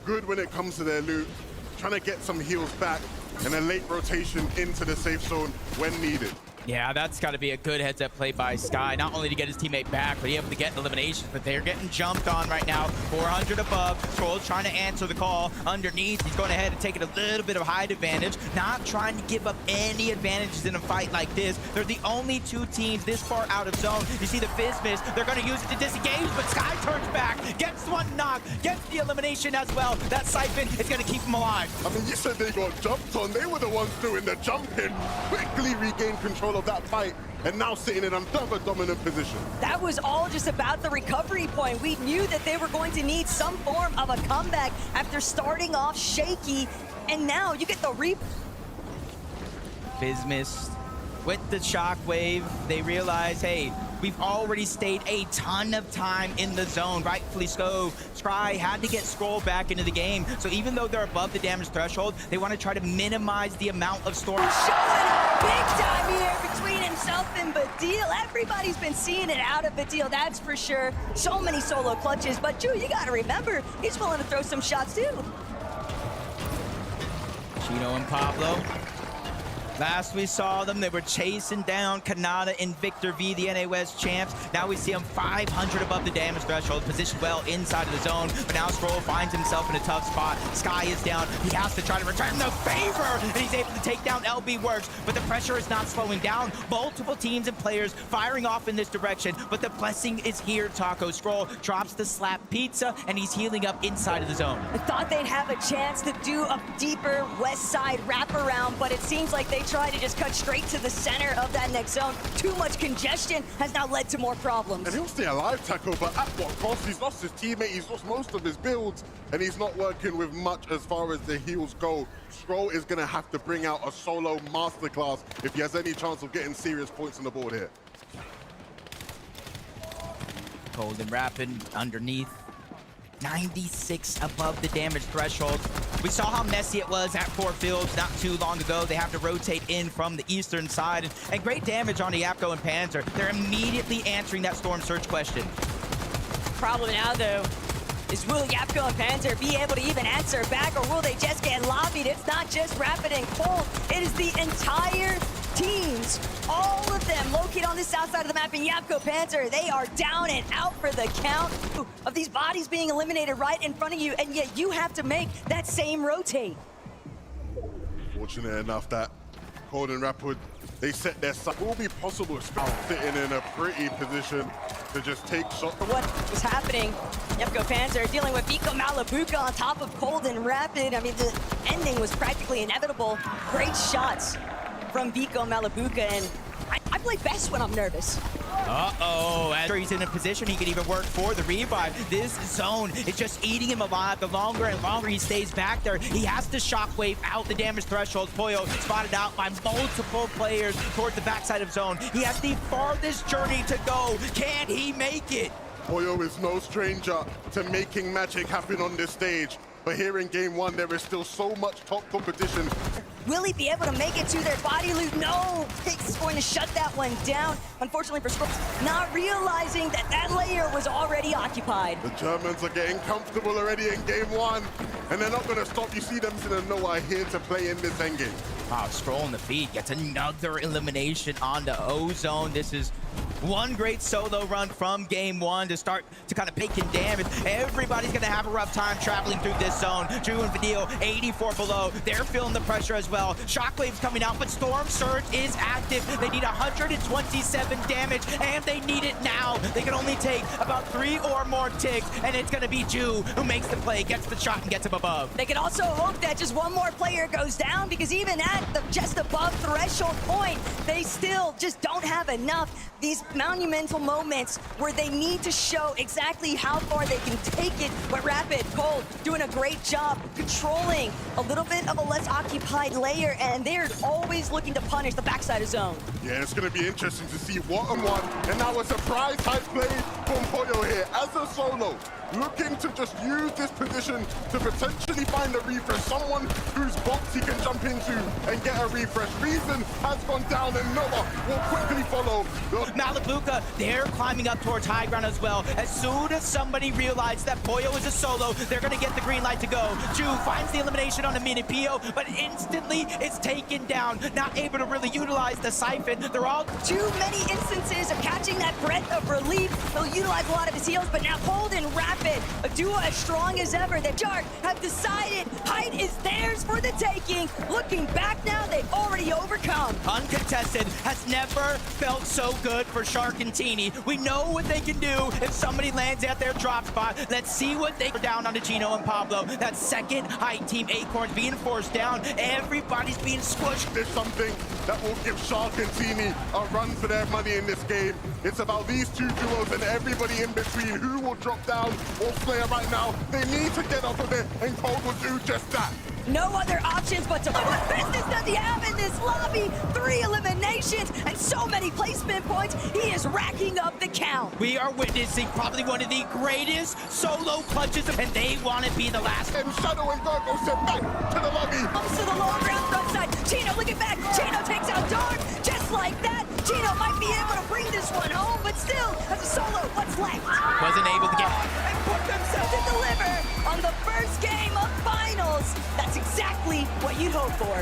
good when it comes to their loot, trying to get some heals back and a late rotation into the safe zone when needed. Yeah, that's got to be a good heads-up play by Sky, not only to get his teammate back, but he able to get eliminations, but they're getting jumped on right now. 400 above. Troll's trying to answer the call. Underneath, he's going ahead and taking a little bit of height advantage, not trying to give up any advantages in a fight like this. They're the only 2 teams this far out of zone. You see the Fizz-Miss, they're going to use it to disengage, but Sky turns back, gets one knock, gets the elimination as well. That Siphon is going to keep him alive. I mean, you said they got jumped on. They were the ones doing the jumping. Quickly regained control of that fight and now sitting in another dominant position. That was all just about the recovery point. We knew that they were going to need some form of a comeback after starting off shaky, and now you get the Fizz-Miss with the shockwave. They realize, hey, we've already stayed a ton of time in the zone, rightfully so. Scry had to get Scroll back into the game, so even though they're above the damage threshold, they want to try to minimize the amount of Storm. Showing up big time here between himself and Badil. Everybody's been seeing it out of Badil, that's for sure. So many solo clutches, but Drew, you gotta remember, he's willing to throw some shots too. Chino and Pablo. Last we saw them, they were chasing down Kanata and Victor V, the NA West champs. Now we see him 500 above the damage threshold, positioned well inside of the zone. But now Scroll finds himself in a tough spot. Sky is down. He has to try to return the favor, and he's able to take down LB Works. But the pressure is not slowing down. Multiple teams and players firing off in this direction. But the blessing is here, Taco. Scroll drops the slap pizza, and he's healing up inside of the zone. I thought they'd have a chance to do a deeper west side wraparound, but it seems like they try to just cut straight to the center of that next zone. Too much congestion has now led to more problems. And he'll stay alive, Taco, but at what cost? He's lost his teammate, he's lost most of his builds, and he's not working with much as far as the heals go. Scroll is going to have to bring out a solo masterclass if he has any chance of getting serious points on the board here. Cold and rapid underneath. 96 above the damage threshold. We saw how messy it was at 4 fields not too long ago. They have to rotate in from the eastern side, and great damage on the Yapko and Panzer. They're immediately answering that Storm Surge question. Problem now, though, is will Yapko and Panzer be able to even answer back, or will they just get lobbied? It's not just Rapid and Cold, it is the entire teams, all of them located on the south side of the map. And Yapko Panzer, they are down and out for the count of these bodies being eliminated right in front of you, and yet you have to make that same rotate. Fortunate enough that Cold and Rapid, they set their sight. It will be possible sitting in a pretty position to just take shots. What was happening? Yepko Panzer dealing with Vico Malabuka on top of Cold and Rapid. I mean, the ending was practically inevitable. Great shots from Vico Malabuka, and I play best when I'm nervous. Uh-oh, after he's in a position he can even work for the revive. This zone is just eating him alive. The longer and longer he stays back there, he has to shockwave out the damage threshold. Pollo spotted out by multiple players towards the backside of zone. He has the farthest journey to go. Can he make it? Pollo is no stranger to making magic happen on this stage. But here in game one, there is still so much top competition. Will he be able to make it to their body loot? No! Pix is going to shut that one down. Unfortunately for Scorps, not realizing that that layer was already occupied. The Germans are getting comfortable already in game one, and they're not going to stop. You see them saying, no, I'm here to play in this endgame. Wow, Scroll in the feed gets another elimination on the O-Zone. This is one great solo run from game one to start to kind of making damage. Everybody's going to have a rough time traveling through this zone. Drew and Video, 84 below. They're feeling the pressure as well. Shockwave's coming out, but Storm Surge is active. They need 127 damage, and they need it now. They can only take about 3 or more ticks, and it's going to be Ju who makes the play, gets the shot, and gets him above. They can also hope that just one more player goes down, because even at the just above threshold point, they still just don't have enough. These monumental moments where they need to show exactly how far they can take it, but Rapid, Cold, doing a great job controlling a little bit of a less occupied layer, and they're always looking to punish the backside of zone. Yeah, it's going to be interesting to see one-on-one, and now a surprise type play from Pollo here as a solo, looking to just use this position to potentially find a refresh, someone whose box he can jump into and get a refresh. Reason has gone down, and Noah will quickly follow. Malabuka, they're climbing up towards high ground as well. As soon as somebody realizes that Pollo is a solo, they're going to get the green light to go. Ju finds the elimination on the Minipio, but instantly it's taken down. Not able to really utilize the siphon. They're all too many instances of catching that breath of relief. They'll utilize a lot of his heals, but now Cold and Rapid, a duo as strong as ever. The Shark have decided height is theirs for the taking. Looking back now, they've already overcome. Uncontested has never felt so good for Shark and Teeny. We know what they can do if somebody lands at their drop spot. Let's see what they down on Gino and Pablo. That second height team, Acorns being forced down. Everybody's being squished. There's something that will give Shark and Teeny a run for their money in this game. It's about these two duos and everybody in between. Who will drop down or flare right now? They need to get off of it, and Cold will do just that. No other options but to... What business does he have in this lobby? 3 eliminations and so many placement points. He is racking up the count. We are witnessing probably one of the greatest solo clutches, and they want to be the last. And Shadow and Virgo sent back to the lobby. Comes to the lower ground front side. Chino looking back. Chino takes out Dark. Just like that, Chino might be able to bring this one home, but still, as a solo, what's left? Wasn't able to get... And put themselves to deliver on the first game of finals. That's exactly what you'd hope for.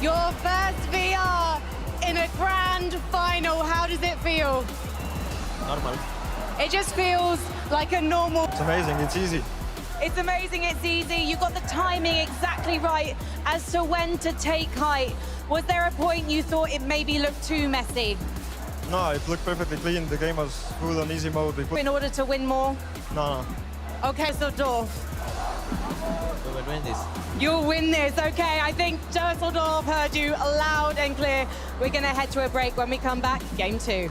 Your first VR in a grand final, how does it feel? Normal. It just feels like a normal... It's amazing, it's easy. It's amazing, it's easy. You got the timing exactly right as to when to take height. Was there a point you thought it maybe looked too messy? No, it looked perfectly clean. The game was full on easy mode. In order to win more? No. Okay, so Dorf. We will win this. You'll win this, okay. I think Dusseldorf heard you loud and clear. We're gonna head to a break. When we come back, game 2.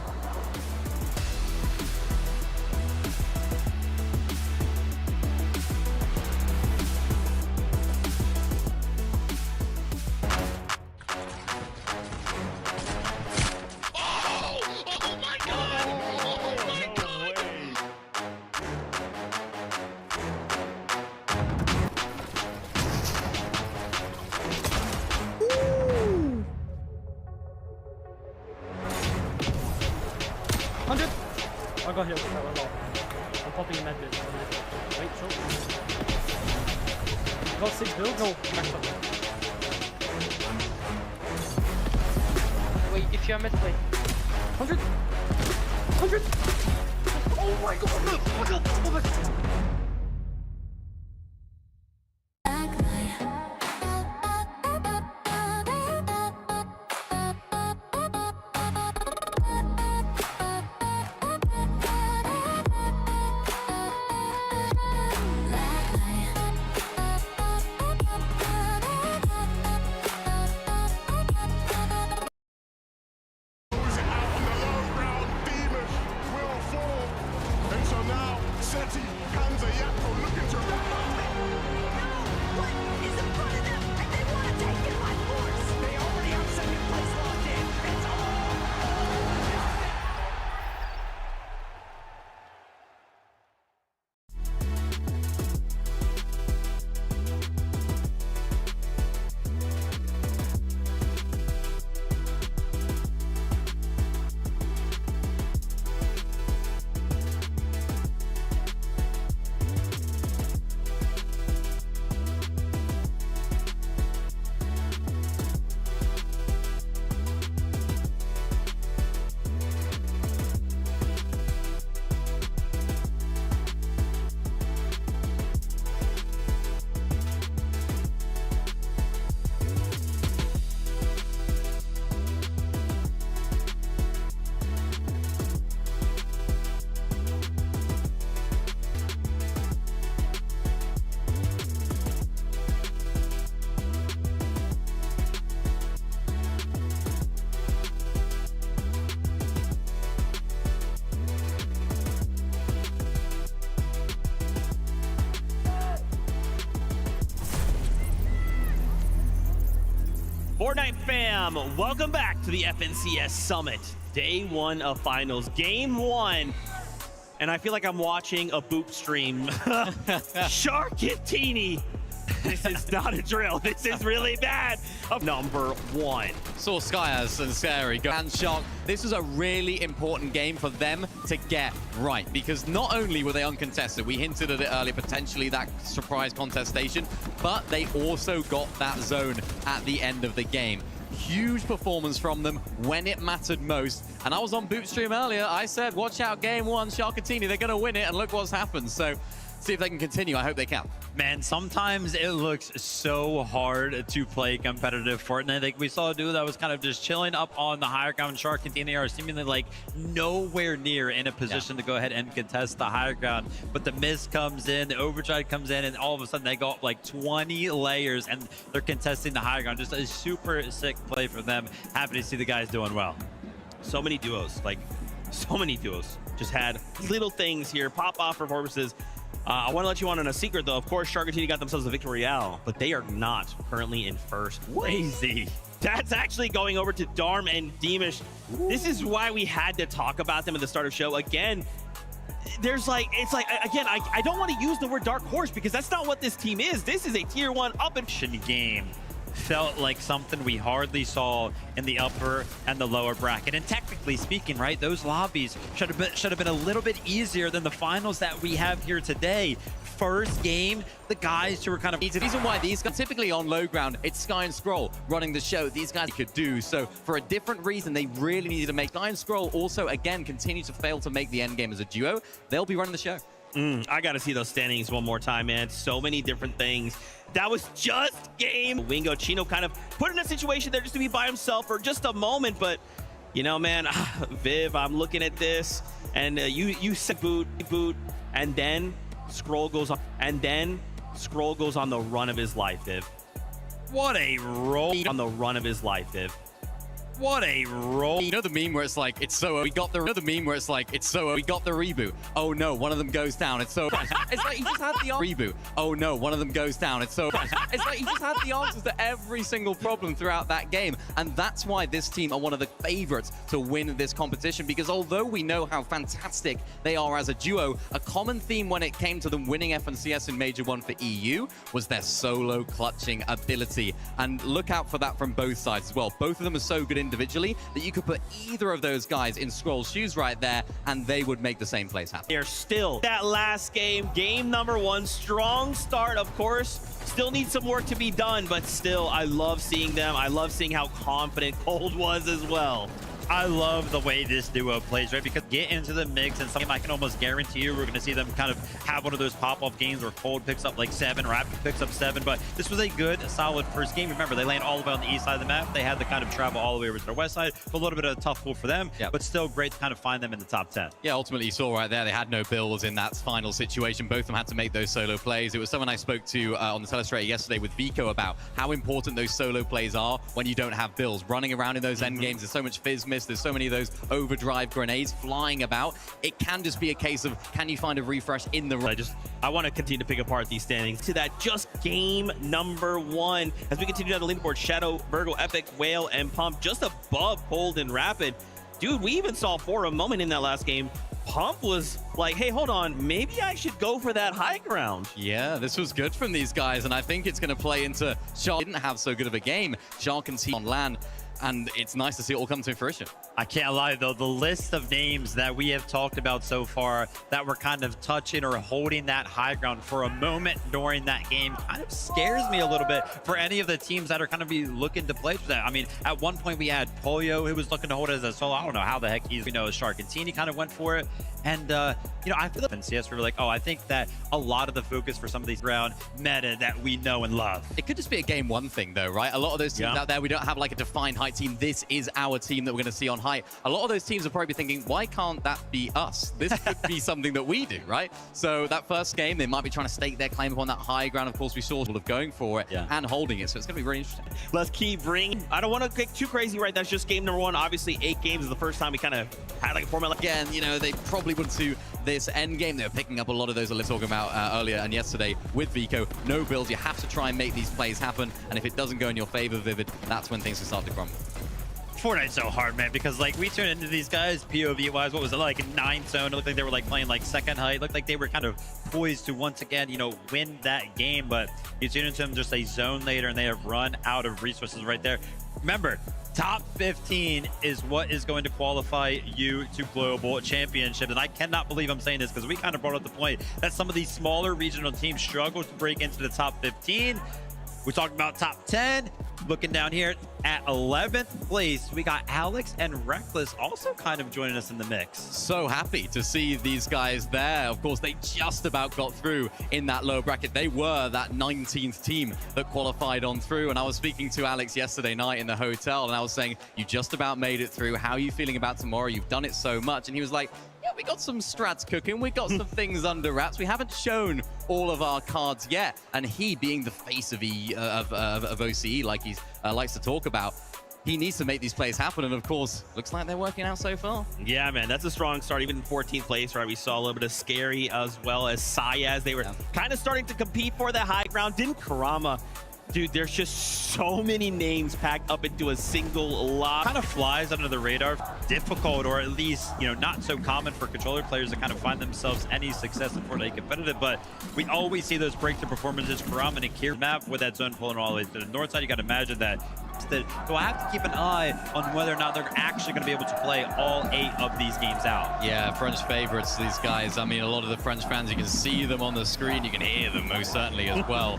I got hit with that one lot. I'm popping a med bit. Wait, short. Got 6 builds? No, max up. Wait, if you're mid, wait. 100! 100! Oh my god! Oh my god! Oh my god! Fortnite fam, welcome back to the FNCS Summit. Day 1 of finals, game 1. And I feel like I'm watching a boop stream. Sharkatini. This is not a drill. This is really bad. Number 1. Saw Skyaz and Scary go and Shark. This was a really important game for them to get right, because not only were they uncontested, we hinted at it earlier, potentially that surprise contestation, but they also got that zone at the end of the game. Huge performance from them when it mattered most. And I was on Bootstream earlier. I said, watch out, game 1, Sharkatini, they're going to win it, and look what's happened. So see if they can continue. I hope they can. Man, sometimes it looks so hard to play competitive Fortnite. Like we saw a dude that was kind of just chilling up on the higher ground. Sharkatini are seemingly like nowhere near in a position to go ahead and contest the higher ground. But the mist comes in, the overdrive comes in, and all of a sudden they got like 20 layers and they're contesting the higher ground. Just a super sick play for them. Happy to see the guys doing well. So many duos, like so many duos. Just had little things here pop off performances. I want to let you on a secret, though. Of course, Sharkatini got themselves a Victory Royale, but they are not currently in first place. Crazy. That's actually going over to Darm and Deemish. This is why we had to talk about them at the start of the show. Again, there's like, it's like, again, I don't want to use the word dark horse because that's not what this team is. This is a tier 1 up and game. Felt like something we hardly saw in the upper and the lower bracket. And technically speaking, right, those lobbies should have been a little bit easier than the finals that we have here today. First game, the guys who were kind of... The reason why these guys, typically on low ground, it's Sky and Scroll running the show. These guys could do. So for a different reason, they really needed to make... Sky and Scroll also, again, continue to fail to make the end game as a duo. They'll be running the show. I got to see those standings one more time, man. So many different things. That was just game. Wingo Chino kind of put in a situation there just to be by himself for just a moment. But, you know, man, Viv, I'm looking at this. And you said boot, and then Scroll goes on. And then Scroll goes on the run of his life, Viv. What a roll. On the run of his life, Viv. What a roll. You know the meme where it's like, it's so, we got the, you know the meme where it's like, it's so, we got the reboot. Oh no, one of them goes down. It's so, it's like he just had the reboot. Oh no, one of them goes down. It's so, it's like he just had the answers to every single problem throughout that game. And that's why this team are one of the favorites to win this competition, because although we know how fantastic they are as a duo, a common theme when it came to them winning FNCS in Major 1 for EU was their solo clutching ability. And look out for that from both sides as well. Both of them are so good individually that you could put either of those guys in Scroll's shoes right there and they would make the same plays happen. They're still that last game, game number 1, strong start, of course. Still needs some work to be done, but still, I love seeing them. I love seeing how confident Cold was as well. I love the way this duo plays, right? Because get into the mix and something I can almost guarantee you we're going to see them kind of have one of those pop-off games where Cold picks up like 7, Rapid picks up 7, but this was a good, solid first game. Remember, they land all the way on the east side of the map. They had to kind of travel all the way over to the west side. A little bit of a tough pull for them, but still great to kind of find them in the top 10. Yeah, ultimately you saw right there, they had no builds in that final situation. Both of them had to make those solo plays. It was someone I spoke to on the Telestrator yesterday with Vico about how important those solo plays are when you don't have builds. Running around in those end games, there's so much fizz miss. bonus. There's so many of those overdrive grenades flying about. It can just be a case of, can you find a refresh in the... I want to continue to pick apart these standings to that just game number 1 as we continue down the leaderboard. Shadow, Virgo, Epic, Whale, and Pump just above Cold and Rapid. Dude, we even saw for a moment in that last game, Pump was like, hey, hold on, maybe I should go for that high ground. Yeah, this was good from these guys, and I think it's going to play into Shark. Didn't have so good of a game. Shark and Team on land, and it's nice to see it all come to fruition. I can't lie, though, the list of names that we have talked about so far that were kind of touching or holding that high ground for a moment during that game kind of scares me a little bit for any of the teams that are kind of be looking to play for that. I mean, at one point we had Pollo who was looking to hold it as a solo. I don't know how the heck he's, Shark and Teeny kind of went for it. And, I feel like in CS, we were like, oh, I think that a lot of the focus for some of these round meta that we know and love. It could just be a game 1 thing, though, right? A lot of those teams out there, we don't have like a defined height team. This is our team that we're going to see on height. A lot of those teams are probably thinking, why can't that be us? This could be something that we do, right? So that first game, they might be trying to stake their claim upon that high ground. Of course, we saw sort of going for it and holding it. So it's going to be really interesting. Let's keep bringing. I don't want to get too crazy, right? That's just game number 1. Obviously, 8 games is the first time we kind of had like a format. Again, they probably went to this end game. They were picking up a lot of those that we were talking about earlier and yesterday with Vico. No builds. You have to try and make these plays happen. And if it doesn't go in your favor, Vivid, that's when things can start to crumble. Fortnite's so hard, man, because like we turned into these guys POV-wise, what was it, like 9 zone? It looked like they were like playing like second height. It looked like they were kind of poised to once again, win that game, but you tune into them just a zone later and they have run out of resources right there. Remember, top 15 is what is going to qualify you to global championship. And I cannot believe I'm saying this because we kind of brought up the point that some of these smaller regional teams struggle to break into the top 15. We're talking about top 10. Looking down here at 11th place, we got Alex and Reckless also kind of joining us in the mix. So happy to see these guys there. Of course, they just about got through in that low bracket. They were that 19th team that qualified on through. And I was speaking to Alex yesterday night in the hotel, and I was saying, you just about made it through. How are you feeling about tomorrow? You've done it so much. And he was like, yeah, we got some strats cooking. We got some things under wraps. We haven't shown all of our cards yet. And he, being the face of OCE, like he likes to talk about, he needs to make these plays happen. And of course, looks like they're working out so far. Yeah, man, that's a strong start. Even in 14th place, right? We saw a little bit of Scary as well as Sayaz. They were kind of starting to compete for the high ground. Didn't Karama? Dude, there's just so many names packed up into a single lot. Kind of flies under the radar. Difficult, or at least, not so common for controller players to kind of find themselves any success in Fortnite competitive, but we always see those breakthrough performances. Karama and Akira map with that zone pulling all the way to the north side. You got to imagine that. So I have to keep an eye on whether or not they're actually going to be able to play all 8 of these games out. Yeah, French favorites, these guys. I mean, a lot of the French fans, you can see them on the screen. You can hear them most certainly as well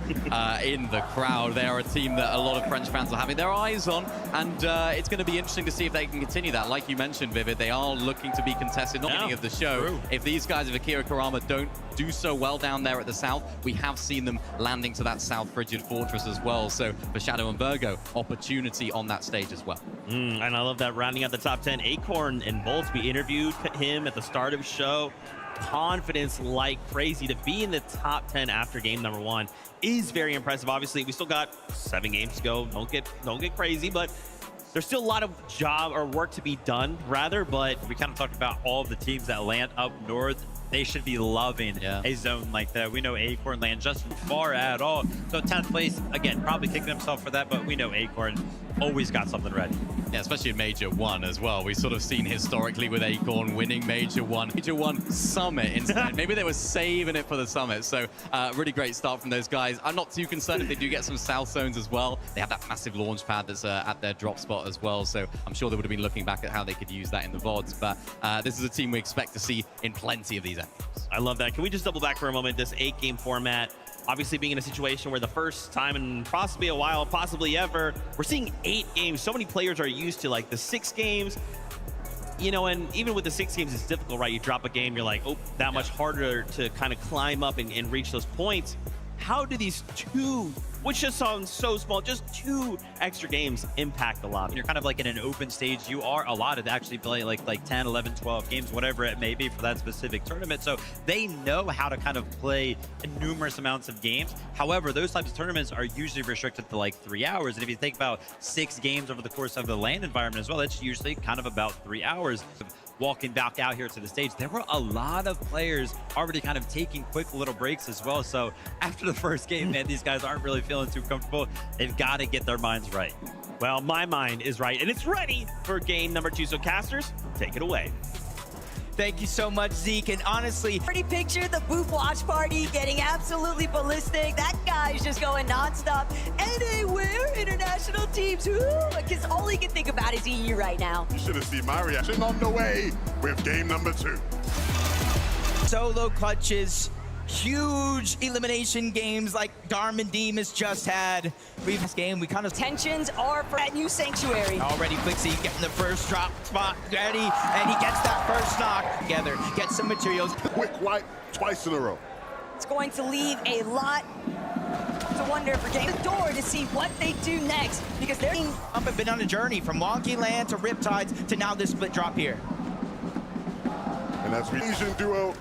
in the crowd. They are a team that a lot of French fans are having their eyes on, and it's going to be interesting to see if they can continue that. Like you mentioned, Vivid, they are looking to be contested, not beginning of the show. True. If these guys of Akira Karama don't do so well down there at the south, we have seen them landing to that South Frigid Fortress as well. So for Shadow and Virgo, opportunity on that stage as well. And I love that rounding out the top 10. Acorn and Bolts, we interviewed him at the start of the show. Confidence like crazy to be in the top 10 after game number 1 is very impressive. Obviously, we still got 7 games to go. Don't get crazy, but there's still a lot of job or work to be done, rather. But we kind of talked about all of the teams that land up north. They should be loving a zone like that. We know Acorn land just far at all. So 10th place, again, probably kicking himself for that, but we know Acorn always got something ready. Yeah, especially in Major 1 as well. We've sort of seen historically with Acorn winning Major 1. Major 1 Summit instead. Maybe they were saving it for the Summit. So really great start from those guys. I'm not too concerned if they do get some South zones as well. They have that massive launch pad that's at their drop spot as well. So I'm sure they would have been looking back at how they could use that in the VODs. But this is a team we expect to see in plenty of these games. I love that. Can we just double back for a moment? This 8-game format, obviously being in a situation where the first time in possibly a while, possibly ever, we're seeing 8 games. So many players are used to like the 6 games, and even with the 6 games, it's difficult, right? You drop a game, you're like, oh, that much harder to kind of climb up and reach those points. How do these 2 which just sounds so small. Just 2 extra games impact a lot. When you're kind of like in an open stage, you are allotted to actually play like 10, 11, 12 games, whatever it may be for that specific tournament. So they know how to kind of play numerous amounts of games. However, those types of tournaments are usually restricted to like 3 hours. And if you think about 6 games over the course of the LAN environment as well, that's usually kind of about 3 hours. Walking back out here to the stage, there were a lot of players already kind of taking quick little breaks as well. So after the first game, man, these guys aren't really feeling too comfortable. They've got to get their minds right. Well, my mind is right, and it's ready for game number 2. So casters, take it away. Thank you so much, Zeke. And honestly, Already picture the Boop watch party getting absolutely ballistic. That guy's just going nonstop. Anywhere, international teams, because all he can think about is EU right now. You should have seen my reaction on the way with game number 2. solo clutches, huge elimination games like Darman Demas just had. Previous game, we kind of... Tensions are for that new sanctuary. Already Flixie getting the first drop spot ready, and he gets that first knock together. Gets some materials. Quick wipe twice in a row. It's going to leave a lot to wonder for game the door to see what they do next, because they're up and been on a journey from Wonky Land to Riptides to now this split drop here. And as we Asian duo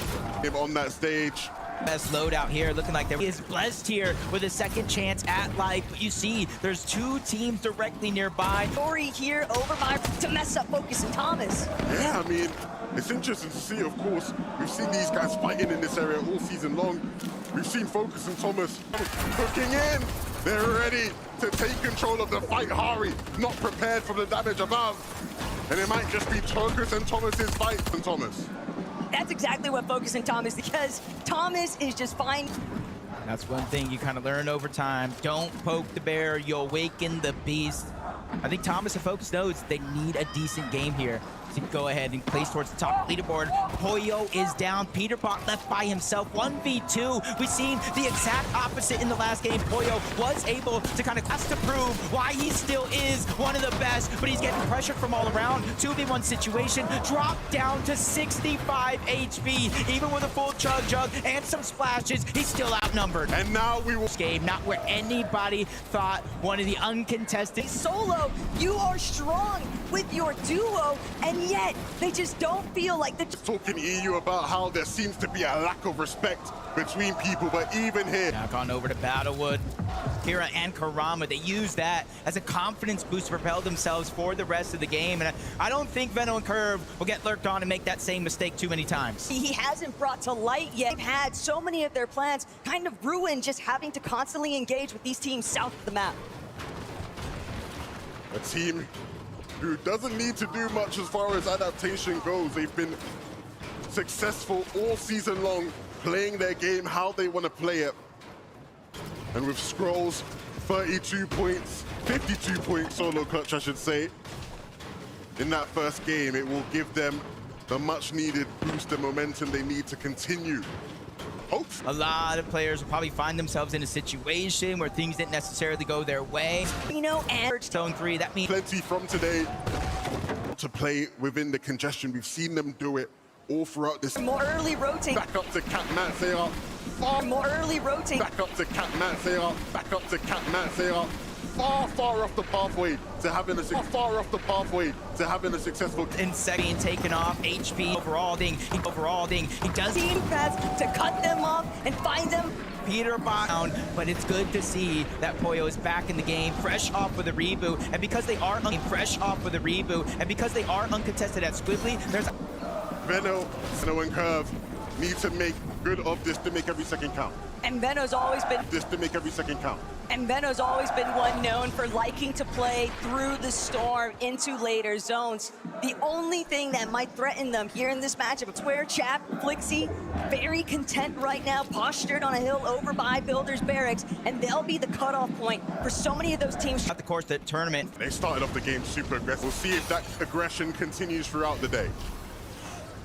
on that stage. Best loadout here, looking like there is blessed here with a second chance at life. But you see, there's two teams directly nearby. Story here over by to mess up Focus and Thomas. Yeah, I mean, it's interesting to see, of course. We've seen these guys fighting in this area all season long. We've seen Focus and Thomas hooking in. They're ready to take control of the fight. Hari not prepared for the damage above. And it might just be Focus and Thomas's fight. And Thomas. That's exactly what Focus and Thomas, because Thomas is just fine. That's one thing you kind of learn over time. Don't poke the bear, you'll awaken the beast. I think Thomas and Focus knows they need a decent game here to go ahead and place towards the top leaderboard. Poyo is down. Peterbot left by himself. 1v2. We've seen the exact opposite in the last game. Poyo was able to kind of has to prove why he still is one of the best, but he's getting pressured from all around. 2v1 situation. Dropped down to 65 HP. Even with a full chug and some splashes, he's still outnumbered. And now we will game, not where anybody thought one of the uncontested. Solo, you are strong with your duo, and yet they just don't feel like the... Talking EU about how there seems to be a lack of respect between people, but even here... Now gone over to Battlewood. Kira and Karama, they use that as a confidence boost to propel themselves for the rest of the game. And I don't think Veno and Curve will get lurked on and make that same mistake too many times. He hasn't brought to light yet. They've had so many of their plans kind of ruined just having to constantly engage with these teams south of the map. A team who doesn't need to do much as far as adaptation goes. They've been successful all season long, playing their game how they want to play it. And with Scrolls, 32 points, 52 points solo clutch, I should say. In that first game, it will give them the much needed boost and momentum they need to continue. A lot of players will probably find themselves in a situation where things didn't necessarily go their way. You know, and Zone 3, that means plenty from today to play within the congestion. We've seen them do it all throughout this. More early rotate. Back up to Cat Matt, they are far. More early rotate. Back up to Cat Matt, they are. Back up to Cat Matt, they are far off the pathway to having a successful. In second, taken off HP overall ding. He does team pass to cut them off and find them. Peterbot down, but it's good to see that Poyo is back in the game, fresh off with a reboot, and because they are uncontested at Squibbly, there's Veno and Curve need to make good of this to make every second count. And Veno's always been this to make every second count. And Veno's always been one known for liking to play through the storm into later zones. The only thing that might threaten them here in this matchup, Square Chap, Flixie, very content right now, postured on a hill over by Builders Barracks, and they'll be the cutoff point for so many of those teams. At the course of the tournament. They started off the game super aggressive. We'll see if that aggression continues throughout the day.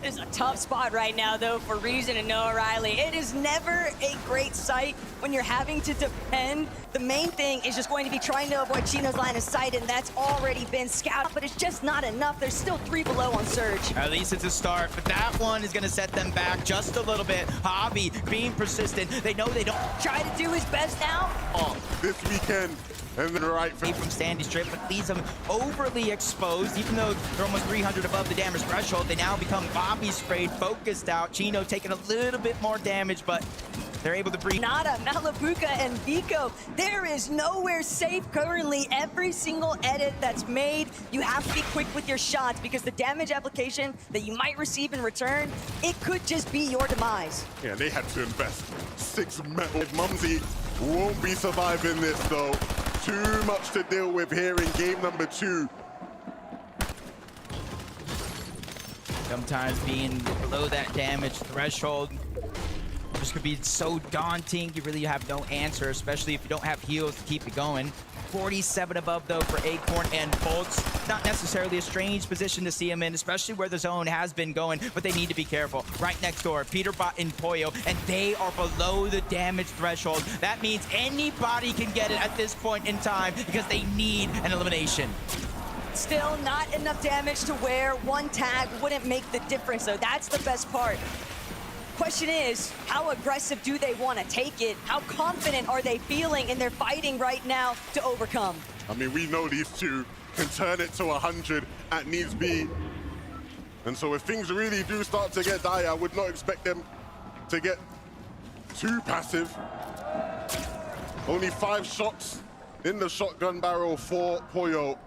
is a tough spot right now, though, for Reason and Noah Riley. It is never a great sight when you're having to defend. The main thing is just going to be trying to avoid Chino's line of sight, and that's already been scouted, but it's just not enough. There's still 3 below on Surge. At least it's a start, but that one is going to set them back just a little bit. Javi being persistent. They know they don't. Try to do his best now. Oh, this weekend. And then right from Sandy Strip, but leaves them overly exposed. Even though they're almost 300 above the damage threshold, they now become Bobby sprayed, focused out. Chino taking a little bit more damage, but they're able to breathe. Nada, Malabuka, and Vico, there is nowhere safe currently. Every single edit that's made, you have to be quick with your shots because the damage application that you might receive in return, it could just be your demise. Yeah, they had to invest 6 metal. Mumsy won't be surviving this, though. Too much to deal with here in game number 2. Sometimes being below that damage threshold just could be so daunting. You really have no answer, especially if you don't have heals to keep it going. 47 above, though, for Acorn and Bolts. Not necessarily a strange position to see him in, especially where the zone has been going, but they need to be careful. Right next door, Peterbot and Pollo, and they are below the damage threshold. That means anybody can get it at this point in time because they need an elimination. Still not enough damage to where one tag wouldn't make the difference, though. That's the best part. Question is, how aggressive do they want to take it? How confident are they feeling in their fighting right now to overcome? I mean, we know these two can turn it to 100 at needs be. And so if things really do start to get dire, I would not expect them to get too passive. Only 5 shots in the shotgun barrel for Pollo.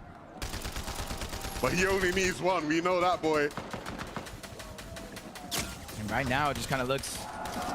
But he only needs 1, we know that, boy. And right now, it just kind of looks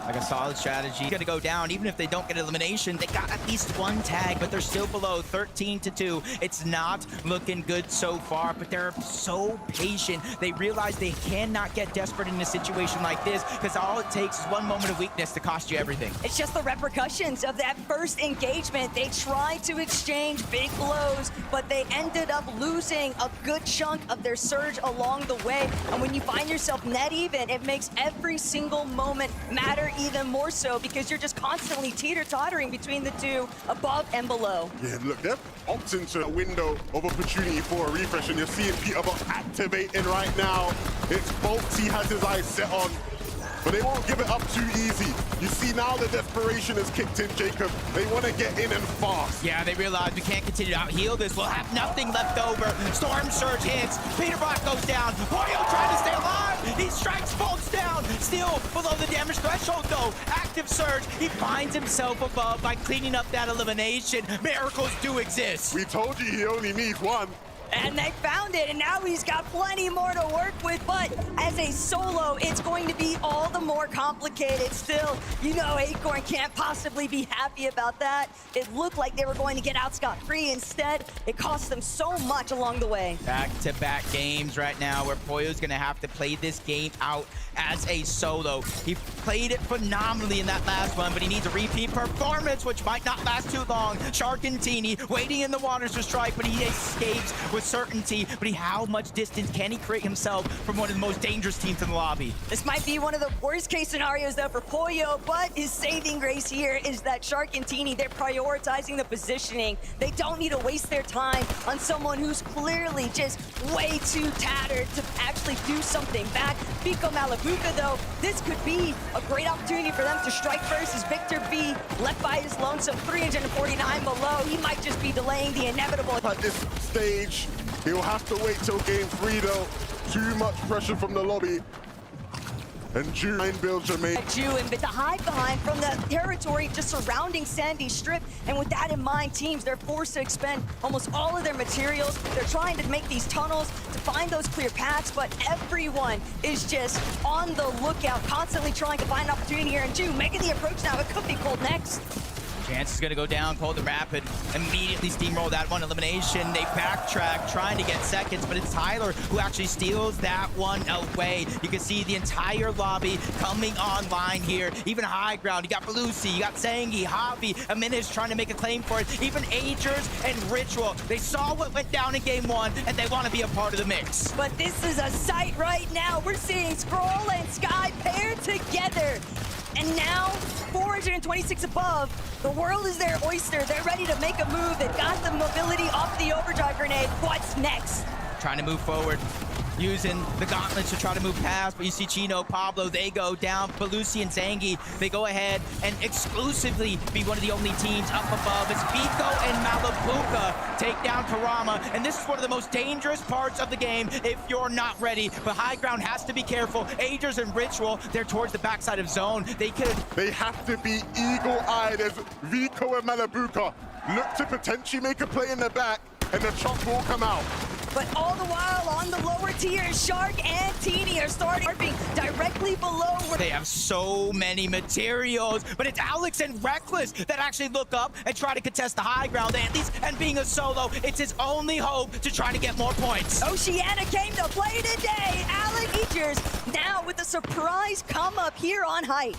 like a solid strategy. Gonna go down, even if they don't get elimination. They got at least 1 tag, but they're still below 13-2. It's not looking good so far, but they're so patient. They realize they cannot get desperate in a situation like this because all it takes is 1 moment of weakness to cost you everything. It's just the repercussions of that first engagement. They tried to exchange big blows, but they ended up losing a good chunk of their surge along the way. And when you find yourself net even, it makes every single moment matter even more so because you're just constantly teeter-tottering between the two, above and below. Yeah, look, they're opting into a window of opportunity for a refresh, and you're seeing Peterbot activating right now. It's Bolts he has his eyes set on, but they won't give it up too easy. You see now the desperation has kicked in, Jacob. They want to get in and fast. Yeah, they realize we can't continue to out-heal this. We'll have nothing left over. Storm Surge hits. Peterbot goes down. Pollo trying to stay alive. He strikes Bolts down. Still below the damage threshold, though. Active Surge. He finds himself above by cleaning up that elimination. Miracles do exist. We told you he only needs 1. And they found it, and now he's got plenty more to work with, but as a solo, it's going to be all the more complicated. Still, you know Acorn can't possibly be happy about that. It looked like they were going to get out scot-free. Instead, it cost them so much along the way. Back-to-back games right now where Pollo's going to have to play this game out as a solo. He played it phenomenally in that last one, but he needs a repeat performance, which might not last too long. Sharkantini waiting in the waters to strike, but he escapes with certainty. But how much distance can he create himself from one of the most dangerous teams in the lobby? This might be one of the worst case scenarios though for Pollo, but his saving grace here is that Sharkantini, they're prioritizing the positioning. They don't need to waste their time on someone who's clearly just way too tattered to actually do something back. Vico Malabuka though, this could be a great opportunity for them to strike first as Victor B left by his lonesome, 349 below. He might just be delaying the inevitable. At this stage, he'll have to wait till game 3 though. Too much pressure from the lobby. And Jew builds Jermaine. Jew and the hide behind from the territory just surrounding Sandy Strip. And with that in mind, teams, they're forced to expend almost all of their materials. They're trying to make these tunnels to find those clear paths, but everyone is just on the lookout, constantly trying to find an opportunity here. And Jew making the approach now. It could be cold next. Chance is going to go down. Golden Rapid immediately steamroll that one elimination. They backtrack, trying to get seconds, but it's Tyler who actually steals that one away. You can see the entire lobby coming online here. Even high ground. You got Belusi, you got Zangi, Javi, Aminis trying to make a claim for it. Even Agers and Ritual. They saw what went down in game one, and they want to be a part of the mix. But this is a sight right now. We're seeing Scroll and Sky paired together. And now, 426 above, the world is their oyster. They're ready to make a move. They've got the mobility off the overdrive grenade. What's next? Trying to move forward, using the gauntlets to try to move past, but you see Chino, Pablo, they go down. Belusi and Zangi, they go ahead and exclusively be one of the only teams up above. It's Vico and Malabuka take down Karama, and this is one of the most dangerous parts of the game if you're not ready. But high ground has to be careful. Agers and Ritual, they're towards the backside of zone. They have to be eagle-eyed as Vico and Malabuka look to potentially make a play in the back, and the chop will come out. But all the while, on the lower tiers, Shark and Teeny are starting directly below. They have so many materials, but it's Alex and Reckless that actually look up and try to contest the high ground. At least, and being a solo, it's his only hope to try to get more points. Oceana came to play today. Alex Agers now with a surprise come up here on height.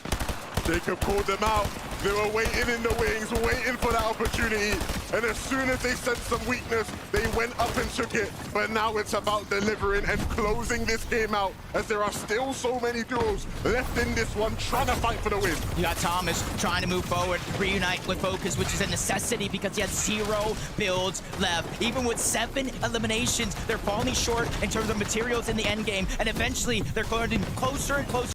Jacob called them out. They were waiting in the wings, waiting for that opportunity. And as soon as they sensed some weakness, they went up and took it. But now it's about delivering and closing this game out, as there are still so many duels left in this one, trying to fight for the win. You got Thomas trying to move forward, reunite with Focus, which is a necessity because he has 0 builds left. Even with 7 eliminations, they're falling short in terms of materials in the end game. And eventually, they're going closer and closer